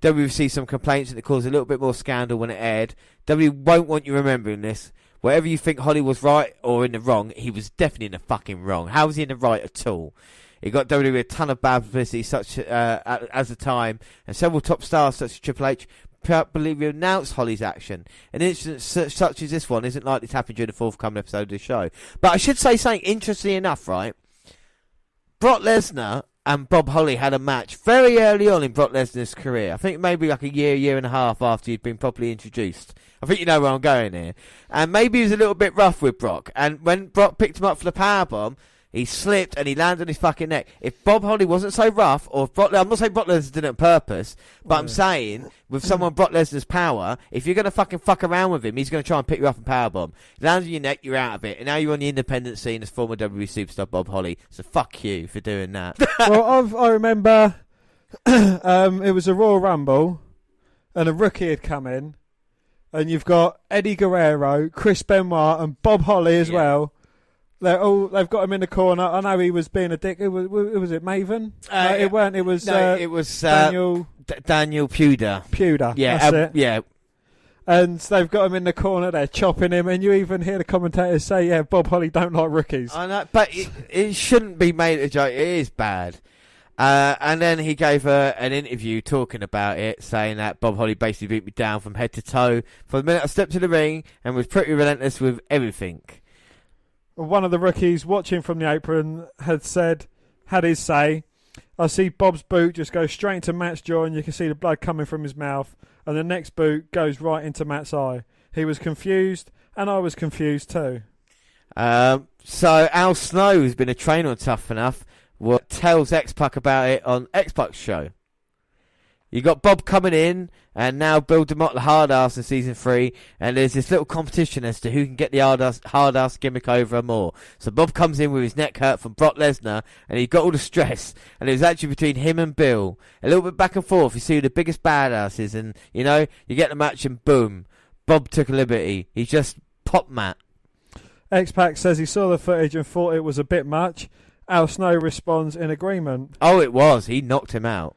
[SPEAKER 1] W received some complaints that it caused a little bit more scandal when it aired. W won't want you remembering this. Whatever you think Holly was right or in the wrong, he was definitely in the fucking wrong. How was he in the right at all? He got WWE a ton of bad publicity such as the time, and several top stars such as Triple H probably announced Holly's action. An incident such as this one isn't likely to happen during the forthcoming episode of the show. But I should say something interesting enough, right? Brock Lesnar and Bob Holly had a match very early on in Brock Lesnar's career. I think maybe like a year and a half after he'd been properly introduced. I think you know where I'm going here. And maybe he was a little bit rough with Brock. And when Brock picked him up for the powerbomb, He slipped and he landed on his fucking neck. If Bob Holly wasn't so rough, or if I'm not saying Brock Lesnar did it on purpose, but I'm saying with someone Brock Lesnar's power, if you're going to fucking fuck around with him, he's going to try and pick you up and powerbomb. He lands on your neck, you're out of it. And now you're on the independent scene as former WWE superstar Bob Holly. So fuck you for doing that.
[SPEAKER 2] Well, I remember it was a Royal Rumble and a rookie had come in, and you've got Eddie Guerrero, Chris Benoit and Bob Holly as well. They've got him in the corner. I know he was being a dick. Was it Maven? It weren't. It was Daniel
[SPEAKER 1] Puder.
[SPEAKER 2] Yeah, that's it.
[SPEAKER 1] Yeah.
[SPEAKER 2] And they've got him in the corner. They're chopping him, and you even hear the commentators say, "Yeah, Bob Holly don't like rookies."
[SPEAKER 1] I know, but it shouldn't be made a joke. It is bad. And then he gave an interview talking about it, saying that Bob Holly basically beat me down from head to toe from the minute I stepped to the ring, and was pretty relentless with everything.
[SPEAKER 2] One of the rookies watching from the apron had his say. I see Bob's boot just go straight into Matt's jaw, and you can see the blood coming from his mouth, and the next boot goes right into Matt's eye. He was confused, and I was confused too.
[SPEAKER 1] So Al Snow, who's been a trainer on Tough Enough, tells X-Pac about it on X-Pac's show. You got Bob coming in, and now Bill Demott, the hard ass in season 3, and there's this little competition as to who can get the hard ass gimmick over more. So Bob comes in with his neck hurt from Brock Lesnar, and he got all the stress, and it was actually between him and Bill. A little bit back and forth, you see who the biggest badass is, and you get the match, and boom, Bob took a liberty. He just popped Matt.
[SPEAKER 2] X-Pac says he saw the footage and thought it was a bit much. Al Snow responds in agreement.
[SPEAKER 1] Oh, it was. He knocked him out.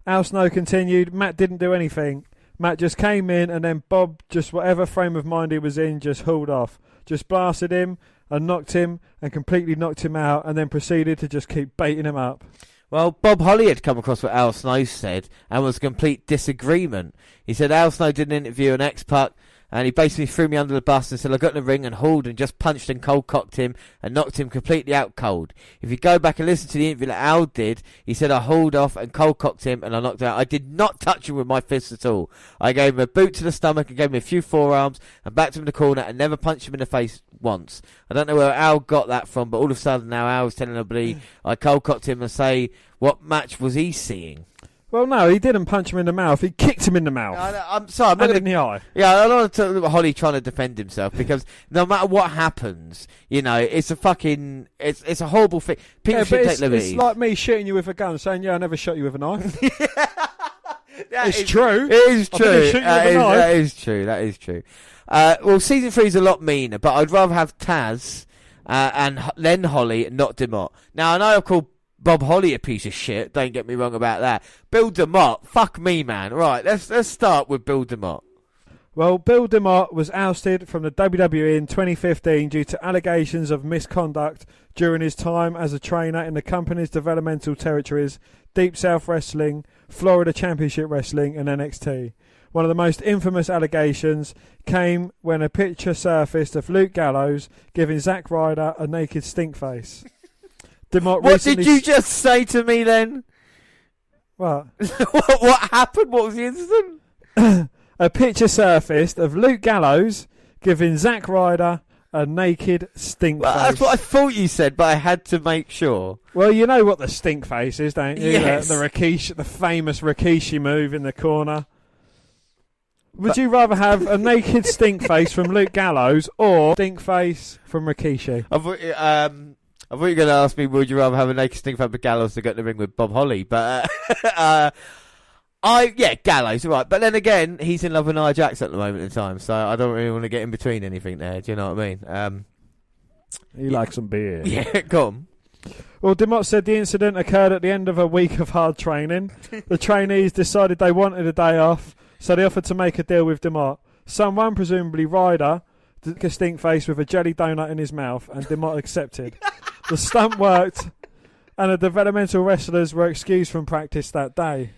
[SPEAKER 2] Al Snow continued, Matt didn't do anything. Matt just came in, and then Bob, just whatever frame of mind he was in, just hauled off. Just blasted him and knocked him and completely knocked him out, and then proceeded to just keep baiting him up.
[SPEAKER 1] Well, Bob Holly had come across what Al Snow said and was complete disagreement. He said Al Snow did an interview on X-Pac, and he basically threw me under the bus and said I got in the ring and hauled and just punched and cold-cocked him and knocked him completely out cold. If you go back and listen to the interview that Al did, he said I hauled off and cold-cocked him and I knocked him out. I did not touch him with my fists at all. I gave him a boot to the stomach and gave him a few forearms and backed him in the corner and never punched him in the face once. I don't know where Al got that from, but all of a sudden now Al was telling everybody I cold-cocked him and say what match was he seeing?
[SPEAKER 2] Well, no, he didn't punch him in the mouth. He kicked him in the mouth.
[SPEAKER 1] I'm sorry. I'm not
[SPEAKER 2] in the eye.
[SPEAKER 1] Yeah, I don't want to talk about Holly trying to defend himself because no matter what happens, it's a fucking, it's a horrible thing. People should take liberties.
[SPEAKER 2] It's like me shooting you with a gun, saying, "Yeah, I never shot you with a knife."
[SPEAKER 1] It's
[SPEAKER 2] true.
[SPEAKER 1] It is true. That is true. Well, season 3 is a lot meaner, but I'd rather have Taz and then Holly and not Demott. Now I know I've called Bob Holly a piece of shit, don't get me wrong about that. Bill Demott, fuck me, man. Right, let's start with Bill Demott.
[SPEAKER 2] Well, Bill Demott was ousted from the WWE in 2015 due to allegations of misconduct during his time as a trainer in the company's developmental territories, Deep South Wrestling, Florida Championship Wrestling and NXT. One of the most infamous allegations came when a picture surfaced of Luke Gallows giving Zack Ryder a naked stink face.
[SPEAKER 1] What did you just say to me then?
[SPEAKER 2] What?
[SPEAKER 1] What happened? What was the incident?
[SPEAKER 2] A picture surfaced of Luke Gallows giving Zack Ryder a naked stink face.
[SPEAKER 1] That's what I thought you said, but I had to make sure.
[SPEAKER 2] Well, you know what the stink face is, don't you?
[SPEAKER 1] Yes.
[SPEAKER 2] The famous Rikishi move in the corner. Would you rather have a naked stink face from Luke Gallows or stink face from Rikishi?
[SPEAKER 1] I thought you were going to ask me, would you rather have a naked stink face with Gallows to get in the ring with Bob Holly? But, Gallows, right. But then again, he's in love with Nia Jax at the moment in time, so I don't really want to get in between anything there. Do you know what I mean?
[SPEAKER 2] He likes some beer.
[SPEAKER 1] Yeah, go on.
[SPEAKER 2] Well, Demott said the incident occurred at the end of a week of hard training. The trainees decided they wanted a day off, so they offered to make a deal with Demott. Someone, presumably Ryder, took a stink face with a jelly donut in his mouth, and Demott accepted. The stunt worked, and the developmental wrestlers were excused from practice that day.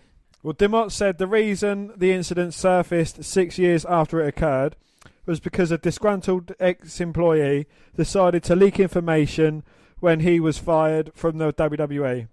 [SPEAKER 2] Well, Demott said the reason the incident surfaced 6 years after it occurred was because a disgruntled ex-employee decided to leak information when he was fired from the WWE.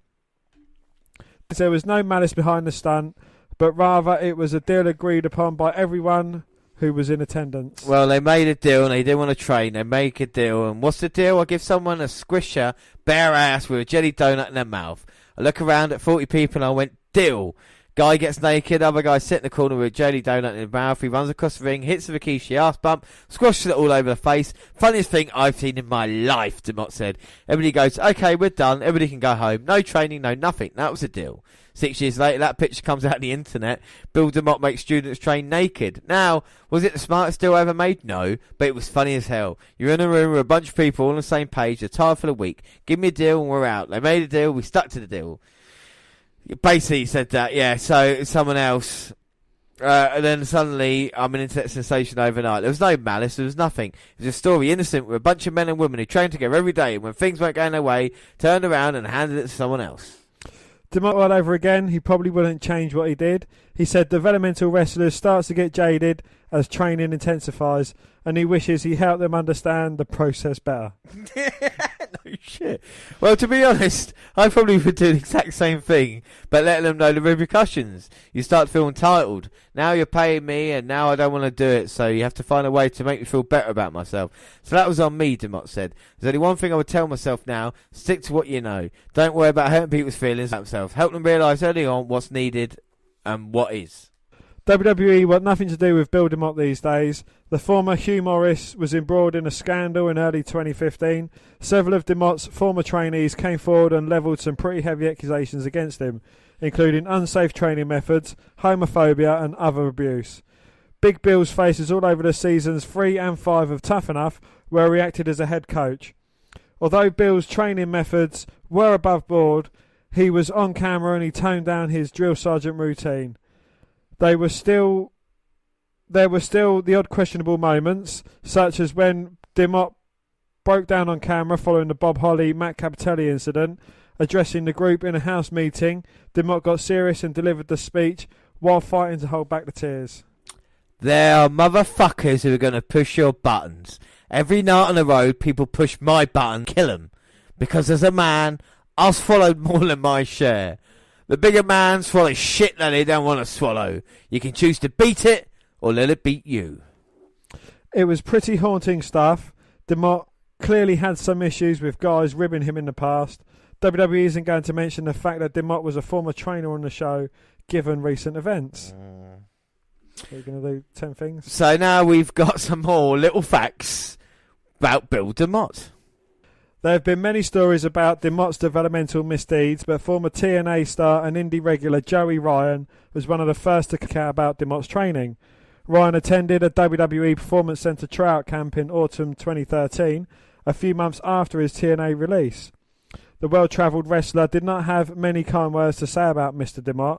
[SPEAKER 2] There was no malice behind the stunt, but rather it was a deal agreed upon by everyone who was in attendance.
[SPEAKER 1] Well, they made a deal and they didn't want to train. They make a deal, and what's the deal? I give someone a squisher, bare ass with a jelly donut in their mouth. I look around at 40 people and I went, deal. Guy gets naked, other guy sit in the corner with a jelly donut in his mouth. He runs across the ring, hits the Rikishi ass bump, squashes it all over the face. Funniest thing I've seen in my life, Demott said. Everybody goes, okay, we're done. Everybody can go home. No training, no nothing. That was the deal. 6 years later, that picture comes out on the internet. Bill Demott makes students train naked. Now, was it the smartest deal ever made? No, but it was funny as hell. You're in a room with a bunch of people all on the same page. They're tired for the week. Give me a deal and we're out. They made a deal. We stuck to the deal. Basically, he said that, yeah. So someone else, and then suddenly I'm an internet sensation overnight. There was no malice. There was nothing. It was a story, innocent, with a bunch of men and women who trained together every day. And when things weren't going their way, turned around and handed it to someone else.
[SPEAKER 2] Demott all over again. He probably wouldn't change what he did. He said developmental wrestlers starts to get jaded as training intensifies, and he wishes he helped them understand the process better.
[SPEAKER 1] No shit. Well, to be honest, I probably would do the exact same thing, but letting them know the repercussions. You start to feel entitled. Now you're paying me, and now I don't want to do it, so you have to find a way to make me feel better about myself. So that was on me, Demott said. There's only one thing I would tell myself now: stick to what you know. Don't worry about hurting people's feelings about themselves. Help them realise early on what's needed and what is.
[SPEAKER 2] WWE want nothing to do with Bill Demott these days. The former Hugh Morris was embroiled in a scandal in early 2015. Several of Demott's former trainees came forward and levelled some pretty heavy accusations against him, including unsafe training methods, homophobia and other abuse. Big Bill's faces all over the seasons 3 and 5 of Tough Enough, where he acted as a head coach. Although Bill's training methods were above board, he was on camera and he toned down his drill sergeant routine. There were still the odd questionable moments, such as when Demott broke down on camera following the Bob Holly Matt Capitelli incident. Addressing the group in a house meeting, Demott got serious and delivered the speech while fighting to hold back the tears.
[SPEAKER 1] There are motherfuckers who are going to push your buttons. Every night on the road, people push my button, kill them. Because as a man, I've swallowed more than my share. The bigger man swallows shit that they don't want to swallow. You can choose to beat it or let it beat you.
[SPEAKER 2] It was pretty haunting stuff. Demott clearly had some issues with guys ribbing him in the past. WWE isn't going to mention the fact that Demott was a former trainer on the show, given recent events. Are you going to do 10 things?
[SPEAKER 1] So now we've got some more little facts about Bill Demott.
[SPEAKER 2] There have been many stories about Demott's developmental misdeeds, but former TNA star and indie regular Joey Ryan was one of the first to care about Demott's training. Ryan attended a WWE Performance Center tryout camp in autumn 2013, a few months after his TNA release. The well-travelled wrestler did not have many kind words to say about Mr. Demott.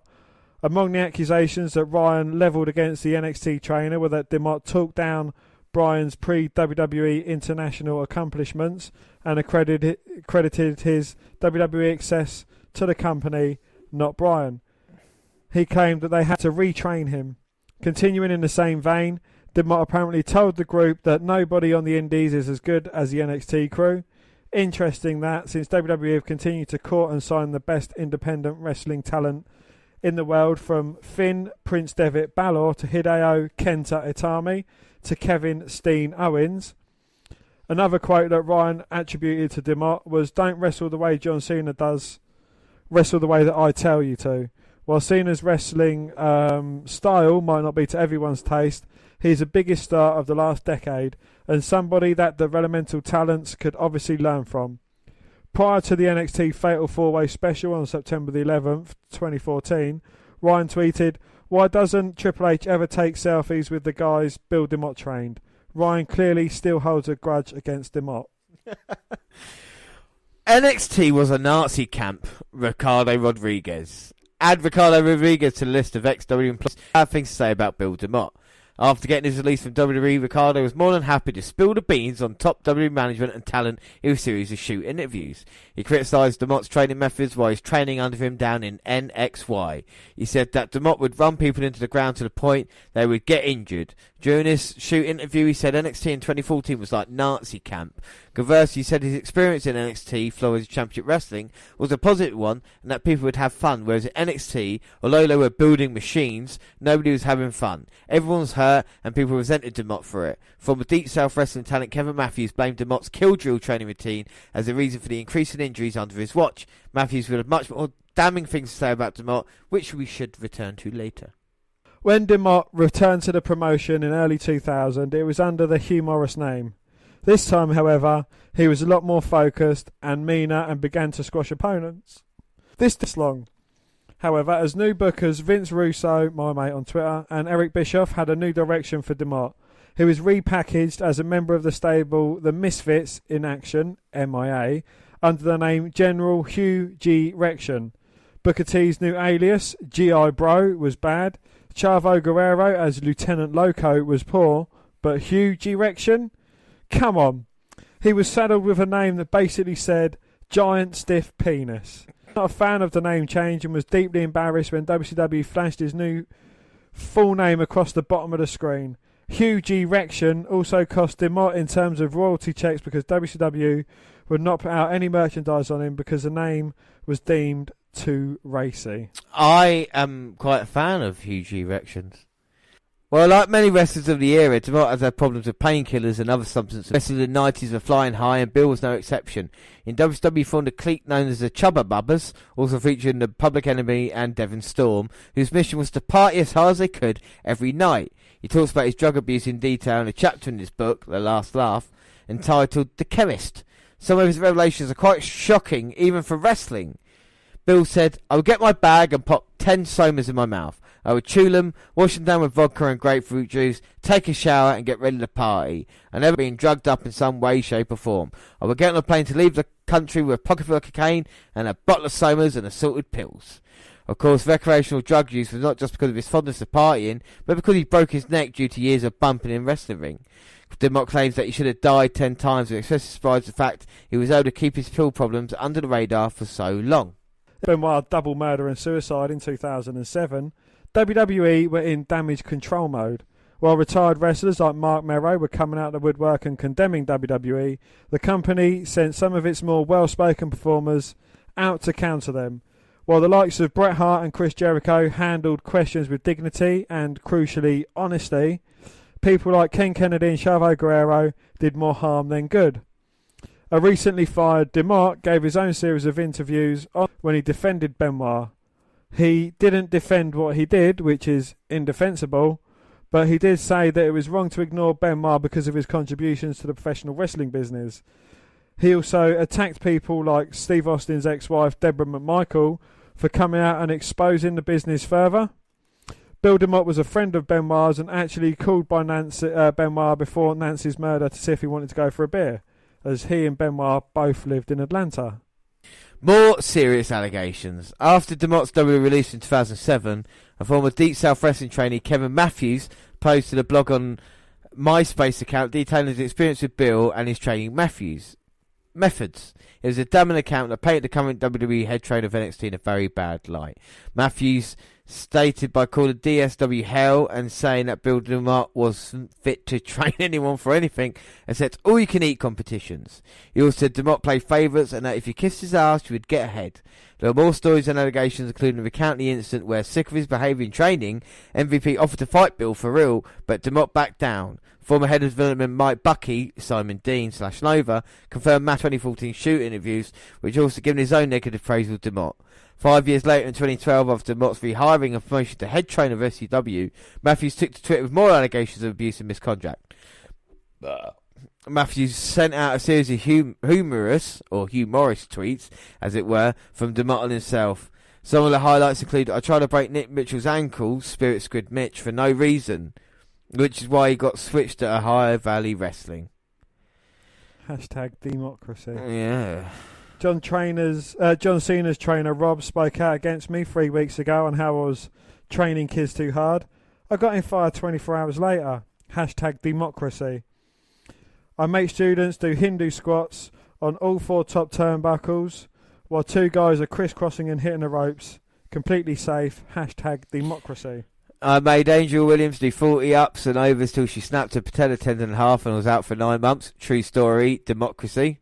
[SPEAKER 2] Among the accusations that Ryan levelled against the NXT trainer were that Demott talked down Bryan's pre-WWE international accomplishments and credited his WWE access to the company, not Bryan. He claimed that they had to retrain him. Continuing in the same vein, Demott apparently told the group that nobody on the Indies is as good as the NXT crew. Interesting that, since WWE have continued to court and sign the best independent wrestling talent in the world, from Finn Prince Devitt Balor to Hideo Kenta Itami to Kevin Steen Owens. Another quote that Ryan attributed to Demott was, "Don't wrestle the way John Cena does, wrestle the way that I tell you to." While Cena's wrestling style might not be to everyone's taste, he's the biggest star of the last decade and somebody that developmental talents could obviously learn from. Prior to the NXT Fatal 4-Way special on September the 11th, 2014, Ryan tweeted, "Why doesn't Triple H ever take selfies with the guys Bill Demott trained?" Ryan clearly still holds a grudge against Demott.
[SPEAKER 1] NXT was a Nazi camp, Ricardo Rodriguez. Add Ricardo Rodriguez to the list of ex-WWE employees who have things to say about Bill Demott. After getting his release from WWE, Ricardo was more than happy to spill the beans on top WWE management and talent in a series of shoot interviews. He criticised Demott's training methods while he's training under him down in NXY. He said that Demott would run people into the ground to the point they would get injured. During this shoot interview, he said NXT in 2014 was like Nazi camp. Conversely, he said his experience in NXT, Florida Championship Wrestling, was a positive one and that people would have fun, whereas at NXT, although they were building machines, nobody was having fun. Everyone was hurt hurt, and people resented Demott for it. Former Deep South wrestling talent Kevin Matthews blamed Demott's kill drill training routine as the reason for the increase in injuries under his watch. Matthews would have much more damning things to say about Demott, which we should return to later.
[SPEAKER 2] When Demott returned to the promotion in early 2000, it was under the Hugh Morris name. This time, however, he was a lot more focused and meaner and began to squash opponents. This long. However, as new bookers Vince Russo, my mate on Twitter, and Eric Bischoff had a new direction for Demott. He was repackaged as a member of the stable The Misfits in Action, MIA, under the name General Hugh G. Rection. Booker T's new alias, G.I. Bro, was bad. Chavo Guerrero as Lieutenant Loco was poor, but Hugh G. Rection? Come on. He was saddled with a name that basically said, Giant Stiff Penis. Not a fan of the name change and was deeply embarrassed when WCW flashed his new full name across the bottom of the screen. Hugh G. Rection also cost Demott in terms of royalty checks because WCW would not put out any merchandise on him because the name was deemed too racy.
[SPEAKER 1] I am quite a fan of Hugh G. Rections. Well, like many wrestlers of the era, Demott has had problems with painkillers and other substances. Wrestlers in the 90s were flying high, and Bill was no exception. In WCW, formed a clique known as the Chubba Bubbas, also featuring the Public Enemy and Devon Storm, whose mission was to party as hard as they could every night. He talks about his drug abuse in detail in a chapter in his book, The Last Laugh, entitled The Chemist. Some of his revelations are quite shocking, even for wrestling. Bill said, I would get my bag and pop 10 somas in my mouth. I would chew them, wash them down with vodka and grapefruit juice, take a shower and get ready to party. I never been drugged up in some way, shape or form. I would get on a plane to leave the country with a pocket full of cocaine and a bottle of somas and assorted pills. Of course, recreational drug use was not just because of his fondness of partying, but because he broke his neck due to years of bumping in wrestling ring. Demott claims that he should have died 10 times, with excessive surprise at the fact he was able to keep his pill problems under the radar for so long.
[SPEAKER 2] Benoit double murder and suicide in 2007. WWE were in damage control mode. While retired wrestlers like Mark Merrow were coming out of the woodwork and condemning WWE, the company sent some of its more well-spoken performers out to counter them. While the likes of Bret Hart and Chris Jericho handled questions with dignity and, crucially, honesty, people like Ken Kennedy and Chavo Guerrero did more harm than good. A recently fired Demott gave his own series of interviews when he defended Benoit. He didn't defend what he did, which is indefensible, but he did say that it was wrong to ignore Benoit because of his contributions to the professional wrestling business. He also attacked people like Steve Austin's ex-wife Deborah McMichael for coming out and exposing the business further. Bill Demott was a friend of Benoit's and actually called by Benoit before Nancy's murder to see if he wanted to go for a beer, as he and Benoit both lived in Atlanta.
[SPEAKER 1] More serious allegations. After Demott's WWE release in 2007, a former Deep South wrestling trainee, Kevin Matthews, posted a blog on MySpace account detailing his experience with Bill and his training methods. It was a damning account that painted the current WWE head trainer of NXT in a very bad light. Matthews stated by calling DSW hell and saying that Bill Demott wasn't fit to train anyone for anything except all-you-can-eat competitions. He also said Demott played favourites and that if you kissed his ass, you would get ahead. There are more stories and allegations, including recounting the incident where, sick of his behaviour in training, MVP offered to fight Bill for real, but Demott backed down. Former head of development Mike Bucky, Simon Dean /Nova, confirmed Matt 2014 shoot interviews, which also given his own negative praise with Demott. 5 years later, in 2012, after Demott's rehiring and promotion to head trainer of SCW, Matthews took to Twitter with more allegations of abuse and misconduct. Matthews sent out a series of humorous tweets, as it were, from Demott himself. Some of the highlights include, I tried to break Nick Mitchell's ankle, Spirit Squid Mitch, for no reason, which is why he got switched to Ohio Valley Wrestling.
[SPEAKER 2] Hashtag democracy.
[SPEAKER 1] Yeah.
[SPEAKER 2] John Cena's trainer Rob spoke out against me 3 weeks ago on how I was training kids too hard. I got him fired 24 hours later. Hashtag democracy. I make students do Hindu squats on all 4 top turnbuckles while 2 guys are crisscrossing and hitting the ropes. Completely safe. Hashtag democracy.
[SPEAKER 1] I made Angel Williams do 40 ups and overs till she snapped her patella tendon in half and was out for 9 months. True story. Democracy.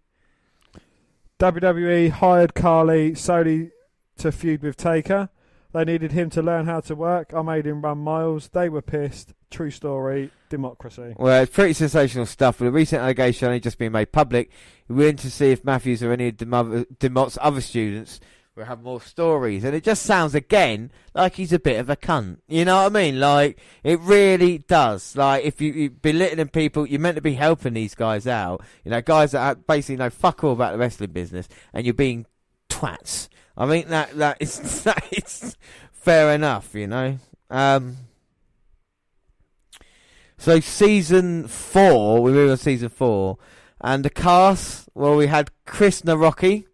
[SPEAKER 2] WWE hired Carly solely to feud with Taker. They needed him to learn how to work. I made him run miles. They were pissed. True story, democracy.
[SPEAKER 1] Well, it's pretty sensational stuff. With a recent allegation only just being made public, we're waiting to see if Matthews or any of Demott's other students will have more stories. And it just sounds, again, like he's a bit of a cunt. You know what I mean? Like, it really does. Like, if you're belittling people, you're meant to be helping these guys out. You know, guys that basically know fuck all about the wrestling business, and you're being twats. I think that is fair enough, you know. So season 4, we move on to season 4, and the cast. Well, we had Chris Narocki,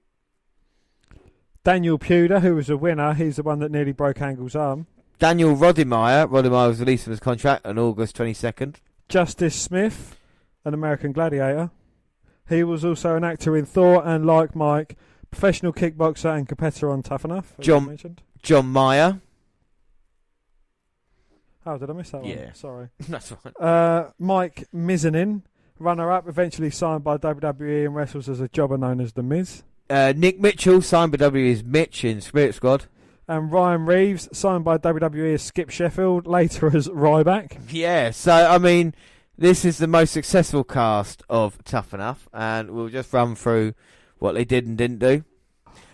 [SPEAKER 2] Daniel Puder, who was a winner. He's the one that nearly broke Angle's arm.
[SPEAKER 1] Daniel Roddemeyer. Roddemeyer was released from his contract on August 22nd.
[SPEAKER 2] Justice Smith, an American gladiator. He was also an actor in Thor and Like Mike, professional kickboxer and competitor on Tough Enough.
[SPEAKER 1] John Meyer.
[SPEAKER 2] Oh, did I miss that one?
[SPEAKER 1] Yeah.
[SPEAKER 2] Sorry.
[SPEAKER 1] That's right.
[SPEAKER 2] Mike Mizanin, runner-up, eventually signed by WWE and wrestles as a jobber known as The Miz.
[SPEAKER 1] Nick Mitchell, signed by WWE as Mitch in Spirit Squad.
[SPEAKER 2] And Ryan Reeves, signed by WWE as Skip Sheffield, later as Ryback.
[SPEAKER 1] Yeah, so, I mean, this is the most successful cast of Tough Enough, and we'll just run through what they did and didn't do.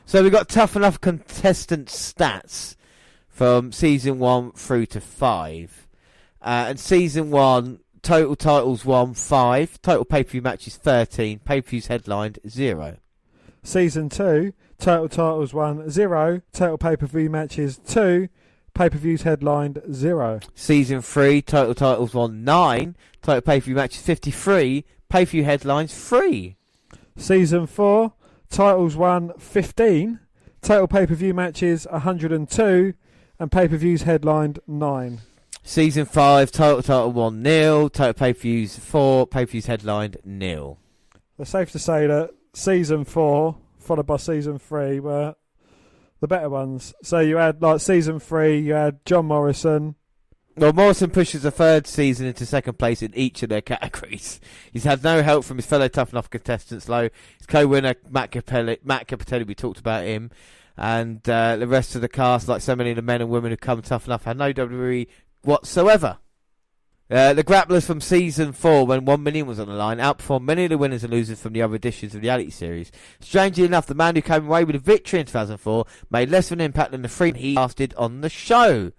[SPEAKER 1] So we've got Tough Enough contestant stats from season 1 through to 5. And season 1, total titles won 5, total pay-per-view matches 13, pay-per-views headlined 0.
[SPEAKER 2] Season 2, total titles won 0, total pay-per-view matches 2, pay-per-views headlined 0.
[SPEAKER 1] Season 3, total titles won 9, total pay-per-view matches 53, pay-per-view headlines 3.
[SPEAKER 2] Season 4, titles won 15, total pay-per-view matches 102, and pay-per-views headlined 9.
[SPEAKER 1] Season 5, total title 1 0, total pay-per-views 4, pay-per-views headlined 0.
[SPEAKER 2] It's safe to say that season 4, followed by season 3, were the better ones. So you had, like, season 3, you had John Morrison.
[SPEAKER 1] Well, Morrison pushes the third season into second place in each of their categories. He's had no help from his fellow Tough Enough contestants, though. His co-winner, Matt Capelli, we talked about him. And the rest of the cast, like so many of the men and women who come Tough Enough, had no WWE whatsoever. The grapplers from season 4, when 1 million was on the line, outperformed many of the winners and losers from the other editions of the reality series. Strangely enough, the man who came away with a victory in 2004 made less of an impact than the 3 he lasted on the show.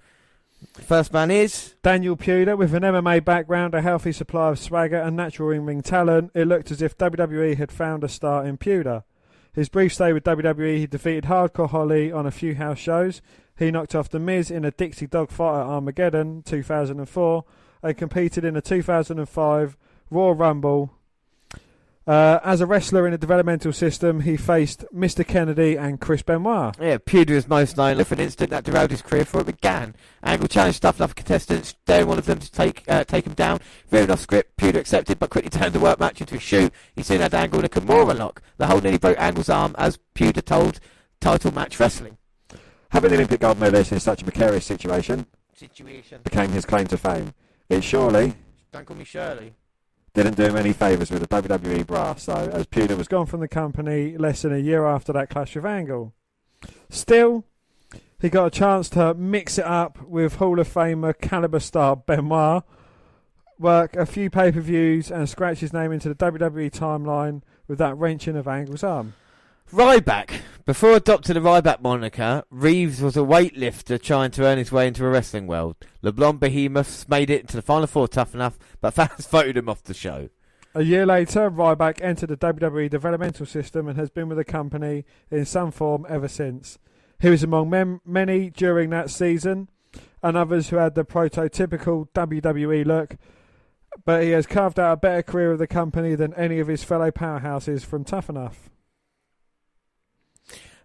[SPEAKER 1] The first man is
[SPEAKER 2] Daniel Puder. With an MMA background, a healthy supply of swagger and natural in-ring talent, it looked as if WWE had found a star in Puder. His brief stay with WWE, he defeated Hardcore Holly on a few house shows. He knocked off The Miz in a Dixie Dog fight at Armageddon 2004 and competed in a 2005 Royal Rumble. As a wrestler in a developmental system, he faced Mr. Kennedy and Chris Benoit.
[SPEAKER 1] Yeah, Puder is most known for an incident that derailed his career before it began. Angle challenged Tough Enough contestants, daring one of them to take him down. Veering off script, Puder accepted but quickly turned the work match into a shoot. He soon had Angle in a Kimura lock. The hold nearly broke Angle's arm as Puder told Title Match Wrestling.
[SPEAKER 7] Having the Olympic gold medalist in such a precarious situation became his claim to fame. It surely,
[SPEAKER 1] don't call me Shirley,
[SPEAKER 7] didn't do him any favours with the WWE brass,
[SPEAKER 2] So, as Puder was gone from the company less than a year after that clash with Angle. Still, he got a chance to mix it up with Hall of Famer caliber star Benoit, work a few pay-per-views and scratch his name into the WWE timeline with that wrenching of Angle's arm.
[SPEAKER 1] Ryback. Before adopting the Ryback moniker, Reeves was a weightlifter trying to earn his way into a wrestling world. LeBlanc Behemoths made it to the Final Four Tough Enough, but fans voted him off the show.
[SPEAKER 2] A year later, Ryback entered the WWE developmental system and has been with the company in some form ever since. He was among many during that season, and others who had the prototypical WWE look, but he has carved out a better career of the company than any of his fellow powerhouses from Tough Enough.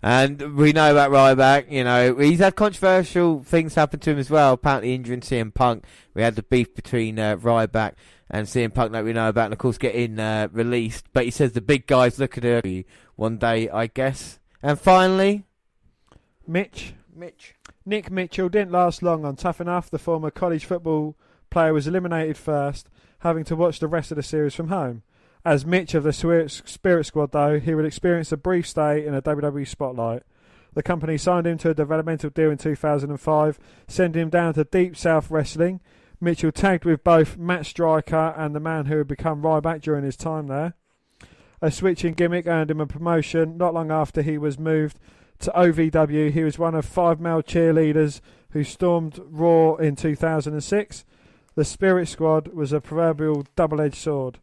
[SPEAKER 1] And we know about Ryback, you know, he's had controversial things happen to him as well, apparently injuring CM Punk. We had the beef between Ryback and CM Punk that we know about, and of course getting released. But he says the big guys look at her one day, I guess. And finally,
[SPEAKER 2] Nick Mitchell didn't last long on Tough Enough. The former college football player was eliminated first, having to watch the rest of the series from home. As Mitch of the Spirit Squad, though, he would experience a brief stay in a WWE spotlight. The company signed him to a developmental deal in 2005, sending him down to Deep South Wrestling, Mitchell tagged with both Matt Striker and the man who had become Ryback during his time there. A switching gimmick earned him a promotion not long after he was moved to OVW. He was one of 5 male cheerleaders who stormed Raw in 2006. The Spirit Squad was a proverbial double-edged sword.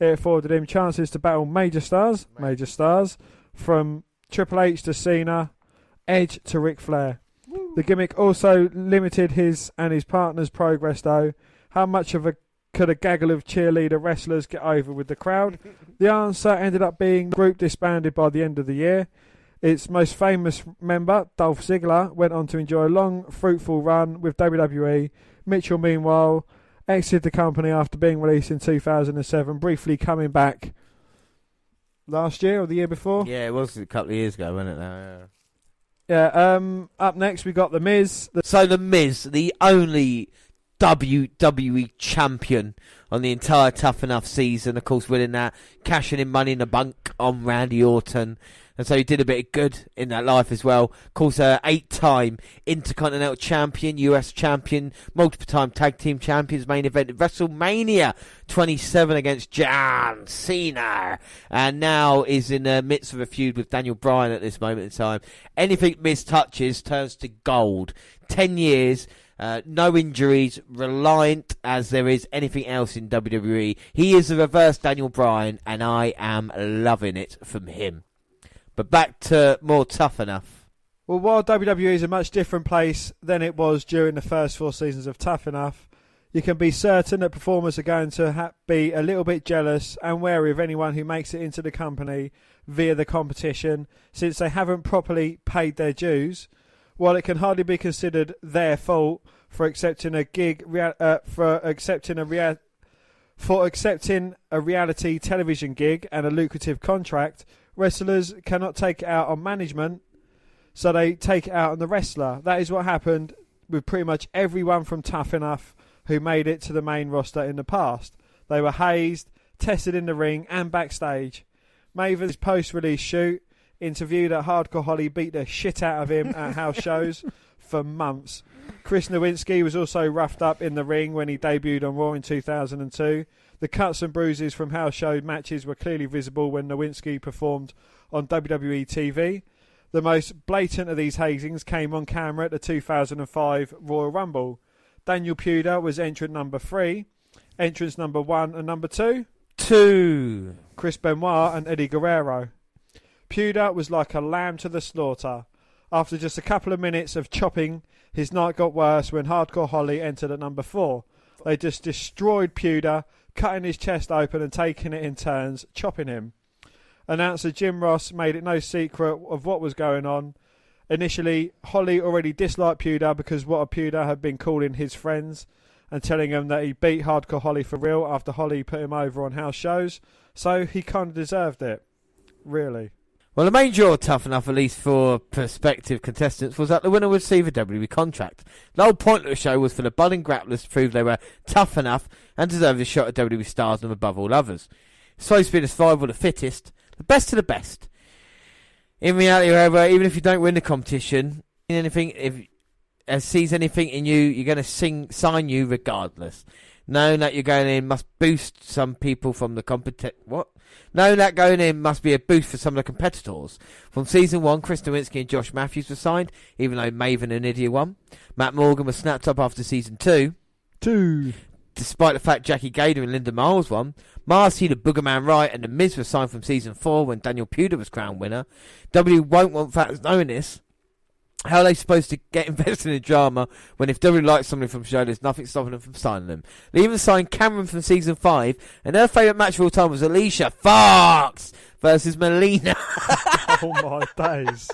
[SPEAKER 2] It afforded him chances to battle major stars, from Triple H to Cena, Edge to Ric Flair. The gimmick also limited his and his partner's progress, though. How much could a gaggle of cheerleader wrestlers get over with the crowd? The answer ended up being the group disbanded by the end of the year. Its most famous member, Dolph Ziggler, went on to enjoy a long, fruitful run with WWE. Mitchell, meanwhile, exited the company after being released in 2007, briefly coming back last year or the year before.
[SPEAKER 1] Yeah, it was a couple of years ago, wasn't it? Now, yeah.
[SPEAKER 2] Up next we got The Miz.
[SPEAKER 1] So The Miz, the only WWE champion on the entire Tough Enough season, of course winning that, cashing in Money in the Bank on Randy Orton. And so he did a bit of good in that life as well. Of course, 8-time Intercontinental Champion, US Champion, multiple-time Tag Team Champions, main event at WrestleMania 27 against John Cena. And now is in the midst of a feud with Daniel Bryan at this moment in time. Anything Miz touches turns to gold. 10 years, no injuries, reliant as there is anything else in WWE. He is the reverse Daniel Bryan, and I am loving it from him. But back to more Tough Enough.
[SPEAKER 2] Well, while WWE is a much different place than it was during the first 4 seasons of Tough Enough, you can be certain that performers are going to be a little bit jealous and wary of anyone who makes it into the company via the competition, since they haven't properly paid their dues. While it can hardly be considered their fault for accepting a reality television gig and a lucrative contract, wrestlers cannot take it out on management, so they take it out on the wrestler. That is what happened with pretty much everyone from Tough Enough who made it to the main roster in the past. They were hazed, tested in the ring and backstage. Maven's post-release shoot interviewed at Hardcore Holly beat the shit out of him at house shows for months. Chris Nowinski was also roughed up in the ring when he debuted on Raw in 2002. The cuts and bruises from house show matches were clearly visible when Nowinski performed on WWE TV. The most blatant of these hazings came on camera at the 2005 Royal Rumble. Daniel Puder was entrant number 3. Entrants number 1 and number 2?
[SPEAKER 1] 2.
[SPEAKER 2] Chris Benoit and Eddie Guerrero. Puder was like a lamb to the slaughter. After just a couple of minutes of chopping, his night got worse when Hardcore Holly entered at number 4. They just destroyed Puder, cutting his chest open and taking it in turns, chopping him. Announcer Jim Ross made it no secret of what was going on. Initially, Holly already disliked Puder because what Puder had been calling his friends and telling them that he beat Hardcore Holly for real after Holly put him over on house shows, so he kind of deserved it. Really.
[SPEAKER 1] Well, the main draw of Tough Enough, at least for prospective contestants, was that the winner would receive a WWE contract. The whole point of the show was for the budding grapplers to prove they were tough enough and deserved a shot at WWE stardom above all others. It's supposed to be the survival of the fittest, the best of the best. In reality, however, even if you don't win the competition, if sees anything in you, you're going to sign you regardless. Knowing that you're going in must boost some people from the Knowing that going in must be a boost for some of the competitors. From season 1, Chris Nowinski and Josh Matthews were signed, even though Maven and Lydia won. Matt Morgan was snapped up after season 2. Despite the fact Jackie Gator and Linda Miles won. Marcy, the Boogerman Wright, and The Miz were signed from season 4 when Daniel Puder was crowned winner. W won't want fans knowing this. How are they supposed to get invested in drama when if W likes somebody from the show, there's nothing stopping them from signing them? They even signed Cameron from season 5, and their favourite match of all time was Alicia Fox versus Melina.
[SPEAKER 2] Oh my days.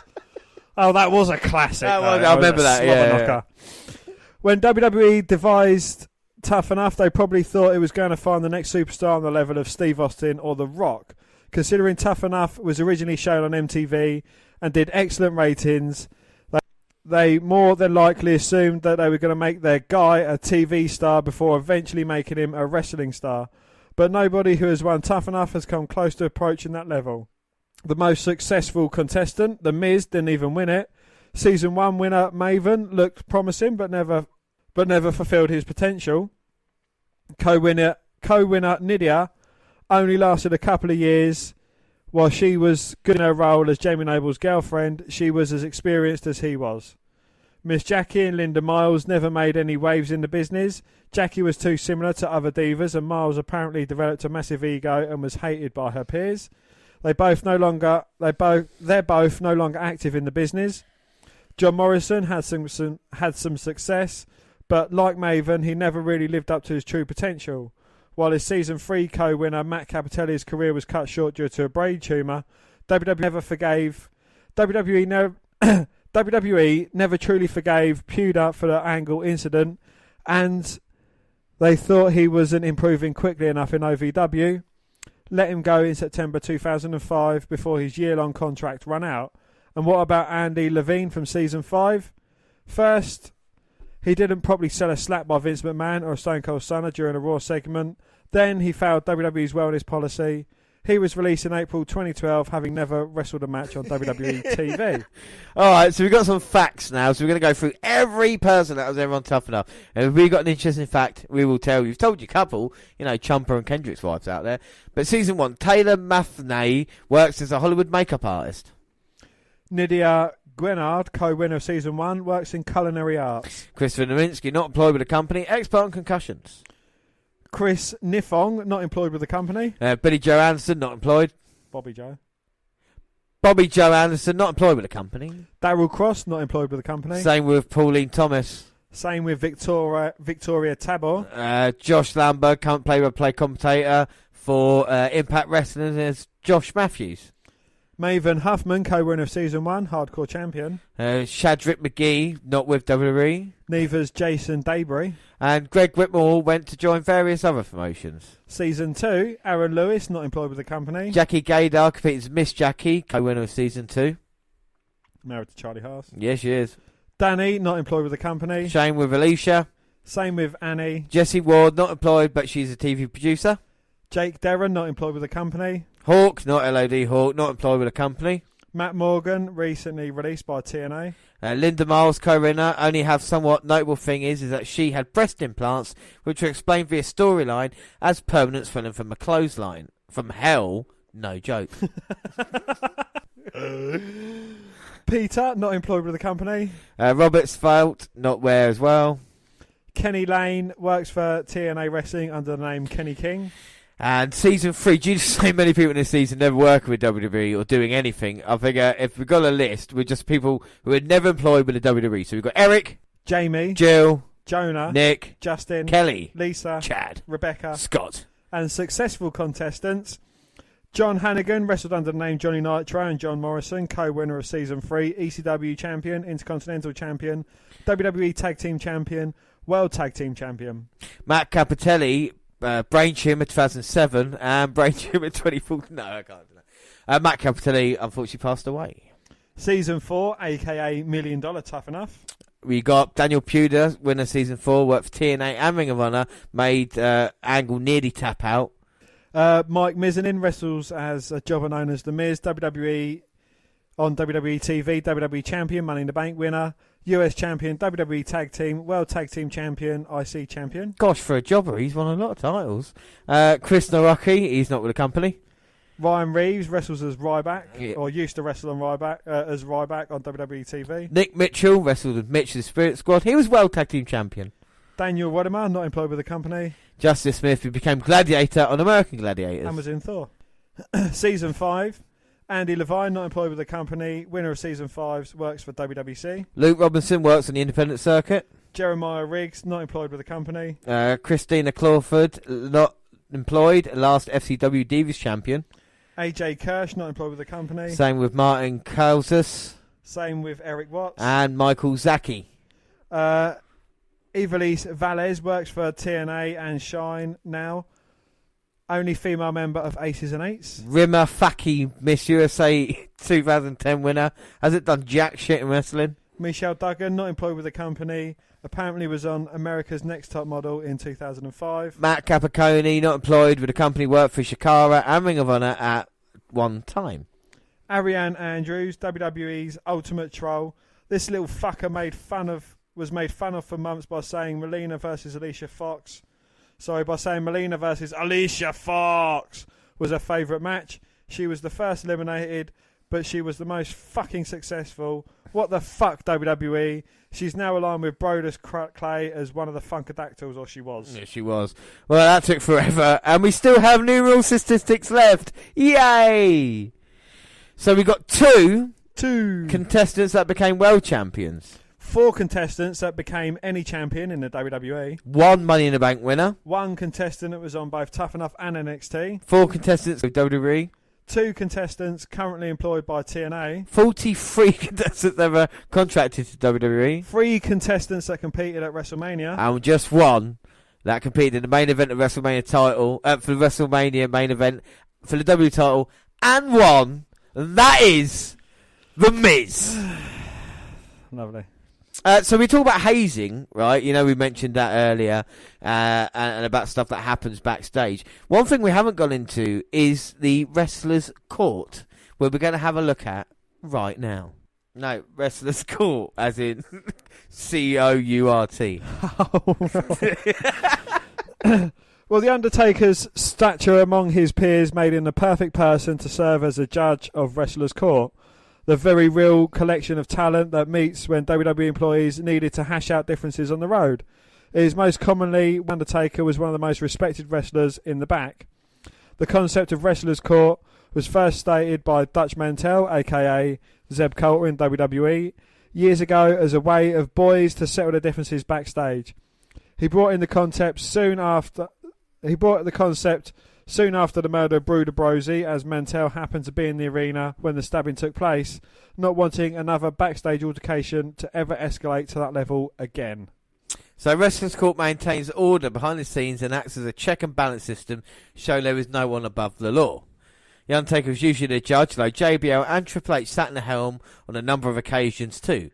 [SPEAKER 2] Oh, that was a classic.
[SPEAKER 1] I remember that, yeah.
[SPEAKER 2] When WWE devised Tough Enough, they probably thought it was going to find the next superstar on the level of Steve Austin or The Rock. Considering Tough Enough was originally shown on MTV and did excellent ratings, they more than likely assumed that they were going to make their guy a TV star before eventually making him a wrestling star. But nobody who has won Tough Enough has come close to approaching that level. The most successful contestant, The Miz, didn't even win it. Season 1 winner Maven looked promising but never fulfilled his potential. Co-winner Nydia only lasted a couple of years. While she was good in her role as Jamie Noble's girlfriend, she was as experienced as he was. Miss Jackie and Linda Miles never made any waves in the business. Jackie was too similar to other divas, and Miles apparently developed a massive ego and was hated by her peers. They're both no longer active in the business. John Morrison had some success, but like Maven, he never really lived up to his true potential. While his season 3 co-winner Matt Capitelli's career was cut short due to a brain tumour, WWE never truly forgave Puda for the Angle incident, and they thought he wasn't improving quickly enough in OVW. Let him go in September 2005 before his year-long contract ran out. And what about Andy Levine from season 5? First, he didn't properly sell a slap by Vince McMahon or Stone Cold Stunner during a Raw segment. Then he failed WWE's wellness policy. He was released in April 2012, having never wrestled a match on WWE TV.
[SPEAKER 1] All right, so we've got some facts now. So we're going to go through every person that was ever on Tough Enough. And if we've got an interesting fact, we will tell you. We've told you a couple, Chumper and Kendrick's wives out there. But season 1, Taylor Matheny works as a Hollywood makeup artist.
[SPEAKER 2] Nydia Gwenard, co-winner of season 1, works in culinary arts.
[SPEAKER 1] Christopher Nowinski, not employed with the company, expert on concussions.
[SPEAKER 2] Chris Nifong, not employed with the company.
[SPEAKER 1] Billy Joe Anderson, not employed.
[SPEAKER 2] Bobby Joe
[SPEAKER 1] Anderson, not employed with the company.
[SPEAKER 2] Daryl Cross, not employed with the company.
[SPEAKER 1] Same with Pauline Thomas.
[SPEAKER 2] Same with Victoria Tabor.
[SPEAKER 1] Josh Lambert, current play-by-play commentator for Impact Wrestling, as Josh Matthews.
[SPEAKER 2] Maven Huffman, co-winner of season 1, hardcore champion.
[SPEAKER 1] Shadrick McGee, not with WWE.
[SPEAKER 2] Neither's Jason Daybury.
[SPEAKER 1] And Greg Whitmore went to join various other promotions.
[SPEAKER 2] Season 2, Aaron Lewis, not employed with the company.
[SPEAKER 1] Jackie Gaydar competed as Miss Jackie, co-winner of season 2.
[SPEAKER 2] Married to Charlie Haas.
[SPEAKER 1] Yes, she is.
[SPEAKER 2] Danny, not employed with the company.
[SPEAKER 1] Same with Alicia.
[SPEAKER 2] Same with Annie.
[SPEAKER 1] Jessie Ward, not employed, but she's a TV producer.
[SPEAKER 2] Jake Derron, not employed with the company.
[SPEAKER 1] Hawk, not LOD Hawk, not employed with a company.
[SPEAKER 2] Matt Morgan, recently released by TNA.
[SPEAKER 1] Linda Miles, co-winner. Only have somewhat notable thing is that she had breast implants, which were explained via storyline as permanents falling from a clothesline. From hell, no joke.
[SPEAKER 2] Peter, not employed with the company.
[SPEAKER 1] Robert Sfelt, not where as well.
[SPEAKER 2] Kenny Lane works for TNA Wrestling under the name Kenny King.
[SPEAKER 1] And season 3, due to so many people in this season never working with WWE or doing anything, I figure if we've got a list, we're just people who are never employed with the WWE. So we've got Eric,
[SPEAKER 2] Jamie,
[SPEAKER 1] Jill,
[SPEAKER 2] Jonah,
[SPEAKER 1] Nick,
[SPEAKER 2] Justin,
[SPEAKER 1] Kelly,
[SPEAKER 2] Lisa,
[SPEAKER 1] Chad,
[SPEAKER 2] Rebecca,
[SPEAKER 1] Scott.
[SPEAKER 2] And successful contestants. John Hannigan wrestled under the name Johnny Nitro, and John Morrison, co-winner of season 3, ECW champion, Intercontinental champion, WWE Tag Team champion, World Tag Team champion.
[SPEAKER 1] Matt Capitelli, brain tumour 2007 and brain tumour 2014. No, I can't do that. Matt Capitelli unfortunately passed away.
[SPEAKER 2] Season 4, aka $1 Million Tough Enough.
[SPEAKER 1] We got Daniel Puder, winner season 4, worked for TNA and Ring of Honor, made Angle nearly tap out.
[SPEAKER 2] Mike Mizanin wrestles as a jobber known as The Miz, WWE on WWE TV, WWE Champion, Money in the Bank winner, US Champion, WWE Tag Team, World Tag Team Champion, IC Champion.
[SPEAKER 1] Gosh, for a jobber, he's won a lot of titles. Chris Naraki, he's not with the company.
[SPEAKER 2] Ryan Reeves wrestles as Ryback, or used to wrestle on Ryback as Ryback on WWE TV.
[SPEAKER 1] Nick Mitchell wrestled with Mitchell's Spirit Squad. He was World Tag Team Champion.
[SPEAKER 2] Daniel Rodimer, not employed with the company.
[SPEAKER 1] Justice Smith, who became Gladiator on American Gladiators.
[SPEAKER 2] And was in Thor. Season 5, Andy Levine, not employed with the company. Winner of Season 5, works for WWC.
[SPEAKER 1] Luke Robinson works on the independent circuit.
[SPEAKER 2] Jeremiah Riggs, not employed with the company.
[SPEAKER 1] Christina Clawford, not employed, last FCW Divas champion.
[SPEAKER 2] AJ Kirsch, not employed with the company.
[SPEAKER 1] Same with Martin Kalsus.
[SPEAKER 2] Same with Eric Watts.
[SPEAKER 1] And Michael Zaki.
[SPEAKER 2] Ivelisse Valles works for TNA and Shine now. Only female member of Aces and Eights.
[SPEAKER 1] Rima Faki, Miss USA 2010 winner. Hasn't done jack shit in wrestling.
[SPEAKER 2] Michelle Duggan, not employed with the company. Apparently was on America's Next Top Model in 2005.
[SPEAKER 1] Matt Capicone, not employed with the company, worked for Shikara and Ring of Honor at one time.
[SPEAKER 2] Ariane Andrews, WWE's Ultimate Troll. This little fucker was made fun of for months by saying Melina versus Alicia Fox by saying Melina versus Alicia Fox was her favourite match. She was the first eliminated, but she was the most fucking successful. What the fuck, WWE? She's now aligned with Brodus Clay as one of the Funkadactyls, or she was.
[SPEAKER 1] Yeah, she was. Well, that took forever, and we still have numeral statistics left. Yay! So we got two contestants that became world champions.
[SPEAKER 2] 4 contestants that became any champion in the WWE.
[SPEAKER 1] 1 Money in the Bank winner.
[SPEAKER 2] 1 contestant that was on both Tough Enough and NXT.
[SPEAKER 1] 4 contestants with WWE.
[SPEAKER 2] 2 contestants currently employed by TNA.
[SPEAKER 1] 43 contestants ever contracted to WWE.
[SPEAKER 2] 3 contestants that competed at WrestleMania.
[SPEAKER 1] And just 1 that competed in the main event of WrestleMania title, for the WrestleMania main event for the W title, and 1, and that is The Miz.
[SPEAKER 2] Lovely.
[SPEAKER 1] So we talk about hazing, right? You know, we mentioned that earlier, and about stuff that happens backstage. One thing we haven't gone into is the wrestler's court, where we're going to have a look at right now. No, wrestler's court, as in C-O-U-R-T.
[SPEAKER 2] Well, The Undertaker's stature among his peers made him the perfect person to serve as a judge of wrestler's court. The very real collection of talent that meets when WWE employees needed to hash out differences on the road. It is most commonly Undertaker was one of the most respected wrestlers in the back. The concept of wrestler's court was first stated by Dutch Mantell, aka Zeb Coulter in WWE, years ago as a way of boys to settle their differences backstage. He brought the concept soon after the murder of Brew Brosy, as Mantell happened to be in the arena when the stabbing took place, not wanting another backstage altercation to ever escalate to that level again.
[SPEAKER 1] So Wrestler's Court maintains order behind the scenes and acts as a check and balance system, showing there is no one above the law. The Undertaker was usually the judge, though JBL and Triple H sat in the helm on a number of occasions too.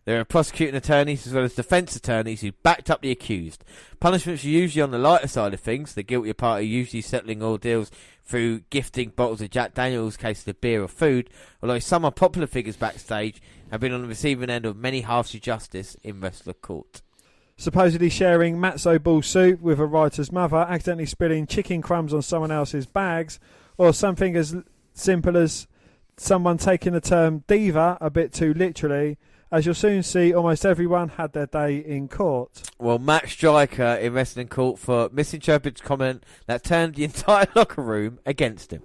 [SPEAKER 1] There are prosecuting attorneys as well as defence attorneys who backed up the accused. Punishments are usually on the lighter side of things, the guilty party usually settling ordeals through gifting bottles of Jack Daniels, cases of beer or food, although some unpopular figures backstage have been on the receiving end of many halves of justice in wrestler court.
[SPEAKER 2] Supposedly sharing matzo ball soup with a writer's mother, accidentally spilling chicken crumbs on someone else's bags, or something as simple as someone taking the term diva a bit too literally. As you'll soon see, almost everyone had their day in court.
[SPEAKER 1] Well, Matt Stryker in Wrestling Court for misinterpreted comment that turned the entire locker room against him.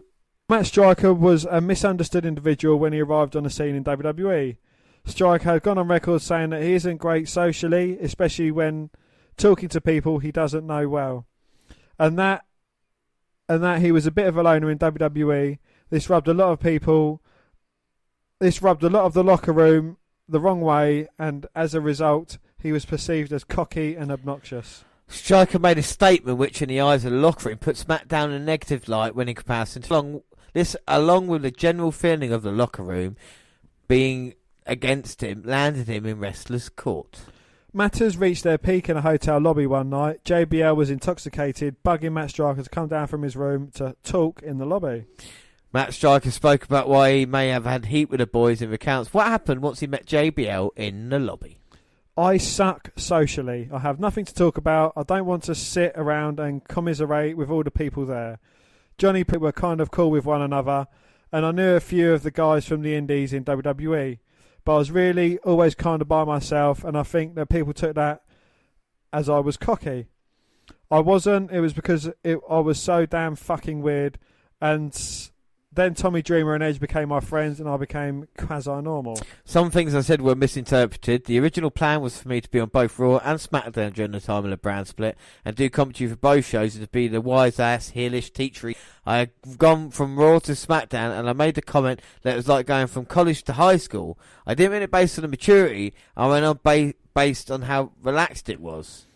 [SPEAKER 2] Matt Stryker was a misunderstood individual when he arrived on the scene in WWE. Stryker had gone on record saying that he isn't great socially, especially when talking to people he doesn't know well. And that he was a bit of a loner in WWE. This rubbed a lot of the locker room the wrong way, and as a result, he was perceived as cocky and obnoxious.
[SPEAKER 1] Stryker made a statement which, in the eyes of the locker room, put SmackDown in a negative light when in comparison to along with the general feeling of the locker room being against him, landed him in wrestler's court.
[SPEAKER 2] Matters reached their peak in a hotel lobby one night. JBL was intoxicated, bugging Matt Stryker to come down from his room to talk in the lobby.
[SPEAKER 1] Matt Stryker spoke about why he may have had heat with the boys and recounts what happened once he met JBL in the lobby.
[SPEAKER 2] I suck socially. I have nothing to talk about. I don't want to sit around and commiserate with all the people there. Johnny people were kind of cool with one another, and I knew a few of the guys from the indies in WWE, but I was really always kind of by myself, and I think that people took that as I was cocky. I wasn't. It was because I was so damn fucking weird, and then Tommy Dreamer and Edge became my friends, and I became quasi-normal.
[SPEAKER 1] Some things I said were misinterpreted. The original plan was for me to be on both Raw and SmackDown during the time of the brand split, and do commentary for both shows, and to be the wise-ass, heelish teachery. I had gone from Raw to SmackDown, and I made the comment that it was like going from college to high school. I didn't mean it based on the maturity. I went on based on how relaxed it was.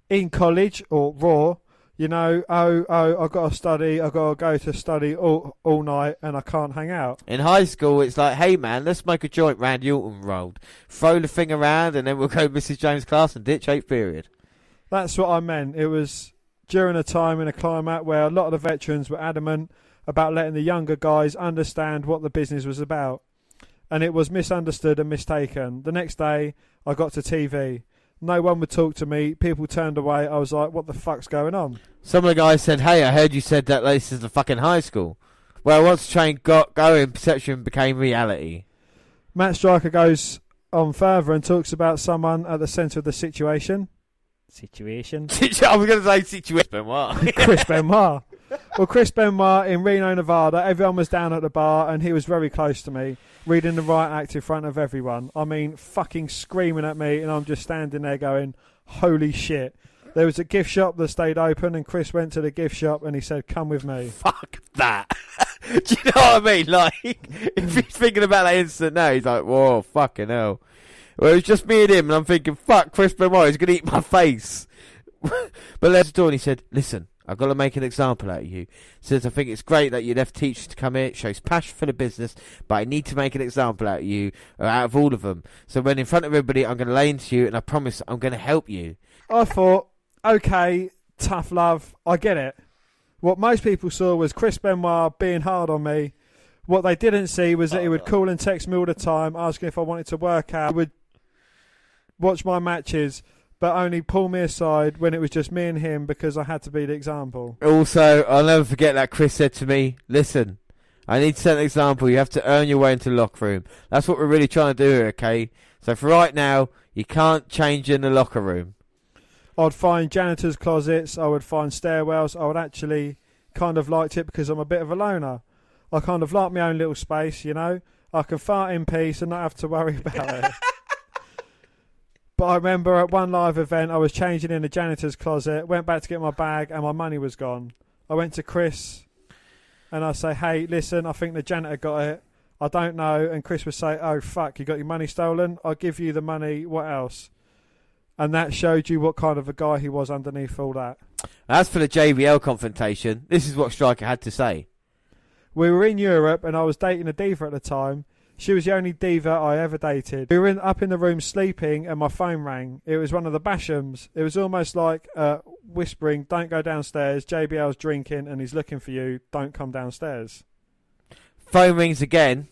[SPEAKER 2] In college, or Raw, you know, I've got to study, I've got to go to study all night, and I can't hang out.
[SPEAKER 1] In high school, it's like, hey man, let's smoke a joint Randy Orton rolled. Throw the thing around, and then we'll go Mrs. Jones' class and ditch 8th period.
[SPEAKER 2] That's what I meant. It was during a time in a climate where a lot of the veterans were adamant about letting the younger guys understand what the business was about. And it was misunderstood and mistaken. The next day, I got to TV. No one would talk to me. People turned away. I was like, what the fuck's going on?
[SPEAKER 1] Some of the guys said, hey, I heard you said that this is a fucking high school. Well, once the train got going, perception became reality.
[SPEAKER 2] Matt Striker goes on further and talks about someone at the centre of the situation. Situation?
[SPEAKER 1] I was going to say situation, Benoit.
[SPEAKER 2] Chris Benoit. Well, Chris Benoit in Reno, Nevada, everyone was down at the bar and he was very close to me, reading the riot act in front of everyone. I mean, fucking screaming at me, and I'm just standing there going, holy shit. There was a gift shop that stayed open, and Chris went to the gift shop and he said, come with me.
[SPEAKER 1] Fuck that. Do you know what I mean? Like, if he's thinking about that instant now, he's like, whoa, fucking hell. Well, it was just me and him, and I'm thinking, fuck, Chris Benoit, he's going to eat my face. But let's do it, and he said, listen, I've got to make an example out of you. Says, I think it's great that you left teachers to come here. It shows passion for the business, but I need to make an example out of you, or out of all of them. So when in front of everybody, I'm going to lay into you, and I promise I'm going to help you.
[SPEAKER 2] I thought, okay, tough love, I get it. What most people saw was Chris Benoit being hard on me. What they didn't see was that he would call and text me all the time, asking if I wanted to work out. He would watch my matches, but only pull me aside when it was just me and him because I had to be the example.
[SPEAKER 1] Also, I'll never forget that Chris said to me, listen, I need to set an example. You have to earn your way into the locker room. That's what we're really trying to do here, okay? So for right now, you can't change in the locker room.
[SPEAKER 2] I'd find janitors' closets, I would find stairwells. I would actually kind of liked it because I'm a bit of a loner. I kind of like my own little space, you know. I can fart in peace and not have to worry about it. But I remember at one live event, I was changing in the janitor's closet, went back to get my bag, and my money was gone. I went to Chris, and I say, hey, listen, I think the janitor got it. I don't know. And Chris would say, oh, fuck, you got your money stolen? I'll give you the money. What else? And that showed you what kind of a guy he was underneath all that.
[SPEAKER 1] As for the JBL confrontation, this is what Striker had to say.
[SPEAKER 2] We were in Europe, and I was dating a diva at the time. She was the only diva I ever dated. We were up in the room sleeping, and my phone rang. It was one of the Bashams. It was almost like whispering, don't go downstairs. JBL's drinking, and he's looking for you. Don't come downstairs.
[SPEAKER 1] Phone rings again.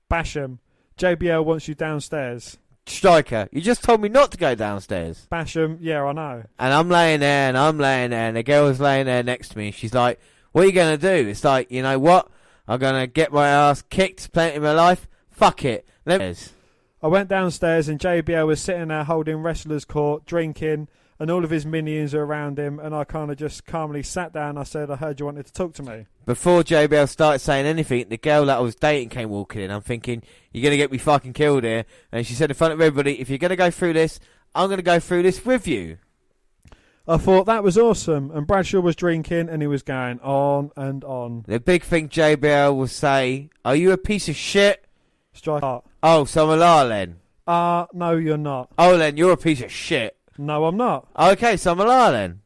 [SPEAKER 2] Basham. JBL wants you downstairs.
[SPEAKER 1] Striker, you just told me not to go downstairs.
[SPEAKER 2] Basham, yeah, I know.
[SPEAKER 1] And I'm laying there, and the girl was laying there next to me. She's like, what are you going to do? It's like, you know what? I'm going to get my ass kicked plenty in my life. Fuck it.
[SPEAKER 2] I went downstairs and JBL was sitting there holding wrestler's court, drinking, and all of his minions are around him, and I kind of just calmly sat down. I said, I heard you wanted to talk to me.
[SPEAKER 1] Before JBL started saying anything, the girl that I was dating came walking in. I'm thinking, you're going to get me fucking killed here. And she said in front of everybody, if you're going to go through this, I'm going to go through this with you.
[SPEAKER 2] I thought that was awesome, and Bradshaw was drinking, and he was going on and on.
[SPEAKER 1] The big thing JBL will say, are you a piece of shit?
[SPEAKER 2] Strike.
[SPEAKER 1] Oh, so am I then?
[SPEAKER 2] No, you're not.
[SPEAKER 1] Oh, then you're a piece of shit.
[SPEAKER 2] No, I'm not.
[SPEAKER 1] Okay, so am I then?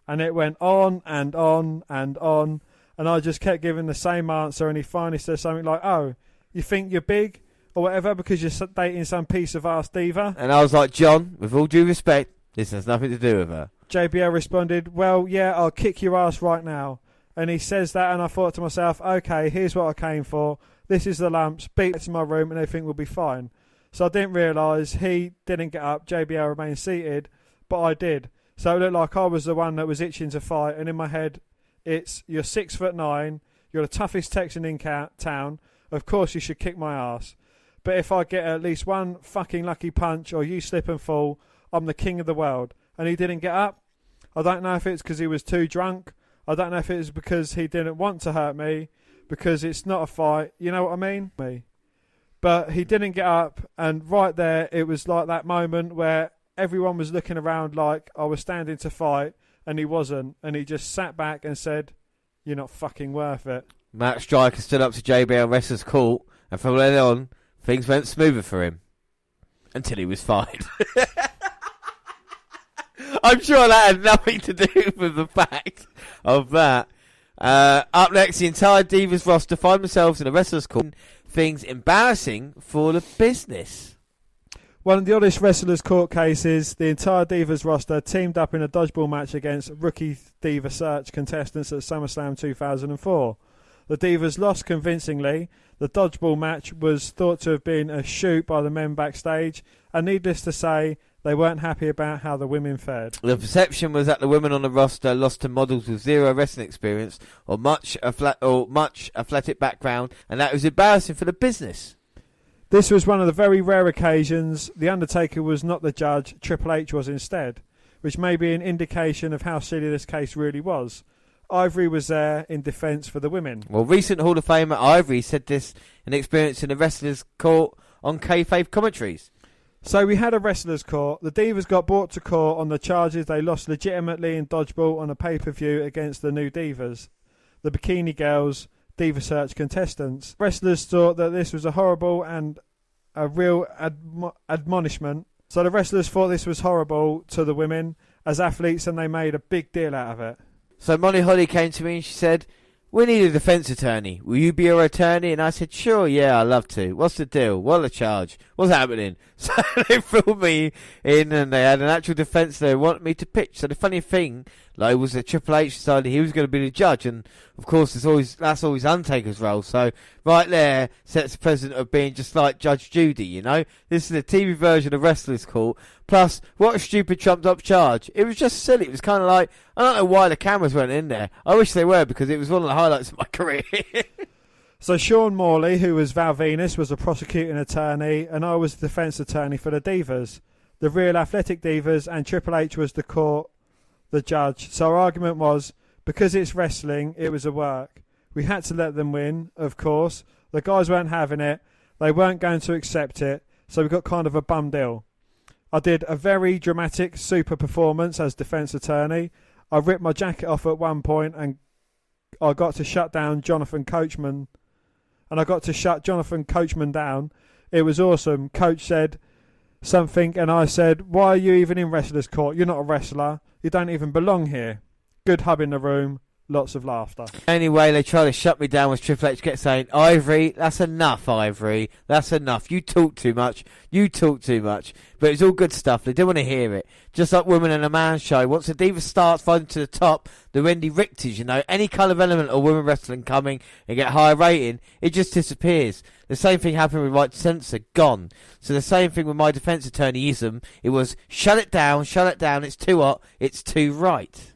[SPEAKER 2] And it went on and on and on, and I just kept giving the same answer, and he finally said something like, oh, you think you're big or whatever because you're dating some piece of ass diva?
[SPEAKER 1] And I was like, John, with all due respect, this has nothing to do with her.
[SPEAKER 2] JBL responded, well, yeah, I'll kick your ass right now. And he says that, and I thought to myself, okay, here's what I came for. This is the lumps. Beat it to my room, and everything will be fine. So I didn't realise he didn't get up. JBL remained seated, but I did. So it looked like I was the one that was itching to fight. And in my head, it's, you're 6'9", you're the toughest Texan in town. Of course you should kick my ass. But if I get at least one fucking lucky punch or you slip and fall, I'm the king of the world. And he didn't get up. I don't know if it's because he was too drunk. I don't know if it was because he didn't want to hurt me, because it's not a fight. You know what I mean? But he didn't get up, and right there, it was like that moment where everyone was looking around like I was standing to fight, and he wasn't. And he just sat back and said, you're not fucking worth it.
[SPEAKER 1] Matt Striker stood up to JBL Wrestler's Court, and from then on, things went smoother for him. Until he was fired. I'm sure that had nothing to do with the fact of that. Up next, the entire Divas roster find themselves in a Wrestler's Court. Things embarrassing for the business.
[SPEAKER 2] One of the oddest Wrestler's Court cases, the entire Divas roster teamed up in a dodgeball match against rookie Diva Search contestants at SummerSlam 2004. The Divas lost convincingly. The dodgeball match was thought to have been a shoot by the men backstage, and needless to say, They weren't happy about how the women fared.
[SPEAKER 1] The perception was that the women on the roster lost to models with zero wrestling experience or much athletic background, and that was embarrassing for the business.
[SPEAKER 2] This was one of the very rare occasions The Undertaker was not the judge, Triple H was instead, which may be an indication of how silly this case really was. Ivory was there in defence for the women.
[SPEAKER 1] Well, recent Hall of Famer Ivory said this in experience in the wrestlers' court on kayfabe commentaries.
[SPEAKER 2] So we had a wrestlers' court. The Divas got brought to court on the charges they lost legitimately in dodgeball on a pay-per-view against the New Divas, the Bikini Girls, Diva Search contestants. Wrestlers thought that this was a horrible and a real admonishment. So the wrestlers thought this was horrible to the women as athletes, and they made a big deal out of it.
[SPEAKER 1] So Molly Holly came to me and she said, "We need a defence attorney. Will you be our attorney?" And I said, "Sure, yeah, I'd love to. What's the deal? What's the charge? What's happening?" So they filled me in and they had an actual defence they wanted me to pitch. So the funny thing, was that Triple H decided he was going to be the judge, and of course that's always Undertaker's role. So right there sets the precedent of being just like Judge Judy, you know. This is a TV version of Wrestlers' Court. Plus, what a stupid trumped-up charge. It was just silly. It was kind of like, I don't know why the cameras weren't in there. I wish they were, because it was one of the highlights of my career.
[SPEAKER 2] So Sean Morley, who was Val Venus, was a prosecuting attorney, and I was the defence attorney for the Divas, the real athletic Divas, and Triple H was the judge. So our argument was, because it's wrestling, it was a work. We had to let them win, of course. The guys weren't having it. They weren't going to accept it, so we got kind of a bum deal. I did a very dramatic super performance as defence attorney. I ripped my jacket off at one point and I got to shut down Jonathan Coachman. And I got to shut Jonathan Coachman down. It was awesome. Coach said something and I said, "Why are you even in wrestlers' court? You're not a wrestler. You don't even belong here." Good hub in the room. Lots of laughter.
[SPEAKER 1] Anyway, they tried to shut me down as Triple H kept saying, "Ivory, that's enough, Ivory. That's enough. You talk too much. You talk too much." But it's all good stuff. They didn't want to hear it. Just like Women in a Man show. Once the Diva starts fighting to the top, the Wendy Richters, any kind of element of women wrestling coming and get higher rating, it just disappears. The same thing happened with Right to Censor. Gone. So the same thing with my defence attorneyism. It was, shut it down, it's too hot, it's too right.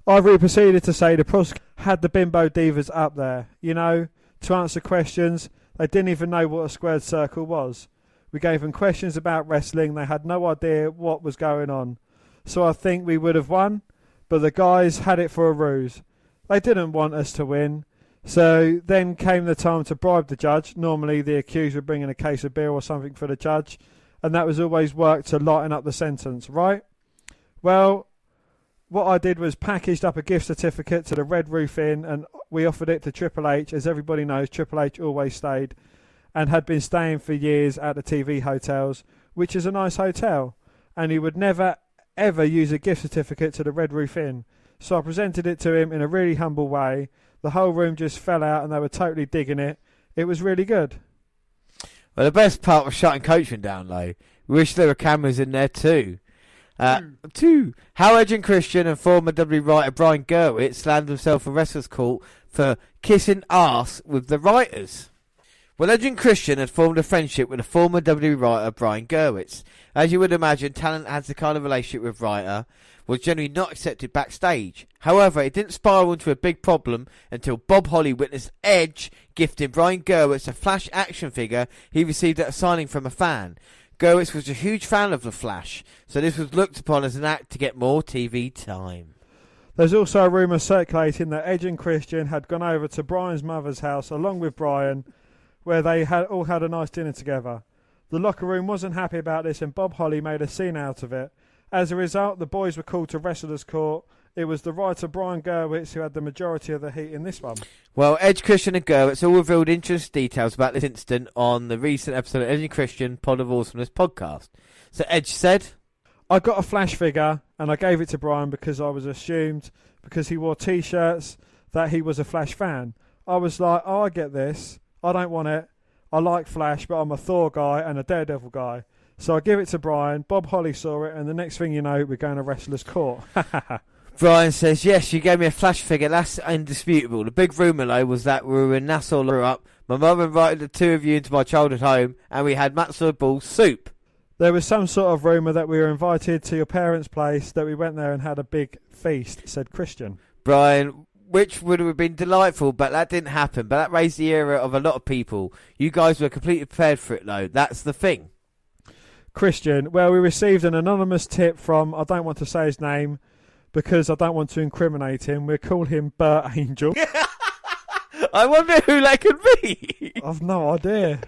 [SPEAKER 2] Ivory proceeded to say the prosecutor had the bimbo divas up there, to answer questions. They didn't even know what a squared circle was. We gave them questions about wrestling. They had no idea what was going on. So I think we would have won, but the guys had it for a ruse. They didn't want us to win. So then came the time to bribe the judge. Normally the accused would bring in a case of beer or something for the judge, and that was always work to lighten up the sentence, right? Well, what I did was packaged up a gift certificate to the Red Roof Inn, and we offered it to Triple H. As everybody knows, Triple H always stayed and had been staying for years at the TV hotels, which is a nice hotel, and he would never ever use a gift certificate to the Red Roof Inn. So I presented it to him in a really humble way. The whole room just fell out and they were totally digging it. It was really good.
[SPEAKER 1] Well, the best part was shutting Coachman down, though. We wish there were cameras in there too. How Edge and Christian and former W writer Brian Gerwitz slammed himself in Wrestlers' Court for kissing arse with the writers. Well, Edge and Christian had formed a friendship with the former WWE writer Brian Gerwitz. As you would imagine, talent has the kind of relationship with writer was generally not accepted backstage. However, it didn't spiral into a big problem until Bob Holly witnessed Edge gifting Brian Gerwitz a Flash action figure he received at a signing from a fan. Gerwitz was a huge fan of the Flash, so this was looked upon as an act to get more TV time.
[SPEAKER 2] There's also a rumour circulating that Edge and Christian had gone over to Brian's mother's house along with Brian, where they all had a nice dinner together. The locker room wasn't happy about this and Bob Holly made a scene out of it. As a result, the boys were called to Wrestlers' Court. It was the writer Brian Gerwitz who had the majority of the heat in this one.
[SPEAKER 1] Well, Edge, Christian and Gerwitz all revealed interesting details about this incident on the recent episode of Edge and Christian Pod of Awesomeness podcast. So Edge said,
[SPEAKER 2] "I got a Flash figure and I gave it to Brian because I was assumed, because he wore T-shirts, that he was a Flash fan. I was like, oh, I get this. I don't want it. I like Flash, but I'm a Thor guy and a Daredevil guy. So I give it to Brian. Bob Holly saw it, and the next thing you know, we're going to Wrestlers' Court."
[SPEAKER 1] Brian says, "Yes, you gave me a Flash figure. That's indisputable. The big rumour, though, was that we were in Nassau up. My mother invited the two of you into my childhood home, and we had matzo ball soup."
[SPEAKER 2] There was some sort of rumour that we were invited to your parents' place, that we went there and had a big feast, said Christian.
[SPEAKER 1] Brian, which would have been delightful, but that didn't happen. But that raised the ira of a lot of people. You guys were completely prepared for it, though. That's the thing.
[SPEAKER 2] Christian, well, we received an anonymous tip from, I don't want to say his name because I don't want to incriminate him. We'll call him Bert Angel.
[SPEAKER 1] I wonder who that could be.
[SPEAKER 2] I've no idea.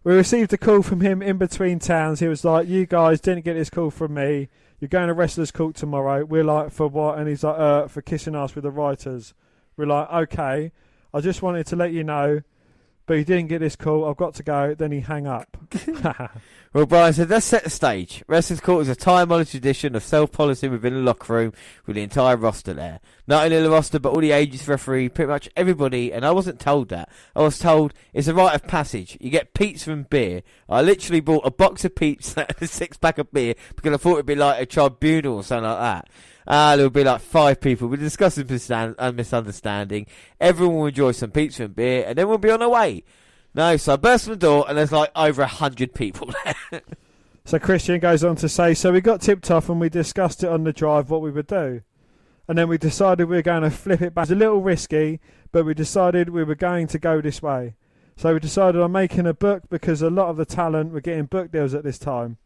[SPEAKER 2] We received a call from him in between towns. He was like, you guys didn't get this call from me. You're going to Wrestlers Court tomorrow. We're like, for what? And he's like, for kissing us with the writers. We're like, okay. I just wanted to let you know, but he didn't get this call. I've got to go. Then he hang up.
[SPEAKER 1] Well, Brian said, let's set the stage. Wrestlers Court is a time-honoured tradition of self-policing within the locker room with the entire roster there. Not only the roster, but all the agents, referee, pretty much everybody. And I wasn't told that. I was told it's a rite of passage. You get pizza and beer. I literally bought a box of pizza and a 6-pack of beer because I thought it'd be like a tribunal or something like that. There would be like 5 people. We'd discuss a misunderstanding. Everyone will enjoy some pizza and beer, and then we'll be on our way. No, so I burst on the door, and there's like over 100 people there.
[SPEAKER 2] So Christian goes on to say, so we got tipped off and we discussed it on the drive what we would do. And then we decided we were going to flip it back. It was a little risky, but we decided we were going to go this way. So we decided on making a book because a lot of the talent were getting book deals at this time.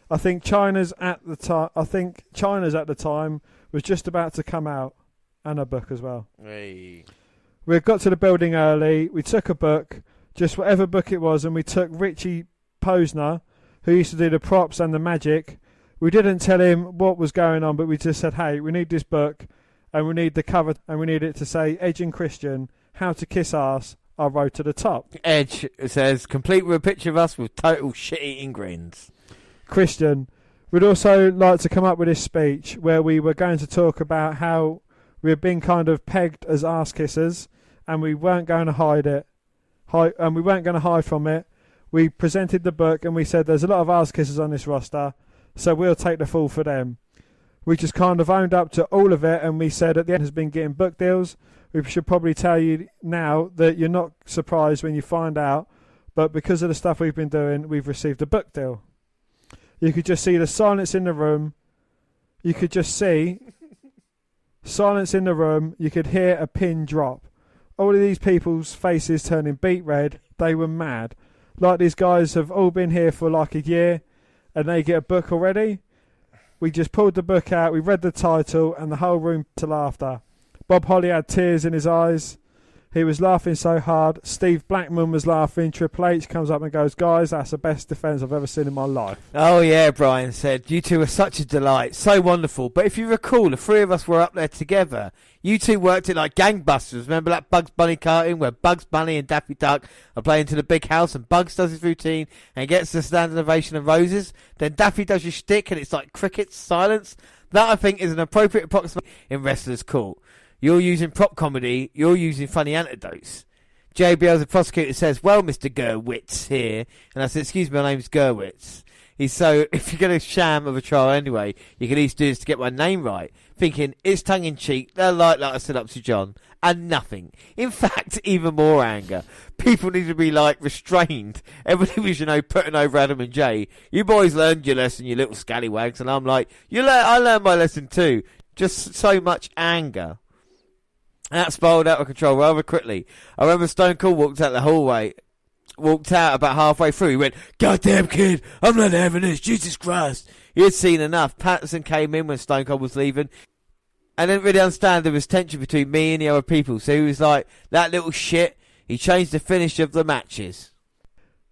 [SPEAKER 2] I think Chyna's at the time was just about to come out, and a book as well.
[SPEAKER 1] Hey.
[SPEAKER 2] We got to the building early. We took a book, just whatever book it was, and we took Richie Posner, who used to do the props and the magic. We didn't tell him what was going on, but we just said, hey, we need this book, and we need the cover, and we need it to say Edge and Christian, How to Kiss Ass, our road to the top.
[SPEAKER 1] Edge says, complete with a picture of us with total shit-eating grins.
[SPEAKER 2] Christian, we'd also like to come up with this speech where we were going to talk about how we had been kind of pegged as ass kissers, and we weren't going to hide it. And we weren't going to hide from it. We presented the book and we said there's a lot of ass kissers on this roster, so we'll take the fall for them. We just kind of owned up to all of it, and we said at the end has been getting book deals. We should probably tell you now that you're not surprised when you find out, but because of the stuff we've been doing, we've received a book deal. You could just see the silence in the room. You could just see silence in the room. You could hear a pin drop. All of these people's faces turning beet red. They were mad. Like these guys have all been here for like a year and they get a book already. We just pulled the book out. We read the title and the whole room to laughter. Bob Holly had tears in his eyes. He was laughing so hard. Steve Blackman was laughing. Triple H comes up and goes, guys, that's the best defence I've ever seen in my life.
[SPEAKER 1] Oh, yeah, Brian said. You two were such a delight. So wonderful. But if you recall, the 3 of us were up there together. You two worked it like gangbusters. Remember that Bugs Bunny cartoon where Bugs Bunny and Daffy Duck are playing to the big house and Bugs does his routine and gets the standing ovation of roses? Then Daffy does your shtick and it's like crickets, silence. That, I think, is an appropriate approximation in Wrestlers Court. You're using prop comedy, you're using funny anecdotes. JBL, the prosecutor, says, well, Mr. Gerwitz here. And I said, excuse me, my name's Gerwitz. He's so, if you're going to sham of a trial anyway, you can at least do this to get my name right. Thinking, it's tongue-in-cheek, they'll like I stood up to John. And nothing. In fact, even more anger. People need to be, restrained. Everybody was, putting over Adam and Jay. You boys learned your lesson, you little scallywags. And I'm like, I learned my lesson too. Just so much anger. And that spiraled out of control rather quickly. I remember Stone Cold walked out the hallway, walked out about halfway through. He went, goddamn kid, I'm not having this, Jesus Christ. He had seen enough. Patterson came in when Stone Cold was leaving. And didn't really understand there was tension between me and the other people. So he was like, that little shit. He changed the finish of the matches.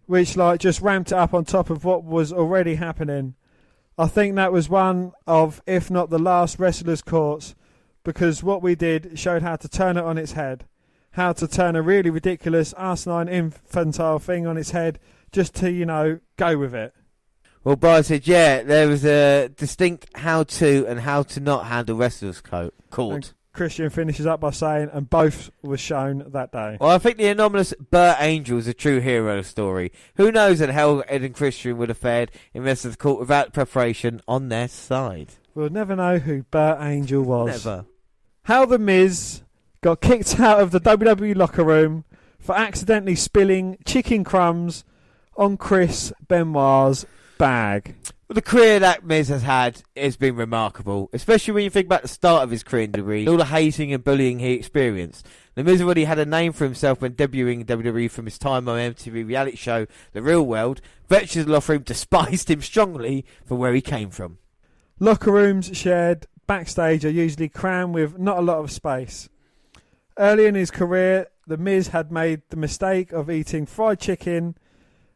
[SPEAKER 2] Which, just ramped it up on top of what was already happening. I think that was one of, if not the last Wrestlers Courts, because what we did showed how to turn it on its head, how to turn a really ridiculous, asinine, infantile thing on its head, just to, go with it.
[SPEAKER 1] Well, Brian said, yeah, there was a distinct how to and how to not handle Wrestlers Court.
[SPEAKER 2] And Christian finishes up by saying, and both was shown that day.
[SPEAKER 1] Well, I think the anonymous Burt Angel is a true hero of the story. Who knows how Ed and Christian would have fared in Wrestlers Court without preparation on their side.
[SPEAKER 2] We'll never know who Burt Angel was.
[SPEAKER 1] Never.
[SPEAKER 2] How The Miz got kicked out of the WWE locker room for accidentally spilling chicken crumbs on Chris Benoit's bag.
[SPEAKER 1] Well, the career that Miz has had has been remarkable, especially when you think about the start of his career in WWE, all the hazing and bullying he experienced. The Miz already had a name for himself when debuting in WWE from his time on MTV reality show The Real World. Veterans of the locker room despised him strongly for where he came from.
[SPEAKER 2] Locker rooms shared backstage are usually crammed with not a lot of space. Early in his career, The Miz had made the mistake of eating fried chicken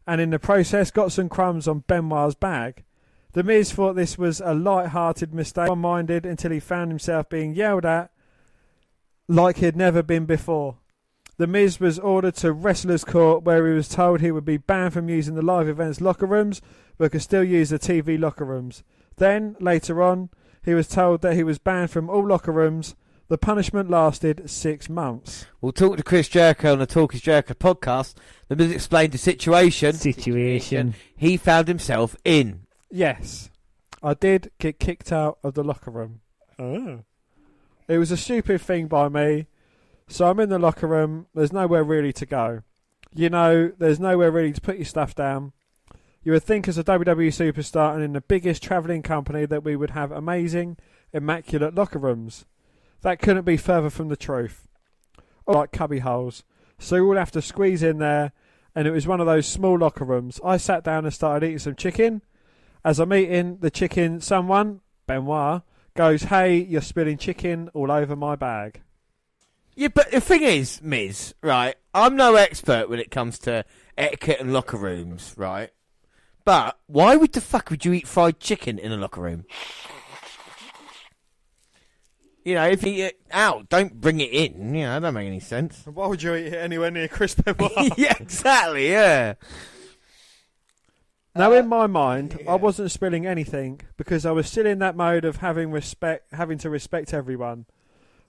[SPEAKER 2] and in the process got some crumbs on Benoit's bag. The Miz thought this was a light-hearted mistake, one-minded, until he found himself being yelled at like he'd never been before. The Miz was ordered to Wrestlers' Court, where he was told he would be banned from using the live events locker rooms, but could still use the TV locker rooms. Then, later on, he was told that he was banned from all locker rooms. The punishment lasted 6 months.
[SPEAKER 1] We'll talk to Chris Jericho on the Talk is Jericho podcast. The Miz explained the situation he found himself in.
[SPEAKER 2] Yes, I did get kicked out of the locker room. Oh. It was a stupid thing by me. So I'm in the locker room. There's nowhere really to go. You know, there's nowhere really to put your stuff down. You would think as a WWE superstar and in the biggest travelling company that we would have amazing, immaculate locker rooms. That couldn't be further from the truth. Or like cubby holes. So you all have to squeeze in there, and it was one of those small locker rooms. I sat down and started eating some chicken. As I'm eating the chicken, someone, Benoit, goes, "Hey, you're spilling chicken all over my bag."
[SPEAKER 1] Yeah, but the thing is, Miz, right, I'm no expert when it comes to etiquette and locker rooms, right? But why the fuck would you eat fried chicken in a locker room? You know, if you eat it out, don't bring it in. You know, that don't make any sense.
[SPEAKER 2] Why would you eat it anywhere near Chris Benoit?
[SPEAKER 1] Yeah, exactly, yeah.
[SPEAKER 2] Now, in my mind, I wasn't spilling anything because I was still in that mode of having to respect everyone.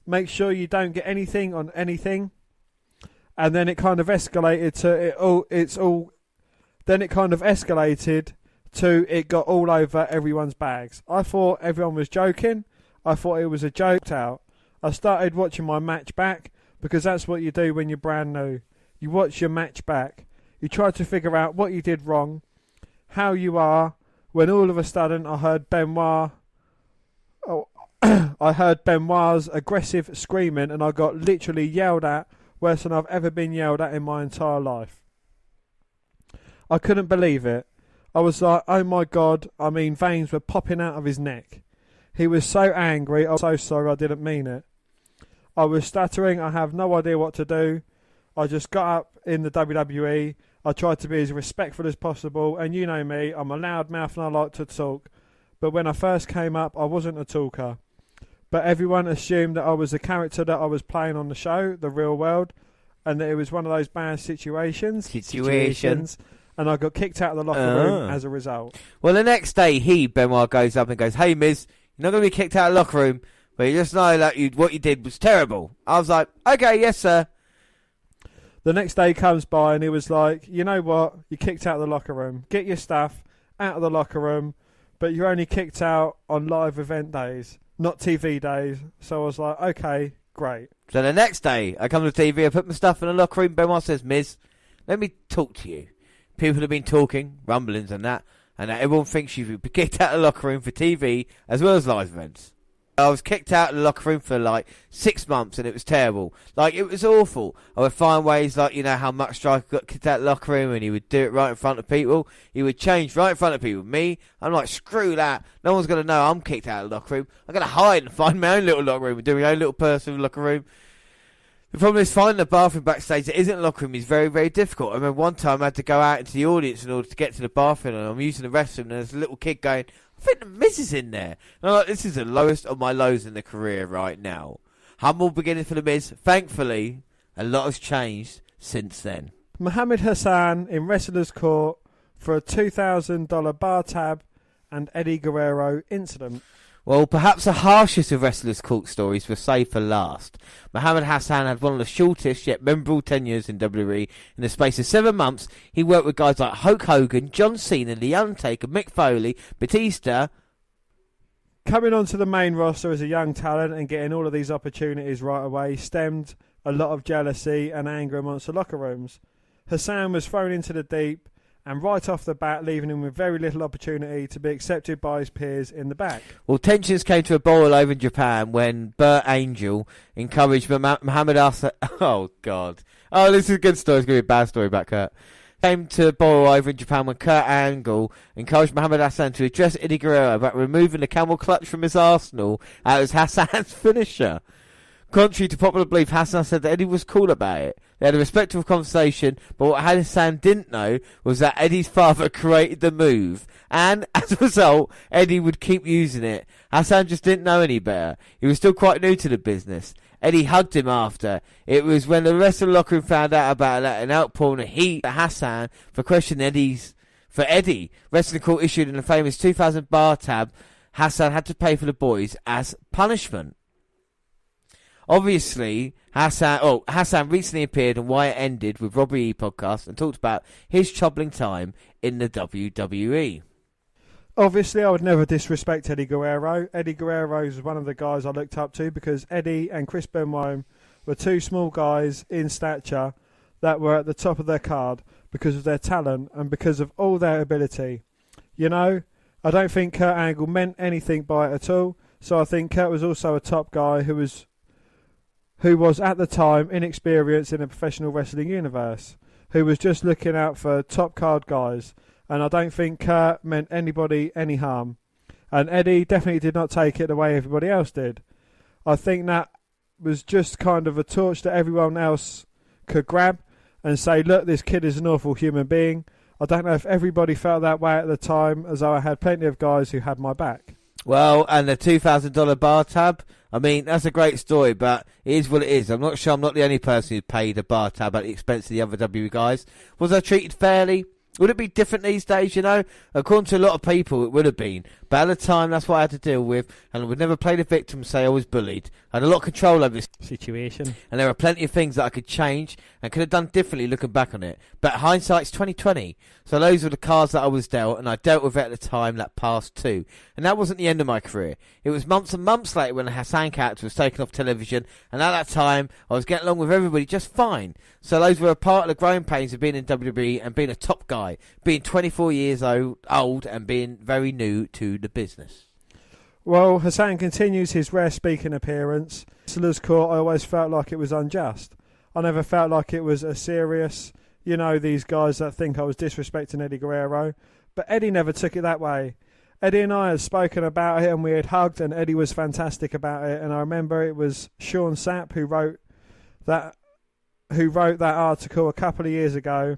[SPEAKER 2] Make sure you don't get anything on anything. And then it kind of escalated to Then it kind of escalated to it got all over everyone's bags. I thought everyone was joking. I thought it was a joke out. I started watching my match back because that's what you do when you're brand new. You watch your match back. You try to figure out what you did wrong, how you are, when all of a sudden I heard Benoit. I heard Benoit's aggressive screaming and I got literally yelled at worse than I've ever been yelled at in my entire life. I couldn't believe it. I was like, oh my God, I mean, veins were popping out of his neck. He was so angry, I was so sorry, I didn't mean it. I was stuttering, I have no idea what to do. I just got up in the WWE. I tried to be as respectful as possible, and you know me, I'm a loud mouth and I like to talk. But when I first came up, I wasn't a talker. But everyone assumed that I was the character that I was playing on the show, The Real World, and that it was one of those bad situations. And I got kicked out of the locker room as a result.
[SPEAKER 1] Well, the next day, Benoit, goes up and goes, "Hey, Miz, you're not going to be kicked out of the locker room, but you just know that what you did was terrible." I was like, "Okay, yes, sir."
[SPEAKER 2] The next day comes by and he was like, "You know what? You're kicked out of the locker room. Get your stuff out of the locker room, but you're only kicked out on live event days, not TV days." So I was like, "Okay, great."
[SPEAKER 1] So the next day, I come to TV, I put my stuff in the locker room. Benoit says, "Miz, let me talk to you. People have been talking, rumblings and that everyone thinks you've been kicked out of the locker room for TV as well as live events." I was kicked out of the locker room for like 6 months and it was terrible. Like, it was awful. I would find ways, like, you know how Mutt Striker got kicked out of the locker room and he would do it right in front of people. He would change right in front of people. Me, I'm like, screw that. No one's going to know I'm kicked out of the locker room. I'm going to hide and find my own little locker room and do my own little personal locker room. The problem is finding a bathroom backstage that isn't a locker room is very, very difficult. I remember one time I had to go out into the audience in order to get to the bathroom, and I'm using the restroom, and there's a little kid going, "I think the Miz is in there." And I'm like, this is the lowest of my lows in the career right now. Humble beginning for the Miz. Thankfully, a lot has changed since then.
[SPEAKER 2] Muhammad Hassan in Wrestlers' Court for a $2,000 bar tab and Eddie Guerrero incident.
[SPEAKER 1] Well, perhaps the harshest of Wrestlers' Court stories were saved for last. Muhammad Hassan had one of the shortest yet memorable tenures in WWE. In the space of 7 months, he worked with guys like Hulk Hogan, John Cena, The Undertaker, Mick Foley, Batista.
[SPEAKER 2] Coming onto the main roster as a young talent and getting all of these opportunities right away stemmed a lot of jealousy and anger amongst the locker rooms. Hassan was thrown into the deep and right off the bat leaving him with very little opportunity to be accepted by his peers in the back.
[SPEAKER 1] Well, tensions came to a boil over in Japan when Burt Angel encouraged Muhammad Hassan. Oh, God. Oh, this is a good story. It's going to be a bad story about Kurt. Came to boil over in Japan when Kurt Angle encouraged Muhammad Hassan to address Eddie Guerrero about removing the camel clutch from his arsenal as Hassan's finisher. Contrary to popular belief, Hassan said that Eddie was cool about it. They had a respectful conversation, but what Hassan didn't know was that Eddie's father created the move, and as a result, Eddie would keep using it. Hassan just didn't know any better. He was still quite new to the business. Eddie hugged him after. It was when the rest of the locker room found out about it, an outpouring of heat at Hassan for questioning Eddie. Wrestling Court issued in the famous 2000 bar tab Hassan had to pay for the boys as punishment. Obviously, Hassan recently appeared on Why It Ended with Robbie E podcast and talked about his troubling time in the WWE.
[SPEAKER 2] Obviously, I would never disrespect Eddie Guerrero. Eddie Guerrero is one of the guys I looked up to because Eddie and Chris Benoit were two small guys in stature that were at the top of their card because of their talent and because of all their ability. You know, I don't think Kurt Angle meant anything by it at all, so I think Kurt was also a top guy who was at the time inexperienced in the professional wrestling universe, who was just looking out for top card guys. And I don't think Kurt meant anybody any harm. And Eddie definitely did not take it the way everybody else did. I think that was just kind of a torch that everyone else could grab and say, look, this kid is an awful human being. I don't know if everybody felt that way at the time, as I had plenty of guys who had my back.
[SPEAKER 1] Well, and the $2,000 bar tab, I mean, that's a great story, but it is what it is. I'm not sure I'm not the only person who paid a bar tab at the expense of the other WWE guys. Was I treated fairly? Would it be different these days, you know? According to a lot of people, it would have been. But at the time, that's what I had to deal with. And I would never play the victim and say I was bullied. I had a lot of control over this situation. And there are plenty of things that I could change and could have done differently looking back on it. But hindsight's 20/20. So those were the cards that I was dealt, and I dealt with it at the time that passed too. And that wasn't the end of my career. It was months and months later when the Hassan character was taken off television. And at that time, I was getting along with everybody just fine. So those were a part of the growing pains of being in WWE and being a top guy. Being 24 years old and being very new to the business.
[SPEAKER 2] Well, Hassan continues his rare speaking appearance. Wrestler's Court, I always felt like it was unjust. I never felt like it was a serious, you know, these guys that think I was disrespecting Eddie Guerrero. But Eddie never took it that way. Eddie and I had spoken about it and we had hugged, and Eddie was fantastic about it. And I remember it was Sean Sapp who wrote that article a couple of years ago,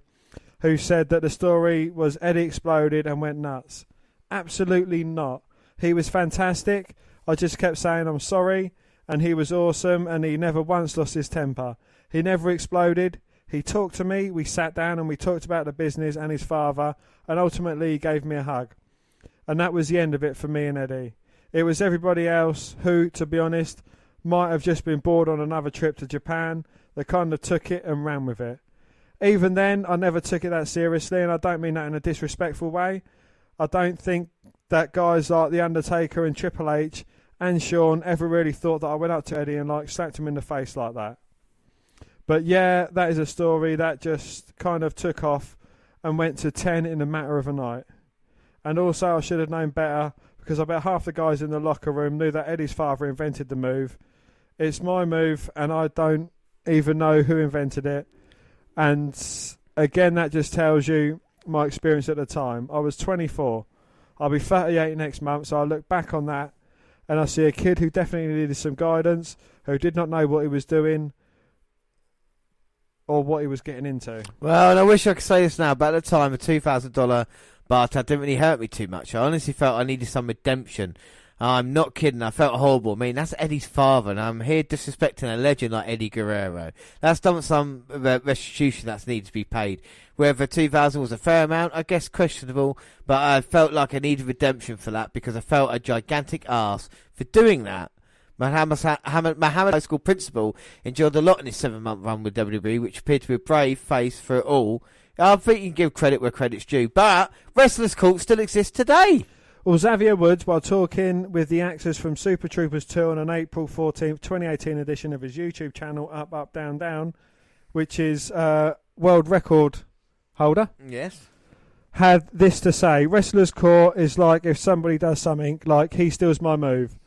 [SPEAKER 2] who said that the story was Eddie exploded and went nuts. Absolutely not. He was fantastic. I just kept saying I'm sorry, and he was awesome, and he never once lost his temper. He never exploded. He talked to me, we sat down and we talked about the business and his father, and ultimately he gave me a hug. And that was the end of it for me and Eddie. It was everybody else who, to be honest, might have just been bored on another trip to Japan that kind of took it and ran with it. Even then, I never took it that seriously, and I don't mean that in a disrespectful way. I don't think that guys like The Undertaker and Triple H and Shawn ever really thought that I went up to Eddie and slapped him in the face like that. But yeah, that is a story that just kind of took off and went to 10 in a matter of a night. And also I should have known better, because I bet half the guys in the locker room knew that Eddie's father invented the move. It's my move, and I don't even know who invented it. And again, that just tells you my experience at the time. I was 24. I'll be 38 next month, so I look back on that and I see a kid who definitely needed some guidance, who did not know what he was doing or what he was getting into.
[SPEAKER 1] Well, and I wish I could say this now, but at the time, a $2,000 bar tab didn't really hurt me too much. I honestly felt I needed some redemption. I'm not kidding, I felt horrible. I mean, that's Eddie's father, and I'm here disrespecting a legend like Eddie Guerrero. That's done some restitution that's needed to be paid. Whether 2,000 was a fair amount, I guess questionable, but I felt like I needed redemption for that because I felt a gigantic arse for doing that. Muhammad High School principal enjoyed a lot in his 7-month run with WWE, which appeared to be a brave face for it all. I think you can give credit where credit's due, but Wrestlers Court still exists today.
[SPEAKER 2] Well, Xavier Woods, while talking with the actors from Super Troopers 2 on an April 14th, 2018 edition of his YouTube channel, Up, Up, Down, Down, which is world record holder.
[SPEAKER 1] Yes.
[SPEAKER 2] had this to say: Wrestler's Court is like if somebody does something, like he steals my move,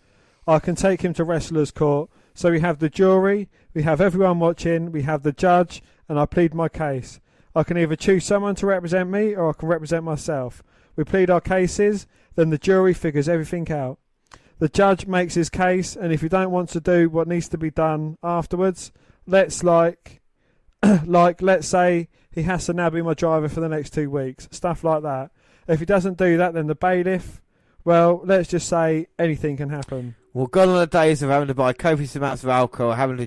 [SPEAKER 2] I can take him to Wrestler's Court. So we have the jury, we have everyone watching, we have the judge, and I plead my case. I can either choose someone to represent me or I can represent myself. We plead our cases, then the jury figures everything out. The judge makes his case, and if you don't want to do what needs to be done afterwards, let's say he has to now be my driver for the next 2 weeks, stuff like that. If he doesn't do that, then the bailiff, well, let's just say anything can happen.
[SPEAKER 1] Well, gone are the days of having to buy copious amounts of alcohol, having to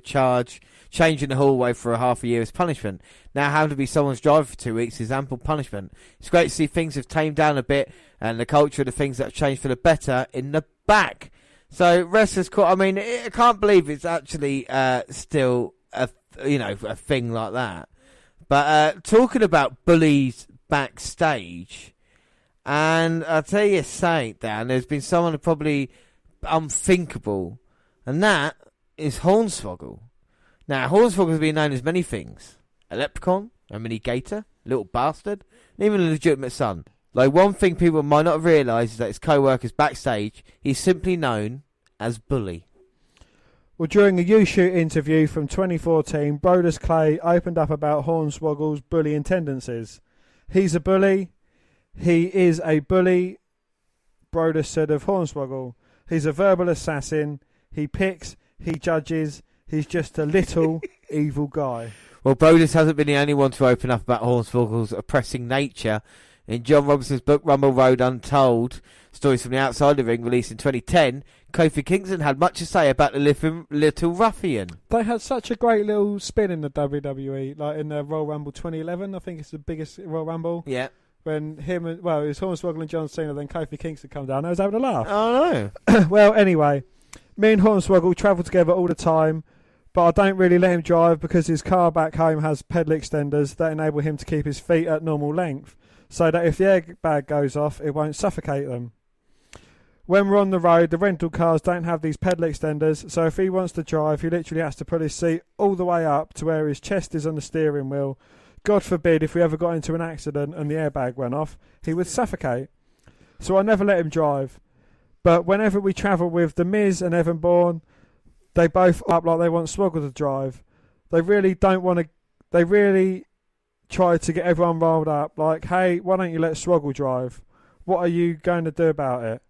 [SPEAKER 1] change in the hallway for a half a year as punishment. Now having to be someone's driver for 2 weeks is ample punishment. It's great to see things have tamed down a bit and the culture of the things that have changed for the better in the back. So Wrestlers Court, I mean, I can't believe it's actually still a thing like that. But talking about bullies backstage, and I'll tell you something, Dan, there's been someone probably unthinkable, and that is Hornswoggle. Now, Hornswoggle has been known as many things: a leprechaun, a mini gator, little bastard, and even a legitimate son. Like, one thing people might not have realised is that his co-workers backstage, he's simply known as Bully.
[SPEAKER 2] Well, during a U-Shoot interview from 2014, Brodus Clay opened up about Hornswoggle's bullying tendencies. He's a bully. He is a bully, Brodus said of Hornswoggle. He's a verbal assassin. He picks. He judges. He's just a little evil guy.
[SPEAKER 1] Well, Brodus hasn't been the only one to open up about Hornswoggle's oppressing nature. In John Robinson's book Rumble Road Untold, Stories from the Outside the Ring, released in 2010, Kofi Kingston had much to say about the little ruffian.
[SPEAKER 2] They had such a great little spin in the WWE, like in the Royal Rumble 2011. I think it's the biggest Royal Rumble.
[SPEAKER 1] Yeah.
[SPEAKER 2] When it was Hornswoggle and John Cena, then Kofi Kingston come down. I was having a laugh.
[SPEAKER 1] Oh, no.
[SPEAKER 2] Well, anyway, me and Hornswoggle travel together all the time, but I don't really let him drive because his car back home has pedal extenders that enable him to keep his feet at normal length, so that if the airbag goes off, it won't suffocate them. When we're on the road, the rental cars don't have these pedal extenders, so if he wants to drive, he literally has to put his seat all the way up to where his chest is on the steering wheel. God forbid if we ever got into an accident and the airbag went off, he would suffocate. So I never let him drive. But whenever we travel with The Miz and Evan Bourne, they both up like they want Swoggle to drive. They really try to get everyone rolled up, like, hey, why don't you let Swoggle drive? What are you going to do about it?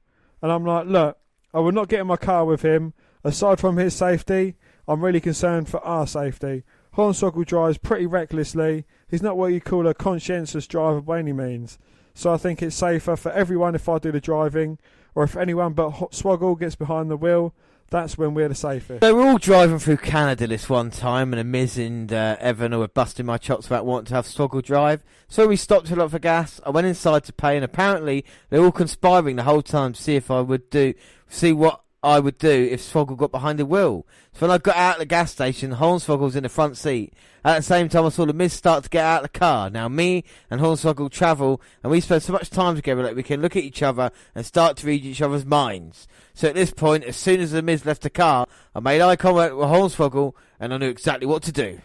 [SPEAKER 2] And I'm like, look, I would not get in my car with him. Aside from his safety, I'm really concerned for our safety. Hornswoggle drives pretty recklessly. He's not what you call a conscientious driver by any means. So I think it's safer for everyone if I do the driving, or if anyone but Swoggle gets behind the wheel, that's when we're the safest.
[SPEAKER 1] They were all driving through Canada this one time, and a Miz and Evan were busting my chops about wanting to have Swoggle drive. So we stopped to look for gas. I went inside to pay, and apparently they're all conspiring the whole time to see what I would do if Swoggle got behind the wheel. So when I got out of the gas station, Hornswoggle was in the front seat. At the same time, I saw the Miz start to get out of the car. Now, me and Hornswoggle travel, and we spend so much time together that we can look at each other and start to read each other's minds. So at this point, as soon as the Miz left the car, I made eye contact with Hornswoggle, and I knew exactly what to do.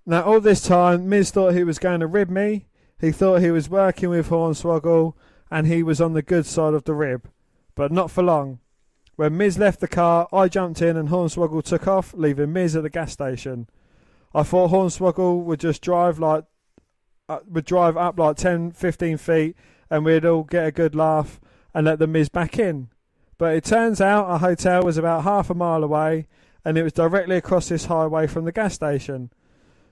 [SPEAKER 2] Now, all this time, Miz thought he was going to rib me. He thought he was working with Hornswoggle, and he was on the good side of the rib. But not for long. When Miz left the car, I jumped in and Hornswoggle took off, leaving Miz at the gas station. I thought Hornswoggle would just drive up like 10, 15 feet, and we'd all get a good laugh and let the Miz back in. But it turns out our hotel was about half a mile away, and it was directly across this highway from the gas station.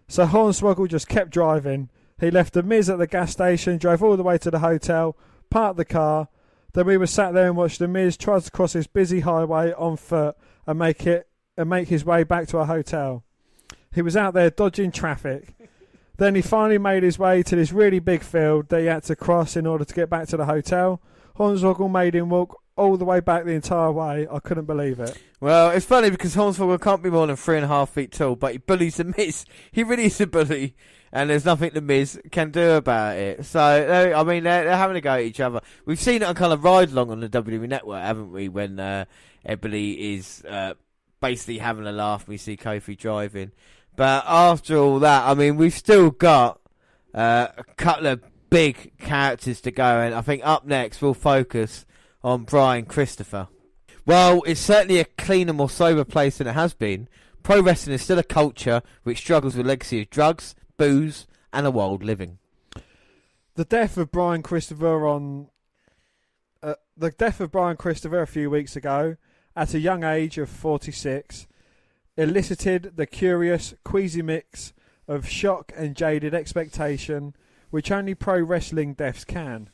[SPEAKER 2] So Hornswoggle just kept driving. He left the Miz at the gas station, drove all the way to the hotel, parked the car. Then we were sat there and watched the Miz try to cross this busy highway on foot and make his way back to our hotel. He was out there dodging traffic. Then he finally made his way to this really big field that he had to cross in order to get back to the hotel. Hornswoggle made him walk all the way back the entire way. I couldn't believe it.
[SPEAKER 1] Well, it's funny because Hornswoggle can't be more than 3.5 feet tall, but he bullies the Miz. He really is a bully. And there's nothing the Miz can do about it. So, I mean, they're having a go at each other. We've seen it on kind of ride along on the WWE Network, haven't we? When Ebony is basically having a laugh. We see Kofi driving. But after all that, I mean, we've still got a couple of big characters to go, and I think up next we'll focus on Brian Christopher. Well, it's certainly a cleaner, more sober place than it has been. Pro wrestling is still a culture which struggles with a legacy of drugs, booze, and a wild living.
[SPEAKER 2] The death of Brian Christopher a few weeks ago, at a young age of 46, elicited the curious, queasy mix of shock and jaded expectation which only pro wrestling deaths can.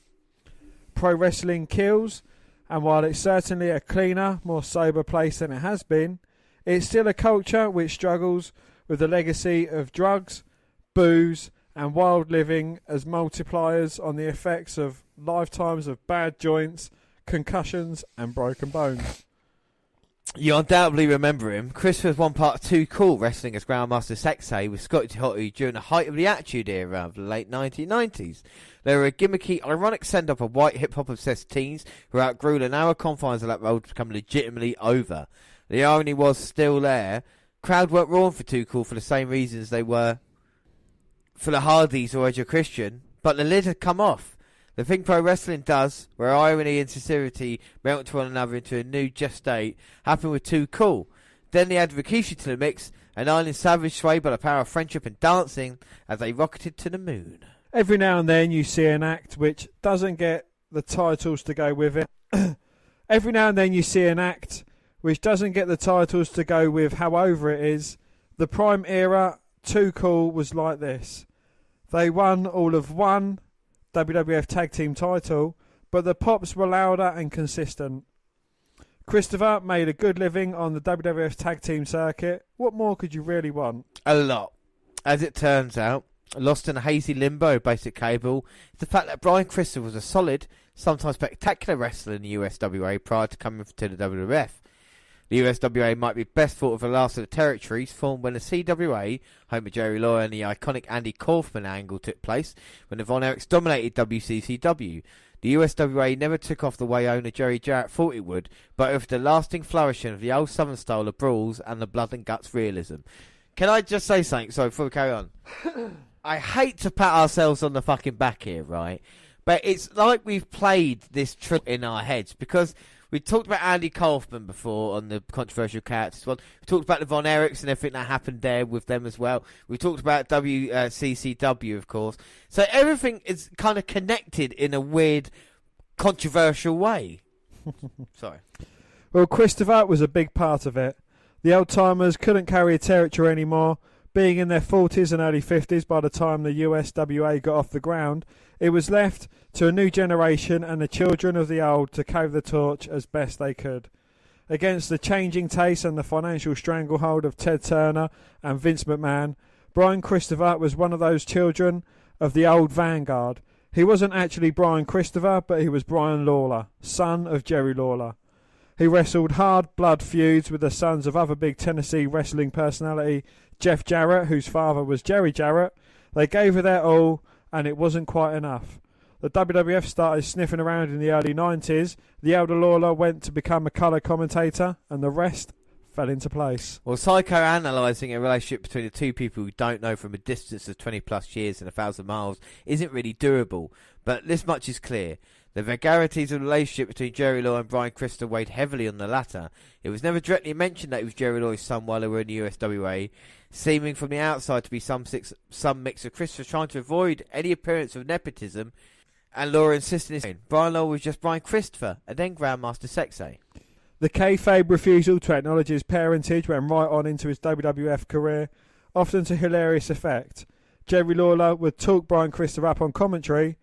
[SPEAKER 2] Pro wrestling kills, and while it's certainly a cleaner, more sober place than it has been, it's still a culture which struggles with the legacy of drugs, booze, and wild living as multipliers on the effects of lifetimes of bad joints, concussions, and broken bones.
[SPEAKER 1] You undoubtedly remember him. Chris was one part Too Cool, wrestling as Grandmaster Sexay with Scotty Hotty during the height of the Attitude Era of the late 1990s. They were a gimmicky, ironic send-up of white hip-hop obsessed teens who outgrew the narrow confines of that role to become legitimately over. The irony was still there. Crowd weren't wrong for Too Cool for the same reasons they were for the Hardys or Edge of Christian, but the lid had come off. The thing pro wrestling does, where irony and sincerity melt to one another into a new just state, happened with Too Cool. Then they add Rikishi to the mix, an island savage swayed by the power of friendship and dancing as they rocketed to the moon.
[SPEAKER 2] Every now and then you see an act which doesn't get the titles to go with it. Every now and then you see an act which doesn't get the titles to go with how over it is. The Prime era, Too Cool, was like this. They won all of one WWF Tag Team title, but the pops were louder and consistent. Christopher made a good living on the WWF Tag Team circuit. What more could you really want?
[SPEAKER 1] A lot. As it turns out, lost in a hazy limbo of basic cable is the fact that Brian Christopher was a solid, sometimes spectacular wrestler in the USWA prior to coming to the WWF. The USWA might be best thought of the last of the territories formed when the CWA, home of Jerry Lawler and the iconic Andy Kaufman angle took place, when the Von Erichs dominated WCCW. The USWA never took off the way owner Jerry Jarrett thought it would, but with the lasting flourishing of the old Southern style of brawls and the blood and guts realism. Can I just say something, sorry, before we carry on? I hate to pat ourselves on the fucking back here, right? But it's like we've played this trick in our heads, because we talked about Andy Kaufman before on the Controversial Charcters one. We talked about the Von Erichs and everything that happened there with them as well. We talked about WCCW, of course. So everything is kind of connected in a weird, controversial way. Sorry.
[SPEAKER 2] Well, Christopher was a big part of it. The old-timers couldn't carry a territory anymore. Being in their 40s and early 50s by the time the USWA got off the ground, it was left to a new generation and the children of the old to carry the torch as best they could. Against the changing taste and the financial stranglehold of Ted Turner and Vince McMahon, Brian Christopher was one of those children of the old vanguard. He wasn't actually Brian Christopher, but he was Brian Lawler, son of Jerry Lawler. He wrestled hard blood feuds with the sons of other big Tennessee wrestling personality Jeff Jarrett, whose father was Jerry Jarrett. They gave it their all, and it wasn't quite enough. The WWF started sniffing around in the early 90s. The elder Lawler went to become a colour commentator, and the rest fell into place.
[SPEAKER 1] Well, psychoanalyzing a relationship between the two people who don't know from a distance of 20 plus years and 1,000 miles isn't really doable, but this much is clear. The vagaries of the relationship between Jerry Lawler and Brian Christopher weighed heavily on the latter. It was never directly mentioned that he was Jerry Lawler's son while they were in the USWA, seeming from the outside to be some mix of Christopher trying to avoid any appearance of nepotism, and Lawler insisting Brian Lawler was just Brian Christopher, and then Grandmaster Sexay.
[SPEAKER 2] The kayfabe refusal to acknowledge his parentage went right on into his WWF career, often to hilarious effect. Jerry Lawler would talk Brian Christopher up on commentary.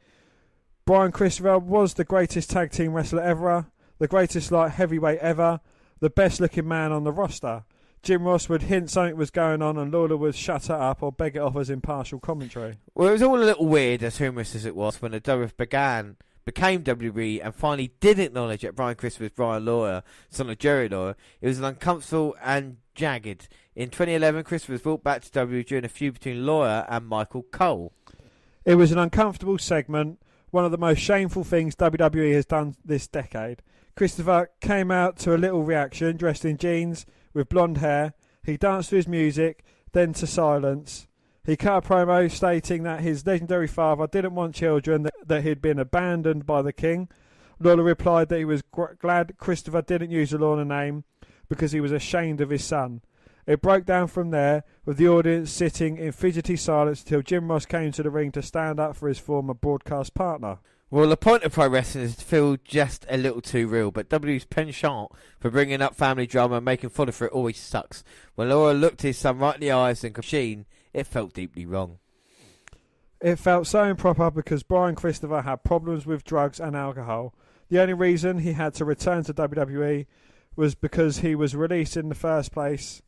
[SPEAKER 2] Brian Christopher was the greatest tag team wrestler ever, the greatest light heavyweight ever, the best looking man on the roster. Jim Ross would hint something was going on and Lawler would shut it up or beg it off as impartial commentary.
[SPEAKER 1] Well, it was all a little weird, as humorous as it was, when the WWF became WWE and finally did acknowledge that Brian Christopher was Brian Lawler, son of Jerry Lawler. It was uncomfortable and jagged. In 2011, Christopher was brought back to WWE during a feud between Lawler and Michael Cole.
[SPEAKER 2] It was an uncomfortable segment, one of the most shameful things WWE has done this decade. Christopher came out to a little reaction, dressed in jeans with blonde hair. He danced to his music, then to silence. He cut a promo stating that his legendary father didn't want children, that he'd been abandoned by the king. Lawler replied that he was glad Christopher didn't use the Lawler name because he was ashamed of his son. It broke down from there, with the audience sitting in fidgety silence until Jim Ross came to the ring to stand up for his former broadcast partner.
[SPEAKER 1] Well, the point of pro wrestling is to feel just a little too real, but WWE's penchant for bringing up family drama and making fodder for it always sucks. When Laura looked his son right in the eyes and machine, it felt deeply wrong.
[SPEAKER 2] It felt so improper because Brian Christopher had problems with drugs and alcohol. The only reason he had to return to WWE was because he was released in the first place.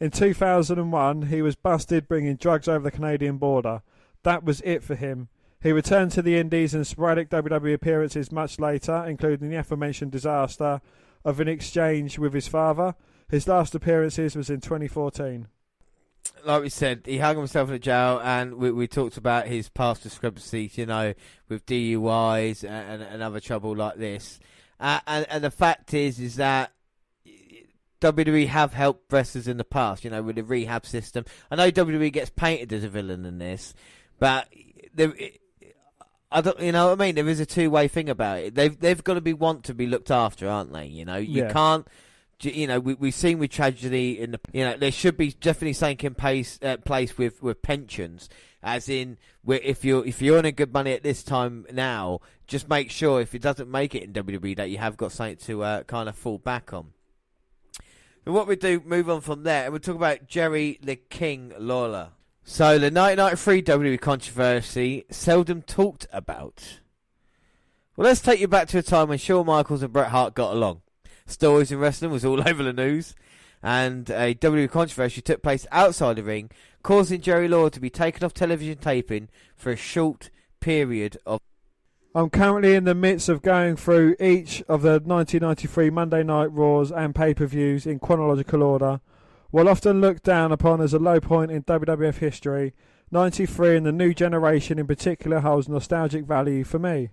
[SPEAKER 2] In 2001, he was busted bringing drugs over the Canadian border. That was it for him. He returned to the Indies and sporadic WWE appearances much later, including the aforementioned disaster of an exchange with his father. His last appearances was in 2014.
[SPEAKER 1] Like we said, he hung himself in the jail, and we talked about his past discrepancies, with DUIs and other trouble like this. And the fact is that WWE have helped wrestlers in the past, with the rehab system. I know WWE gets painted as a villain in this, but I don't, you know what I mean? There is a two-way thing about it. They've got to want to be looked after, aren't they? You can't. We've seen with tragedy in the. There should be definitely something in place with pensions, as in if you're earning good money at this time now, just make sure if it doesn't make it in WWE that you have got something to kind of fall back on. But what we do, move on from there, and we'll talk about Jerry the King Lawler. So the 1993 WWE controversy, seldom talked about. Well, let's take you back to a time when Shawn Michaels and Bret Hart got along. Stories in wrestling was all over the news, and a WWE controversy took place outside the ring, causing Jerry Lawler to be taken off television taping for a short period of.
[SPEAKER 2] I'm currently in the midst of going through each of the 1993 Monday Night Raws and pay-per-views in chronological order. While often looked down upon as a low point in WWF history, 93 and the new generation in particular holds nostalgic value for me.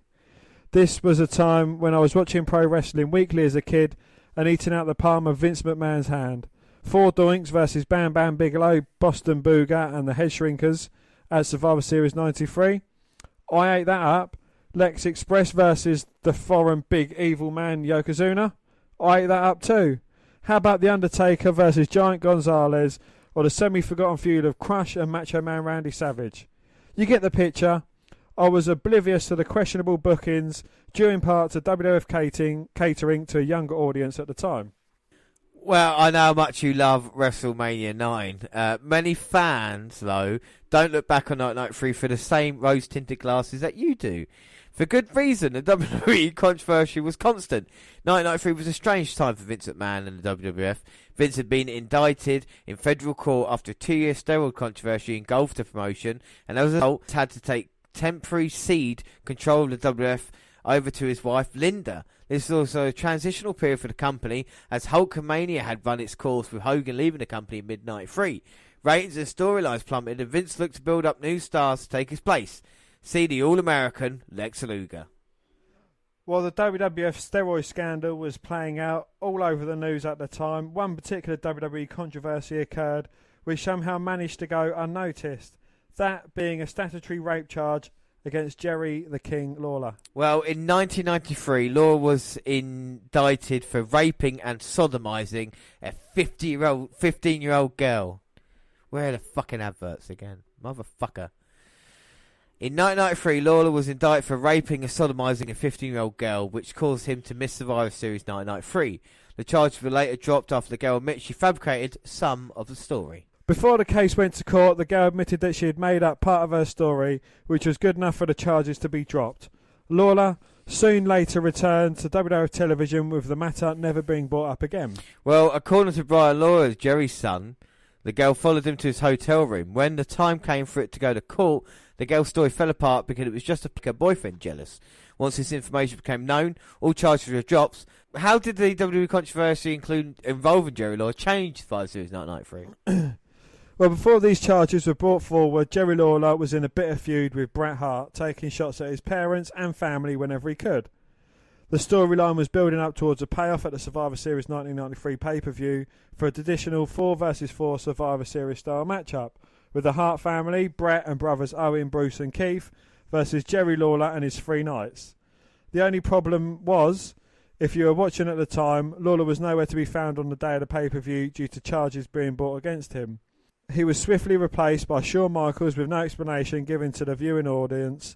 [SPEAKER 2] This was a time when I was watching pro wrestling weekly as a kid and eating out the palm of Vince McMahon's hand. 4 Doinks versus Bam Bam Bigelow, Boston Booger and the Head Shrinkers at Survivor Series 93. I ate that up. Lex Express versus the foreign big evil man Yokozuna. I ate that up too. How about The Undertaker versus Giant Gonzalez, or the semi-forgotten feud of Crush and Macho Man Randy Savage? You get the picture. I was oblivious to the questionable bookings due in part to WWF catering to a younger audience at the time.
[SPEAKER 1] Well, I know how much you love WrestleMania 9. Many fans, though, don't look back on 1993 for the same rose-tinted glasses that you do. For good reason, the WWE controversy was constant. 1993 was a strange time for Vince McMahon and the WWF. Vince had been indicted in federal court after a 2-year steroid controversy engulfed the promotion, and as a result had to take temporary cede control of the WWF over to his wife Linda. This was also a transitional period for the company, as Hulkamania had run its course with Hogan leaving the company in mid-93. Ratings and storylines plummeted, and Vince looked to build up new stars to take his place. See the All-American Lex Luger.
[SPEAKER 2] While the WWF steroid scandal was playing out all over the news at the time, one particular WWE controversy occurred which somehow managed to go unnoticed. That being a statutory rape charge against Jerry the King Lawler.
[SPEAKER 1] Well, in 1993, Lawler was indicted for raping and sodomizing a 15-year-old girl. Where are the fucking adverts again? Motherfucker. In 1993, Lawler was indicted for raping and sodomizing a 15-year-old girl, which caused him to miss Survivor Series 1993. The charges were later dropped after the girl admitted she fabricated some of the story.
[SPEAKER 2] Before the case went to court, the girl admitted that she had made up part of her story, which was good enough for the charges to be dropped. Lawler soon later returned to WWF television, with the matter never being brought up again.
[SPEAKER 1] Well, according to Brian Lawler, Jerry's son, the girl followed him to his hotel room. When the time came for it to go to court, the girl's story fell apart because it was just to make her boyfriend jealous. Once this information became known, all charges were dropped. How did the WWE controversy involving Jerry Lawler change Survivor Series 1993?
[SPEAKER 2] Well, before these charges were brought forward, Jerry Lawler was in a bitter feud with Bret Hart, taking shots at his parents and family whenever he could. The storyline was building up towards a payoff at the Survivor Series 1993 pay-per-view for a traditional 4 vs 4 Survivor Series style matchup. with the Hart family, Brett and brothers Owen, Bruce and Keith, versus Jerry Lawler and his 3 Knights. The only problem was, if you were watching at the time, Lawler was nowhere to be found on the day of the pay-per-view due to charges being brought against him. He was swiftly replaced by Shawn Michaels with no explanation given to the viewing audience.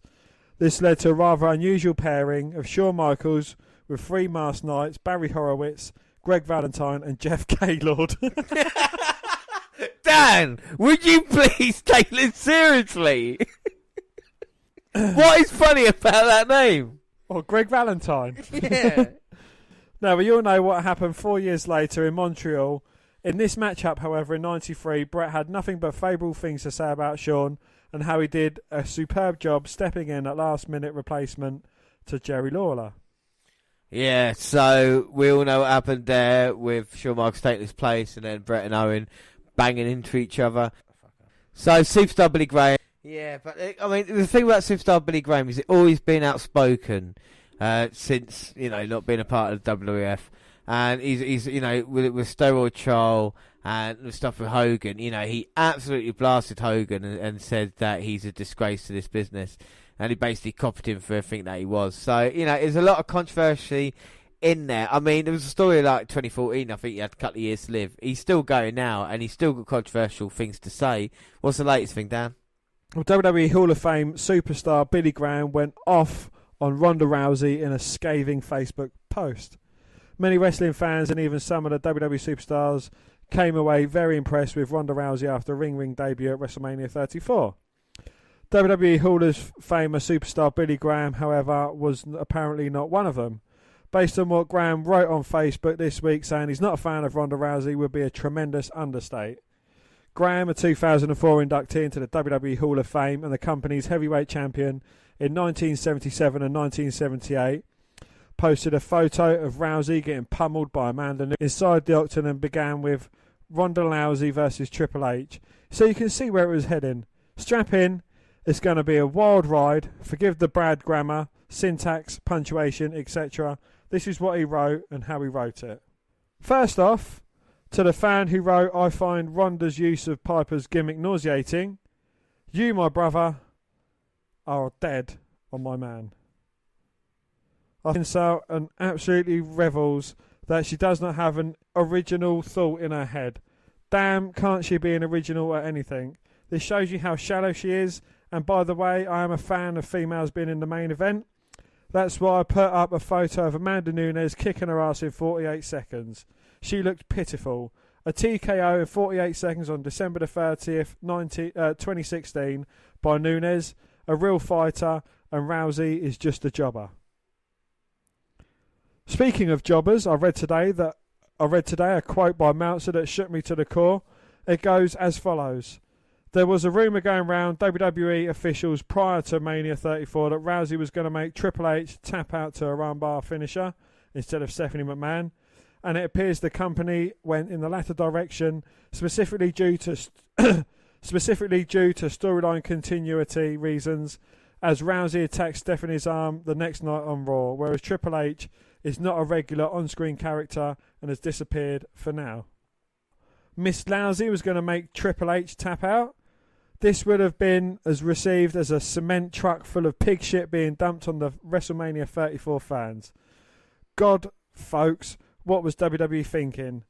[SPEAKER 2] This led to a rather unusual pairing of Shawn Michaels with 3 masked knights, Barry Horowitz, Greg Valentine and Jeff Gaylord.
[SPEAKER 1] Dan, would you please take this seriously? What is funny about that name?
[SPEAKER 2] Or Greg Valentine.
[SPEAKER 1] Yeah.
[SPEAKER 2] Now, we all know what happened 4 years later in Montreal. In this matchup, however, in '93, Brett had nothing but favourable things to say about Shawn and how he did a superb job stepping in at last-minute replacement to Jerry Lawler.
[SPEAKER 1] Yeah, so we all know what happened there with Shawn Michaels taking his place and then Brett and Owen banging into each other. So, Superstar Billy Graham. Yeah, but I mean, the thing about Superstar Billy Graham is he's always been outspoken since, not being a part of the WWF. And he's with steroid trial and the stuff with Hogan, he absolutely blasted Hogan and said that he's a disgrace to this business. And he basically copied him for everything that he was. So, there's a lot of controversy in there. I mean, there was a story like 2014, I think he had a couple of years to live. He's still going now, and he's still got controversial things to say. What's the latest thing, Dan?
[SPEAKER 2] Well, WWE Hall of Fame superstar Billy Graham went off on Ronda Rousey in a scathing Facebook post. Many wrestling fans and even some of the WWE superstars came away very impressed with Ronda Rousey after a ring debut at WrestleMania 34. WWE Hall of Famer superstar Billy Graham, however, was apparently not one of them. Based on what Graham wrote on Facebook this week saying he's not a fan of Ronda Rousey would be a tremendous understate. Graham, a 2004 inductee into the WWE Hall of Fame and the company's heavyweight champion in 1977 and 1978, posted a photo of Rousey getting pummeled by Amanda Nunes inside the octagon and began with Ronda Rousey versus Triple H. So you can see where it was heading. Strap in, it's going to be a wild ride. Forgive the bad grammar, syntax, punctuation, etc. This is what he wrote and how he wrote it. First off, to the fan who wrote, I find Ronda's use of Piper's gimmick nauseating. You, my brother, are dead on my man. I insult and absolutely revels that she does not have an original thought in her head. Damn, can't she be an original at anything? This shows you how shallow she is. And by the way, I am a fan of females being in the main event. That's why I put up a photo of Amanda Nunes kicking her ass in 48 seconds. She looked pitiful. A TKO in 48 seconds on December the 30th, 2016 by Nunes, a real fighter, and Rousey is just a jobber. Speaking of jobbers, I read today a quote by Meltzer that shook me to the core. It goes as follows. There was a rumour going round WWE officials prior to Mania 34 that Rousey was going to make Triple H tap out to a armbar finisher instead of Stephanie McMahon, and it appears the company went in the latter direction, specifically due to storyline continuity reasons, as Rousey attacked Stephanie's arm the next night on Raw, whereas Triple H is not a regular on-screen character and has disappeared for now. Miss Lousy was going to make Triple H tap out. This would have been received as a cement truck full of pig shit being dumped on the WrestleMania 34 fans. God, folks, what was WWE thinking?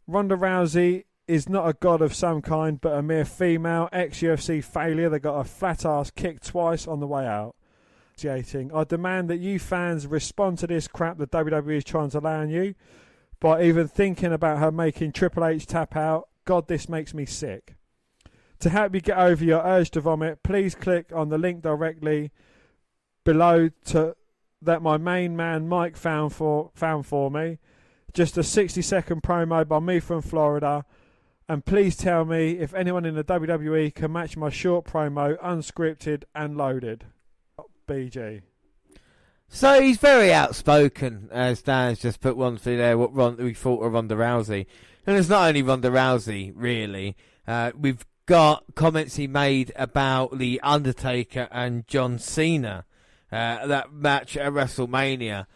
[SPEAKER 2] Ronda Rousey is not a god of some kind, but a mere female ex-UFC failure that got a flat ass kicked twice on the way out. I demand that you fans respond to this crap that WWE is trying to lay on you by even thinking about her making Triple H tap out. God, this makes me sick. To help you get over your urge to vomit, please click on the link directly below that my main man Mike found for me. Just a 60-second promo by me from Florida. And please tell me if anyone in the WWE can match my short promo, unscripted and loaded. BG.
[SPEAKER 1] So he's very outspoken, as Dan's just put one through there, what we thought of Ronda Rousey. And it's not only Ronda Rousey, really. We've got comments he made about The Undertaker and John Cena, that match at WrestleMania.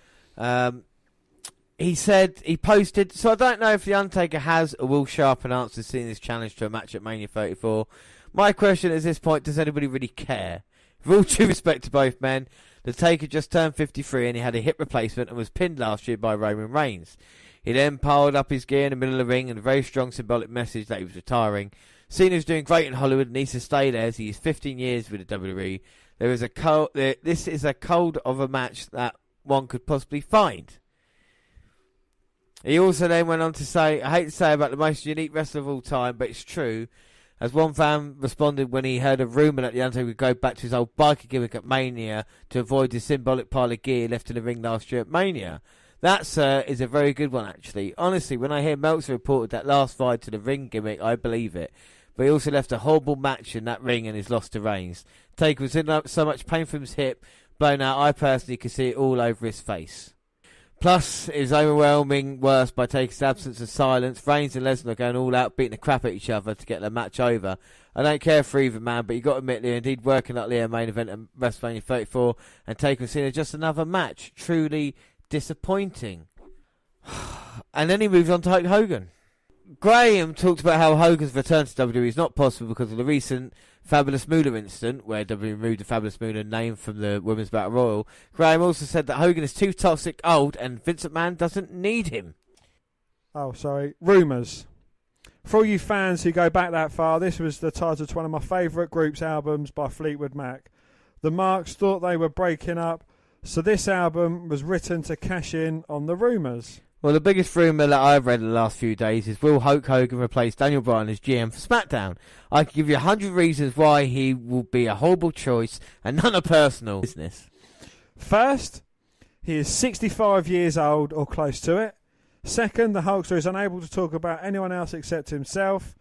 [SPEAKER 1] He posted, so I don't know if The Undertaker has or will sharpen answers seeing this challenge to a match at Mania 34, My question at this point, does anybody really care? With all due respect to both men, The Taker just turned 53 and he had a hip replacement and was pinned last year by Roman Reigns. He then piled up his gear in the middle of the ring and a very strong symbolic message that he was retiring. Cena's doing great in Hollywood and needs to stay there as he is 15 years with the WWE. This is a cold of a match that one could possibly find. He also then went on to say, I hate to say about the most unique wrestler of all time, but it's true. As one fan responded when he heard a rumour that The Undertaker would go back to his old biker gimmick at Mania to avoid the symbolic pile of gear left in the ring last year at Mania. That, sir, is a very good one, actually. Honestly, when I hear Meltzer reported that last ride to the ring gimmick, I believe it. But he also left a horrible match in that ring and his loss to Reigns. Taker was in so much pain from his hip, blown out, I personally could see it all over his face. Plus, it was overwhelming worse by Taker's absence of silence. Reigns and Lesnar going all out, beating the crap at each other to get the match over. I don't care for either man, but you got to admit they're indeed working like the main event at WrestleMania 34, and Taker and Cena just another match. Truly disappointing. And then he moves on to Hulk Hogan. Graham talked about how Hogan's return to WWE is not possible because of the recent Fabulous Moolah incident, where WWE removed the Fabulous Moolah name from the Women's Battle Royal. Graham also said that Hogan is too toxic, old, and Vince McMahon doesn't need him.
[SPEAKER 2] Oh, sorry. Rumours. For all you fans who go back that far, this was the title to one of my favourite groups' albums by Fleetwood Mac. The Marks thought they were breaking up, so this album was written to cash in on the rumours.
[SPEAKER 1] Well, the biggest rumour that I've read in the last few days is will Hulk Hogan replace Daniel Bryan as GM for SmackDown? I can give you 100 reasons why he will be a horrible choice and none are personal business.
[SPEAKER 2] First, he is 65 years old or close to it. Second, the Hulkster is unable to talk about anyone else except himself.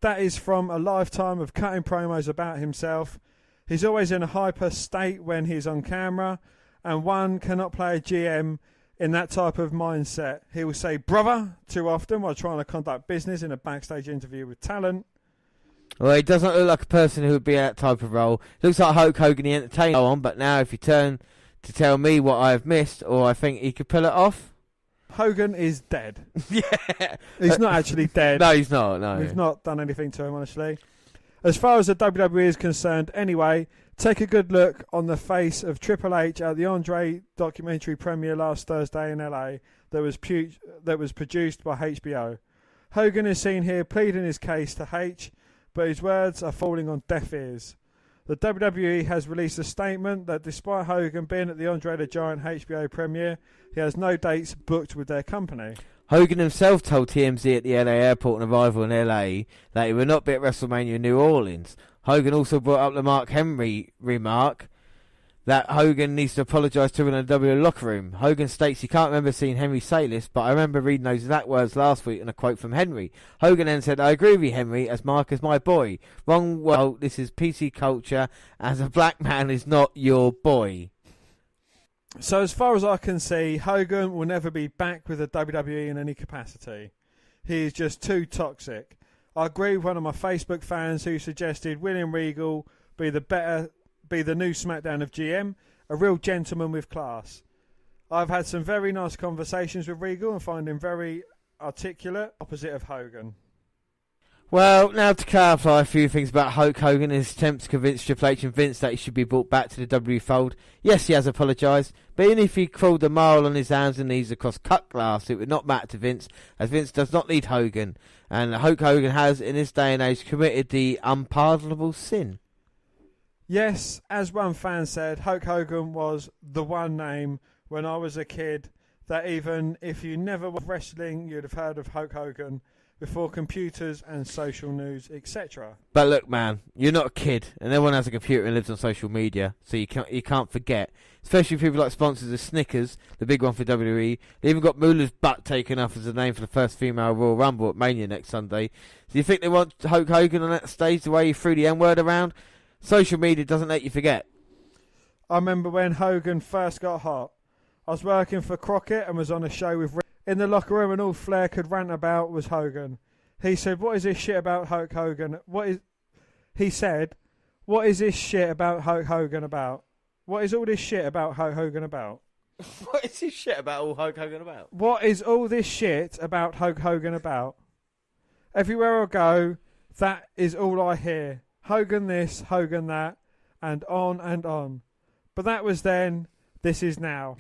[SPEAKER 2] That is from a lifetime of cutting promos about himself. He's always in a hyper state when he's on camera, and one cannot play a GM in that type of mindset. He will say brother too often while trying to conduct business in a backstage interview with talent.
[SPEAKER 1] Well, he doesn't look like a person who would be that type of role. Looks like Hulk Hogan, the entertainer, on, but now if you turn to tell me what I have missed, or I think he could pull it off.
[SPEAKER 2] Hogan is dead.
[SPEAKER 1] Yeah.
[SPEAKER 2] He's not actually dead.
[SPEAKER 1] No, he's not, no.
[SPEAKER 2] We've not done anything to him, honestly. As far as the WWE is concerned, anyway, take a good look on the face of Triple H at the Andre documentary premiere last Thursday in LA that was produced by HBO. Hogan is seen here pleading his case to H, but his words are falling on deaf ears. The WWE has released a statement that despite Hogan being at the Andre the Giant HBO premiere, he has no dates booked with their company.
[SPEAKER 1] Hogan himself told TMZ at the LA airport on arrival in LA that he would not be at WrestleMania in New Orleans. Hogan also brought up the Mark Henry remark that Hogan needs to apologise to in a WWE locker room. Hogan states he can't remember seeing Henry say this, but I remember reading those exact words last week in a quote from Henry. Hogan then said, I agree with you, Henry, as Mark is my boy. Wrong, well, this is PC culture, as a black man is not your boy.
[SPEAKER 2] So as far as I can see, Hogan will never be back with the WWE in any capacity. He is just too toxic. I agree with one of my Facebook fans who suggested William Regal be the new SmackDown of GM, a real gentleman with class. I've had some very nice conversations with Regal and find him very articulate, opposite of Hogan.
[SPEAKER 1] Well, now to clarify a few things about Hulk Hogan and his attempt to convince Triple H and Vince that he should be brought back to the WWE fold. Yes, he has apologised, but even if he crawled a mile on his hands and knees across cut glass, it would not matter to Vince, as Vince does not need Hogan, and Hulk Hogan has, in this day and age, committed the unpardonable sin.
[SPEAKER 2] Yes, as one fan said, Hulk Hogan was the one name when I was a kid that even if you never watched wrestling, you'd have heard of Hulk Hogan before computers and social news, etc.
[SPEAKER 1] But look, man, you're not a kid, and everyone has a computer and lives on social media, so you can't forget. Especially people like sponsors of Snickers, the big one for WWE. They even got Moolah's butt taken off as the name for the first female Royal Rumble at Mania next Sunday. Do you think they want Hulk Hogan on that stage the way he threw the N-word around? Social media doesn't let you forget.
[SPEAKER 2] I remember when Hogan first got hot. I was working for Crockett and was on a show with Rick in the locker room, and all Flair could rant about was Hogan. He said, what is this shit about Hulk Hogan? He said, what is this shit about Hulk Hogan about? What is all this shit about Hulk Hogan about?
[SPEAKER 1] What is this shit about all Hulk Hogan about?
[SPEAKER 2] What is all this shit about Hulk Hogan about? Everywhere I go, that is all I hear. Hogan this, Hogan that, and on and on. But that was then, this is now.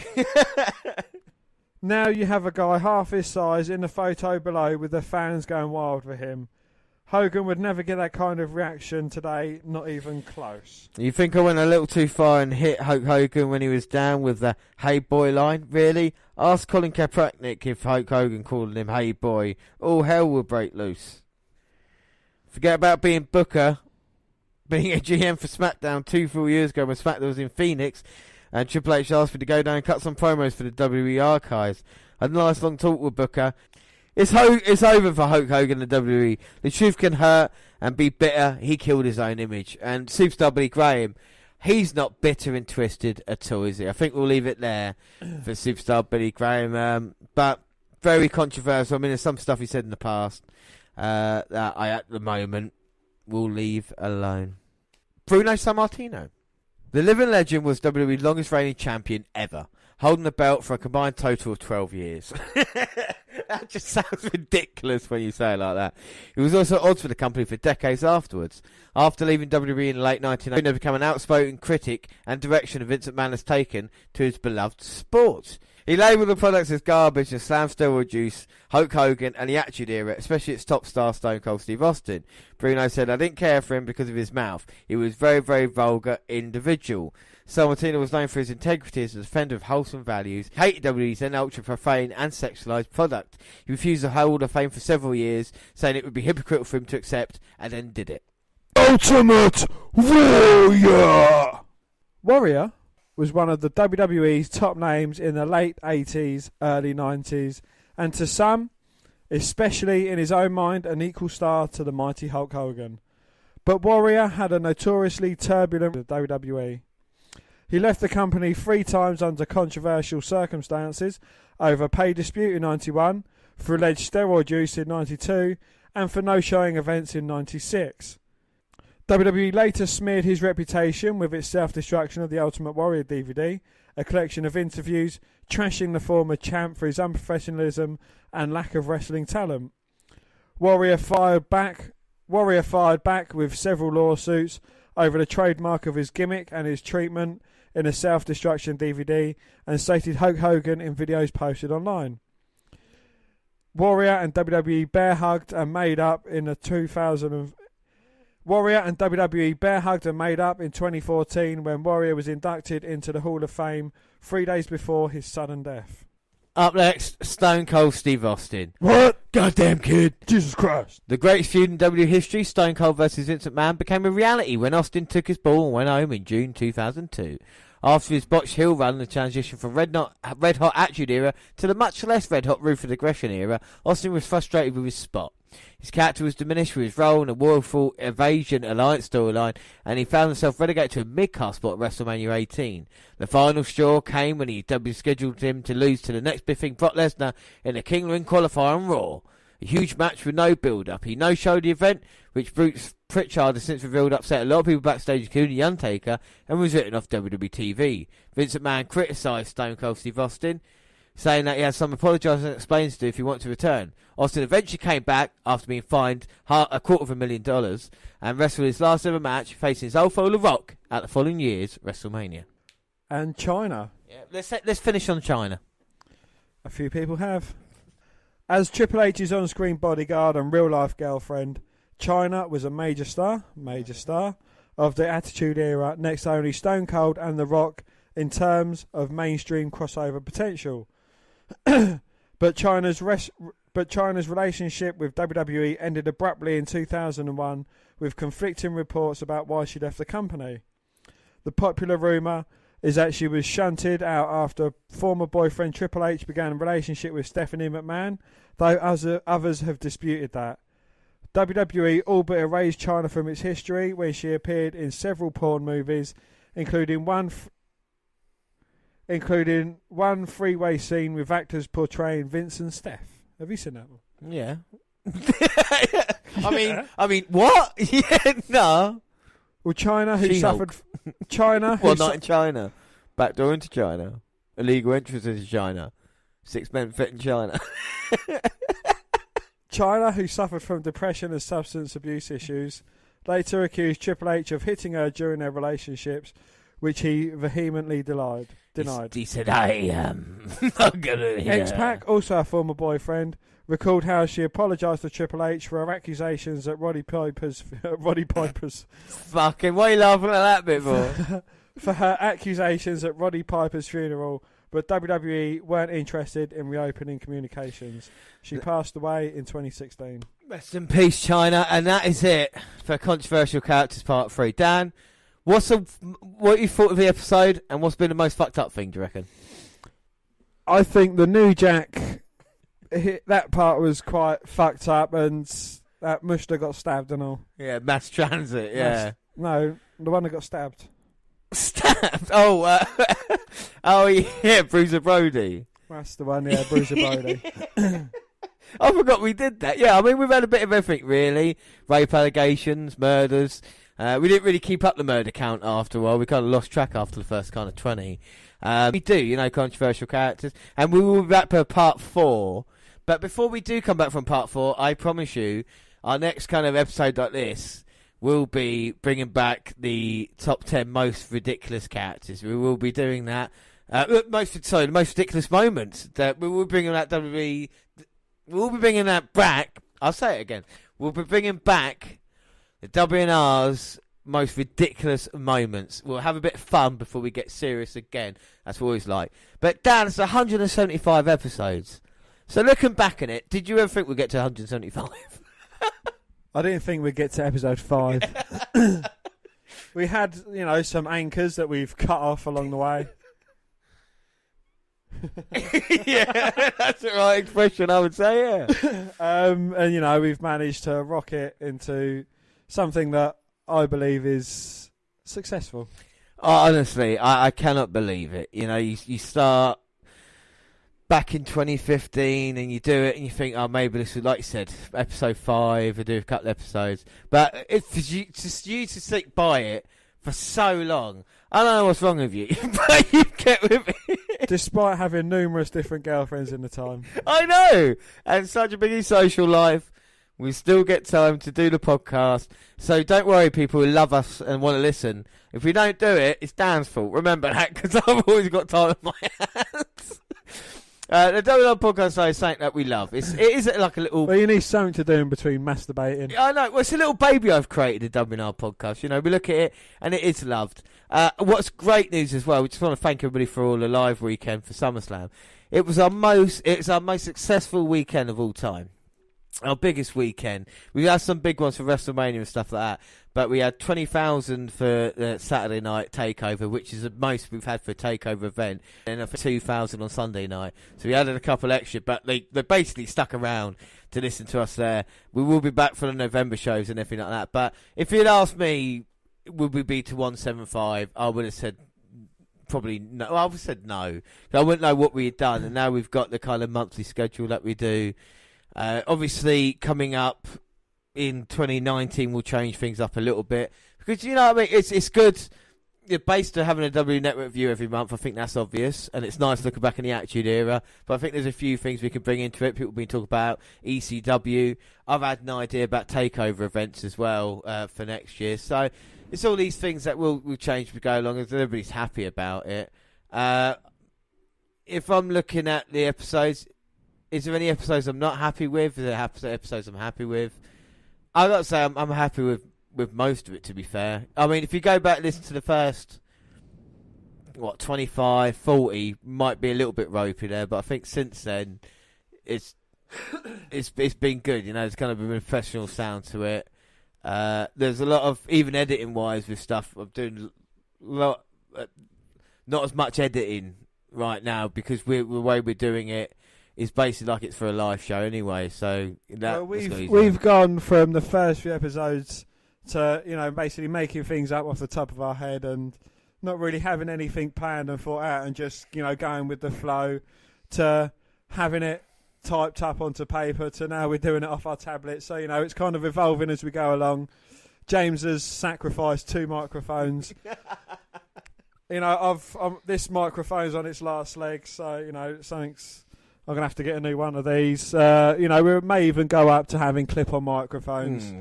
[SPEAKER 2] Now you have a guy half his size in the photo below with the fans going wild for him. Hogan would never get that kind of reaction today, not even close.
[SPEAKER 1] You think I went a little too far and hit Hulk Hogan when he was down with the "Hey Boy" line? Really? Ask Colin Kaepernick if Hulk Hogan called him "Hey Boy." All hell will break loose. Forget about being Booker, being a GM for SmackDown 2 full years ago when SmackDown was in Phoenix, and Triple H asked me to go down and cut some promos for the WWE archives. I had a nice long talk with Booker. It's over for Hulk Hogan and the WWE. The truth can hurt and be bitter. He killed his own image. And Superstar Billy Graham, he's not bitter and twisted at all, is he? I think we'll leave it there for Superstar Billy Graham. But very controversial. I mean, there's some stuff he said in the past that I, at the moment, will leave alone. Bruno Sammartino. The living legend was WWE's longest reigning champion ever, holding the belt for a combined total of 12 years. That just sounds ridiculous when you say it like that. He was also at odds with the company for decades afterwards. After leaving WWE in the late 1980s, he became an outspoken critic and direction of Vince McMahon has taken to his beloved sport. He labelled the products as garbage and slammed steroid juice, Hulk Hogan and the Attitude Era, especially its top star Stone Cold Steve Austin. Bruno said, "I didn't care for him because of his mouth. He was a very, very vulgar individual." Sammartino was known for his integrity as a defender of wholesome values, hated WWE's then ultra-profane and sexualised product. He refused the Hall of Fame for several years, saying it would be hypocritical for him to accept, and then did it.
[SPEAKER 2] Ultimate Warrior! Warrior was one of the WWE's top names in the late 80s, early 90s, and to some, especially in his own mind, an equal star to the mighty Hulk Hogan. But Warrior had a notoriously turbulent WWE. He left the company 3 times under controversial circumstances over a pay dispute in 91, for alleged steroid use in 92, and for no-showing events in 96. WWE later smeared his reputation with its self-destruction of the Ultimate Warrior DVD, a collection of interviews trashing the former champ for his unprofessionalism and lack of wrestling talent. Warrior fired back with several lawsuits over the trademark of his gimmick and his treatment in a self-destruction DVD, and stated Hulk Hogan in videos posted online. Warrior and WWE bear hugged and made up in 2014 when Warrior was inducted into the Hall of Fame 3 days before his sudden death.
[SPEAKER 1] Up next, Stone Cold Steve Austin.
[SPEAKER 2] What?
[SPEAKER 1] Goddamn kid.
[SPEAKER 2] Jesus Christ.
[SPEAKER 1] The greatest feud in WWE history, Stone Cold vs Vince McMahon, became a reality when Austin took his ball and went home in June 2002. After his botched heel run and the transition from Red Hot Attitude Era to the much less Red Hot Ruthless Aggression Era, Austin was frustrated with his spot. His character was diminished with his role in the Woeful Evasion Alliance storyline, and he found himself relegated to a mid-card spot at WrestleMania 18. The final straw came when WWE scheduled him to lose to the next biffing Brock Lesnar in the King Ring qualifier on Raw. A huge match with no build-up. He no-showed the event, which Bruce Pritchard has since revealed upset a lot of people backstage, including The Undertaker, and was written off WWE TV. Vince McMahon criticised Stone Cold Steve Austin, saying that he had some apologising and explanations to do if he wanted to return. Austin eventually came back after being fined $250,000 and wrestled his last ever match, facing his old foe The Rock at the following year's WrestleMania.
[SPEAKER 2] And Chyna.
[SPEAKER 1] Yeah, let's finish on Chyna.
[SPEAKER 2] A few people have. As Triple H's on-screen bodyguard and real-life girlfriend, Chyna was a major star of the Attitude Era, next to only Stone Cold and The Rock in terms of mainstream crossover potential. But Chyna's relationship with WWE ended abruptly in 2001 with conflicting reports about why she left the company. The popular rumour is that she was shunted out after former boyfriend Triple H began a relationship with Stephanie McMahon, though others have disputed that. WWE all but erased Chyna from its history when she appeared in several porn movies, including one three-way scene with actors portraying Vince and Steph. Have you seen that one?
[SPEAKER 1] Yeah. I mean, what? Yeah, no.
[SPEAKER 2] Well, Chyna, who
[SPEAKER 1] She-Hulk.
[SPEAKER 2] suffered... Chyna, who
[SPEAKER 1] Well, not in China. Backdoor into China. Illegal entrance into China. 6 men fit in China.
[SPEAKER 2] Chyna, who suffered from depression and substance abuse issues, later accused Triple H of hitting her during their relationships, which he vehemently denied.
[SPEAKER 1] He said, I am not gonna hit her.
[SPEAKER 2] X-Pac, also a former boyfriend, recalled how she apologised to Triple H for her accusations at Roddy Piper's
[SPEAKER 1] Fucking, why are you laughing at that bit for?
[SPEAKER 2] for her accusations at Roddy Piper's funeral, but WWE weren't interested in reopening communications. She passed away in 2016.
[SPEAKER 1] Rest in peace, Chyna, and that is it for Controversial Characters Part 3. Dan, what you thought of the episode, and what's been the most fucked up thing, do you reckon?
[SPEAKER 2] I think the New Jack, that part was quite fucked up, and that Mushta got stabbed and all.
[SPEAKER 1] Yeah, mass transit, yeah.
[SPEAKER 2] No, the one that got stabbed.
[SPEAKER 1] Stabbed? Oh, oh yeah, Bruiser Brody.
[SPEAKER 2] That's the one, yeah, Bruiser Brody.
[SPEAKER 1] I forgot we did that. Yeah, I mean, we've had a bit of everything, really. Rape allegations, murders. We didn't really keep up the murder count after a while. We kind of lost track after the first kind of 20. We do, controversial characters. And we will be back for part 4. But before we do come back from part 4, I promise you, our next kind of episode like this will be bringing back the top 10 most ridiculous characters. We will be doing that. The most ridiculous moments. That we will be bringing that WWE. We'll be bringing that back. I'll say it again. We'll be bringing back the WNR's most ridiculous moments. We'll have a bit of fun before we get serious again. That's what we always like. But Dan, it's 175 episodes. So looking back at it, did you ever think we'd get to 175?
[SPEAKER 2] I didn't think we'd get to episode 5. We had, some anchors that we've cut off along the way.
[SPEAKER 1] Yeah, that's the right expression, I would say, yeah.
[SPEAKER 2] And, we've managed to rock it into something that I believe is successful.
[SPEAKER 1] Honestly, I cannot believe it. You start back in 2015 and you do it and you think, oh, maybe this is, like you said, episode 5, we do a couple of episodes. But it's just you to stick by it for so long. I don't know what's wrong with you, but you kept with it.
[SPEAKER 2] Despite having numerous different girlfriends in the time.
[SPEAKER 1] I know! And such a busy social life, we still get time to do the podcast. So don't worry, people who love us and want to listen. If we don't do it, it's Dan's fault. Remember that, because I've always got time on my hands. The WNR podcast is something that we love. It is like a little...
[SPEAKER 2] Well, you need something to do in between masturbating.
[SPEAKER 1] I know. Well, it's a little baby I've created, the WNR podcast. We look at it, and it is loved. What's great news as well, we just want to thank everybody for all the live weekend for SummerSlam. It's our most successful weekend of all time. Our biggest weekend. We had some big ones for WrestleMania and stuff like that, but we had 20,000 for the Saturday night takeover, which is the most we've had for a takeover event, and 2,000 on Sunday night. So we added a couple extra, but they basically stuck around to listen to us there. We will be back for the November shows and everything like that. But if you'd asked me, would we be to 175? I would have said probably no. Well, I would have said no. I wouldn't know what we had done, and now we've got the kind of monthly schedule that we do. Obviously, coming up in 2019 will change things up a little bit because what I mean. It's good. You're based on having a W Network view every month. I think that's obvious, and it's nice looking back in the Attitude Era. But I think there's a few things we can bring into it. People have been talking about ECW. I've had an idea about takeover events as well for next year. So it's all these things that will change as we go along, and everybody's happy about it. If I'm looking at the episodes. Is there any episodes I'm not happy with? Is there episodes I'm happy with? I've got to say I'm happy with most of it, to be fair. I mean, if you go back and listen to the first, 25, 40, might be a little bit ropey there, but I think since then, it's been good. There's kind of a professional sound to it. There's a lot of, even editing-wise with stuff, I'm doing not as much editing right now because the way we're doing it, is basically like it's for a live show anyway, so
[SPEAKER 2] we've gone from the first few episodes to basically making things up off the top of our head and not really having anything planned and thought out and just going with the flow to having it typed up onto paper to now we're doing it off our tablet. So it's kind of evolving as we go along. James has sacrificed 2 microphones. This microphone's on its last leg, so something's. I'm going to have to get a new one of these. We may even go up to having clip-on microphones.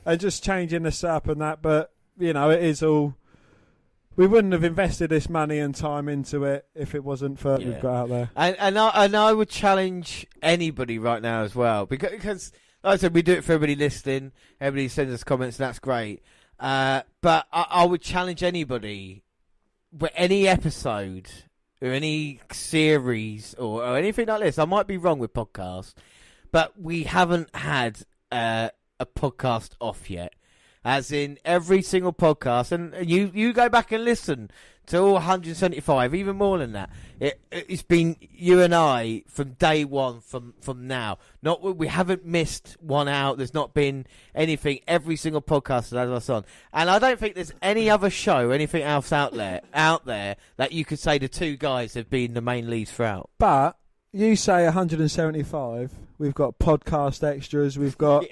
[SPEAKER 2] and just changing the setup and that. But you know, it is all. We wouldn't have invested this money and time into it if it wasn't for what we've got out there.
[SPEAKER 1] And I would challenge anybody right now as well, because like I said, we do it for everybody listening. Everybody sends us comments, and that's great. But I would challenge anybody, with any episode or any series or anything like this. I might be wrong with podcasts, but we haven't had a podcast off yet. As in every single podcast, and you go back and listen to all 175, even more than that. It's been you and I from day one, from now. We haven't missed one out. There's not been anything. Every single podcast that has us on, and I don't think there's any other show, anything else out there that you could say the two guys have been the main leads throughout.
[SPEAKER 2] But you say 175. We've got podcast extras. We've got.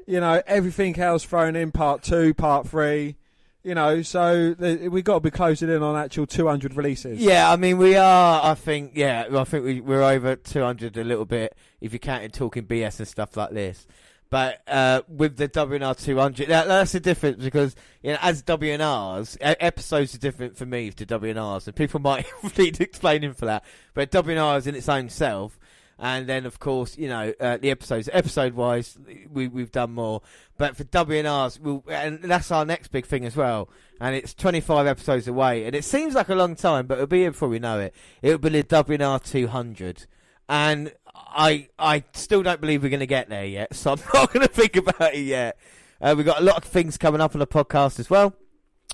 [SPEAKER 2] You know, everything else thrown in, part 2, part 3, you know, so we've got to be closing in on actual 200 releases. Yeah,
[SPEAKER 1] I mean, we are, I think we're over 200 a little bit, if you count talking BS and stuff like this. But with the WNR200, that's the difference, because, you know, as WNRs, episodes are different for me to WNRs, and people might need explaining for that. But WNR is in its own self. And then, of course, you know, the episode-wise, we've done more. But for WNRs, and that's our next big thing as well. And it's 25 episodes away. And it seems like a long time, but it'll be here before we know it. It'll be the WNR 200. And I still don't believe we're going to get there yet. So I'm not going to think about it yet. We've got a lot of things coming up on the podcast as well.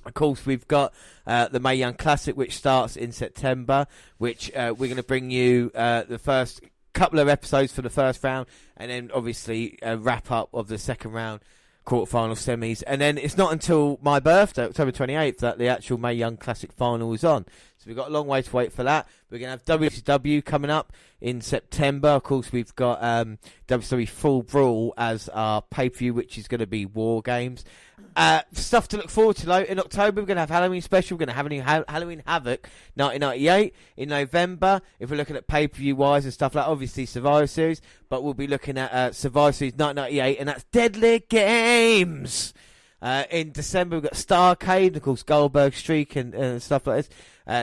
[SPEAKER 1] Of course, we've got the Mae Young Classic, which starts in September, which we're going to bring you the first couple of episodes for the first round, and then obviously a wrap up of the second round, quarterfinal, semis, and then it's not until my birthday, October 28th, that the actual Mae Young Classic final is on. So we've got a long way to wait for that. We're going to have WCW coming up in September. Of course, we've got WWE Full Brawl as our pay-per-view, which is going to be War Games. Stuff to look forward to. Though. In October, we're going to have Halloween special. We're going to have Halloween Havoc 1998. In November, if we're looking at pay-per-view wise and stuff like, obviously Survivor Series, but we'll be looking at Survivor Series 1998, and that's Deadly Games. In December, we've got Starcade, of course, Goldberg Streak and stuff like this.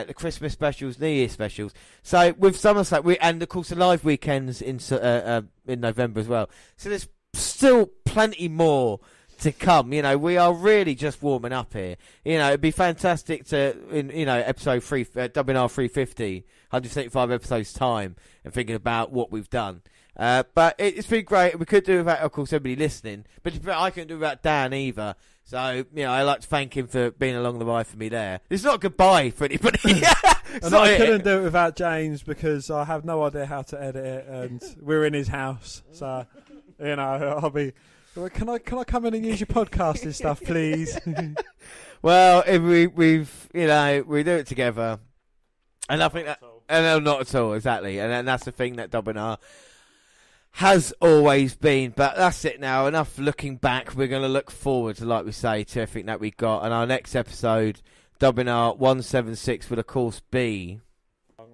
[SPEAKER 1] The Christmas specials, New Year specials. So with SummerSlam, and of course the live weekends in November as well. So there's still plenty more to come. You know, we are really just warming up here. You know, it'd be fantastic to, episode 3, WNR 350, 175 episodes time, and thinking about what we've done. But it's been great. We could do without, of course, everybody listening, but I couldn't do without Dan either. So, you know, I'd like to thank him for being along the ride for me there. It's not a goodbye for anybody.
[SPEAKER 2] And I couldn't do it without James, because I have no idea how to edit it, and we're in his house. So, you know, I'll be... Can I come in and use your podcast and stuff, please?
[SPEAKER 1] Well, if we do it together, and I think not at all, exactly, and that's the thing that WNR has always been. But that's it now. Enough looking back. We're going to look forward, like we say, to everything that we got. And our next episode, WNR176, will of course be.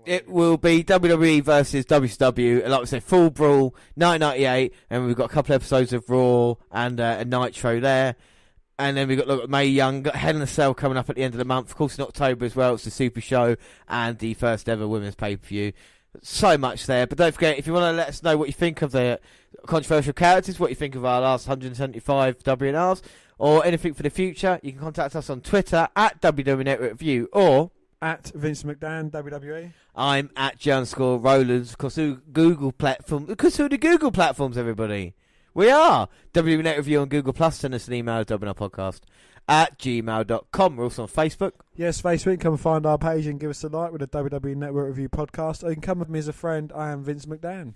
[SPEAKER 1] It will be WWE versus WCW, like I said, Full Brawl, 1998, and we've got a couple episodes of Raw and a Nitro there. And then we've got Mae Young, got Hell in a Cell coming up at the end of the month. Of course, in October as well, it's the Super Show and the first ever women's pay-per-view. So much there. But don't forget, if you want to let us know what you think of the controversial characters, what you think of our last 175 WNRs, or anything for the future, you can contact us on Twitter at WWE Network Review, or...
[SPEAKER 2] at Vince McDan, WWE.
[SPEAKER 1] I'm at _Rollins, because who Google platform? Because who the Google platforms, everybody? We are WWE Net Review on Google Plus. Send us an email at WNRpodcast@gmail.com. We're also on Facebook.
[SPEAKER 2] Yes, Facebook. Come and find our page and give us a like with the WWE Network Review podcast. Or you can come with me as a friend. I am Vince McDan.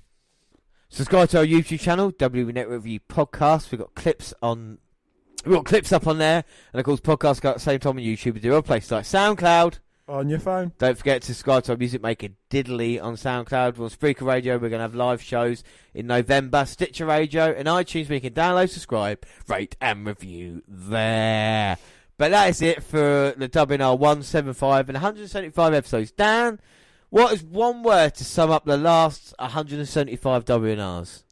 [SPEAKER 1] Subscribe to our YouTube channel, WWE Network Review Podcast. We've got clips on. We've got clips up on there, and of course, podcasts go at the same time on YouTube. We do other places like SoundCloud.
[SPEAKER 2] On your phone.
[SPEAKER 1] Don't forget to subscribe to our Music Maker Diddly on SoundCloud. We're on Spreaker Radio. We're going to have live shows in November. Stitcher Radio and iTunes, where you can download, subscribe, rate and review there. But that is it for the WNR 175 and 175 episodes. Dan, what is one word to sum up the last 175 WNRs?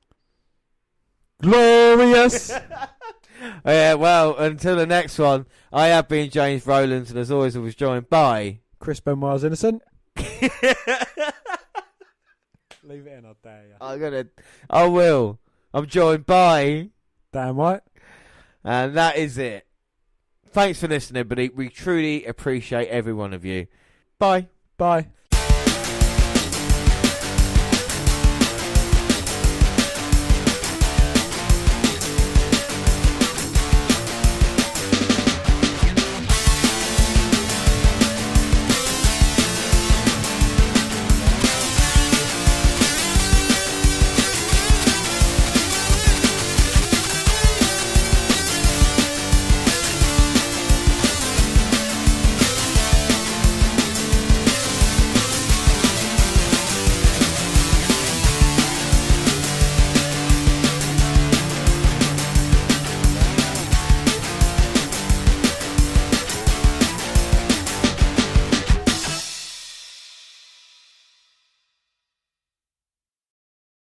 [SPEAKER 2] Glorious!
[SPEAKER 1] Yeah, well, until the next one, I have been James Rowlands, and as always, I was joined by
[SPEAKER 2] Chris Benoit's innocent. Leave it in, I dare you.
[SPEAKER 1] I will. I'm joined by,
[SPEAKER 2] Damn right.
[SPEAKER 1] and that is it. Thanks for listening, everybody. We truly appreciate every one of you. Bye.
[SPEAKER 2] Bye.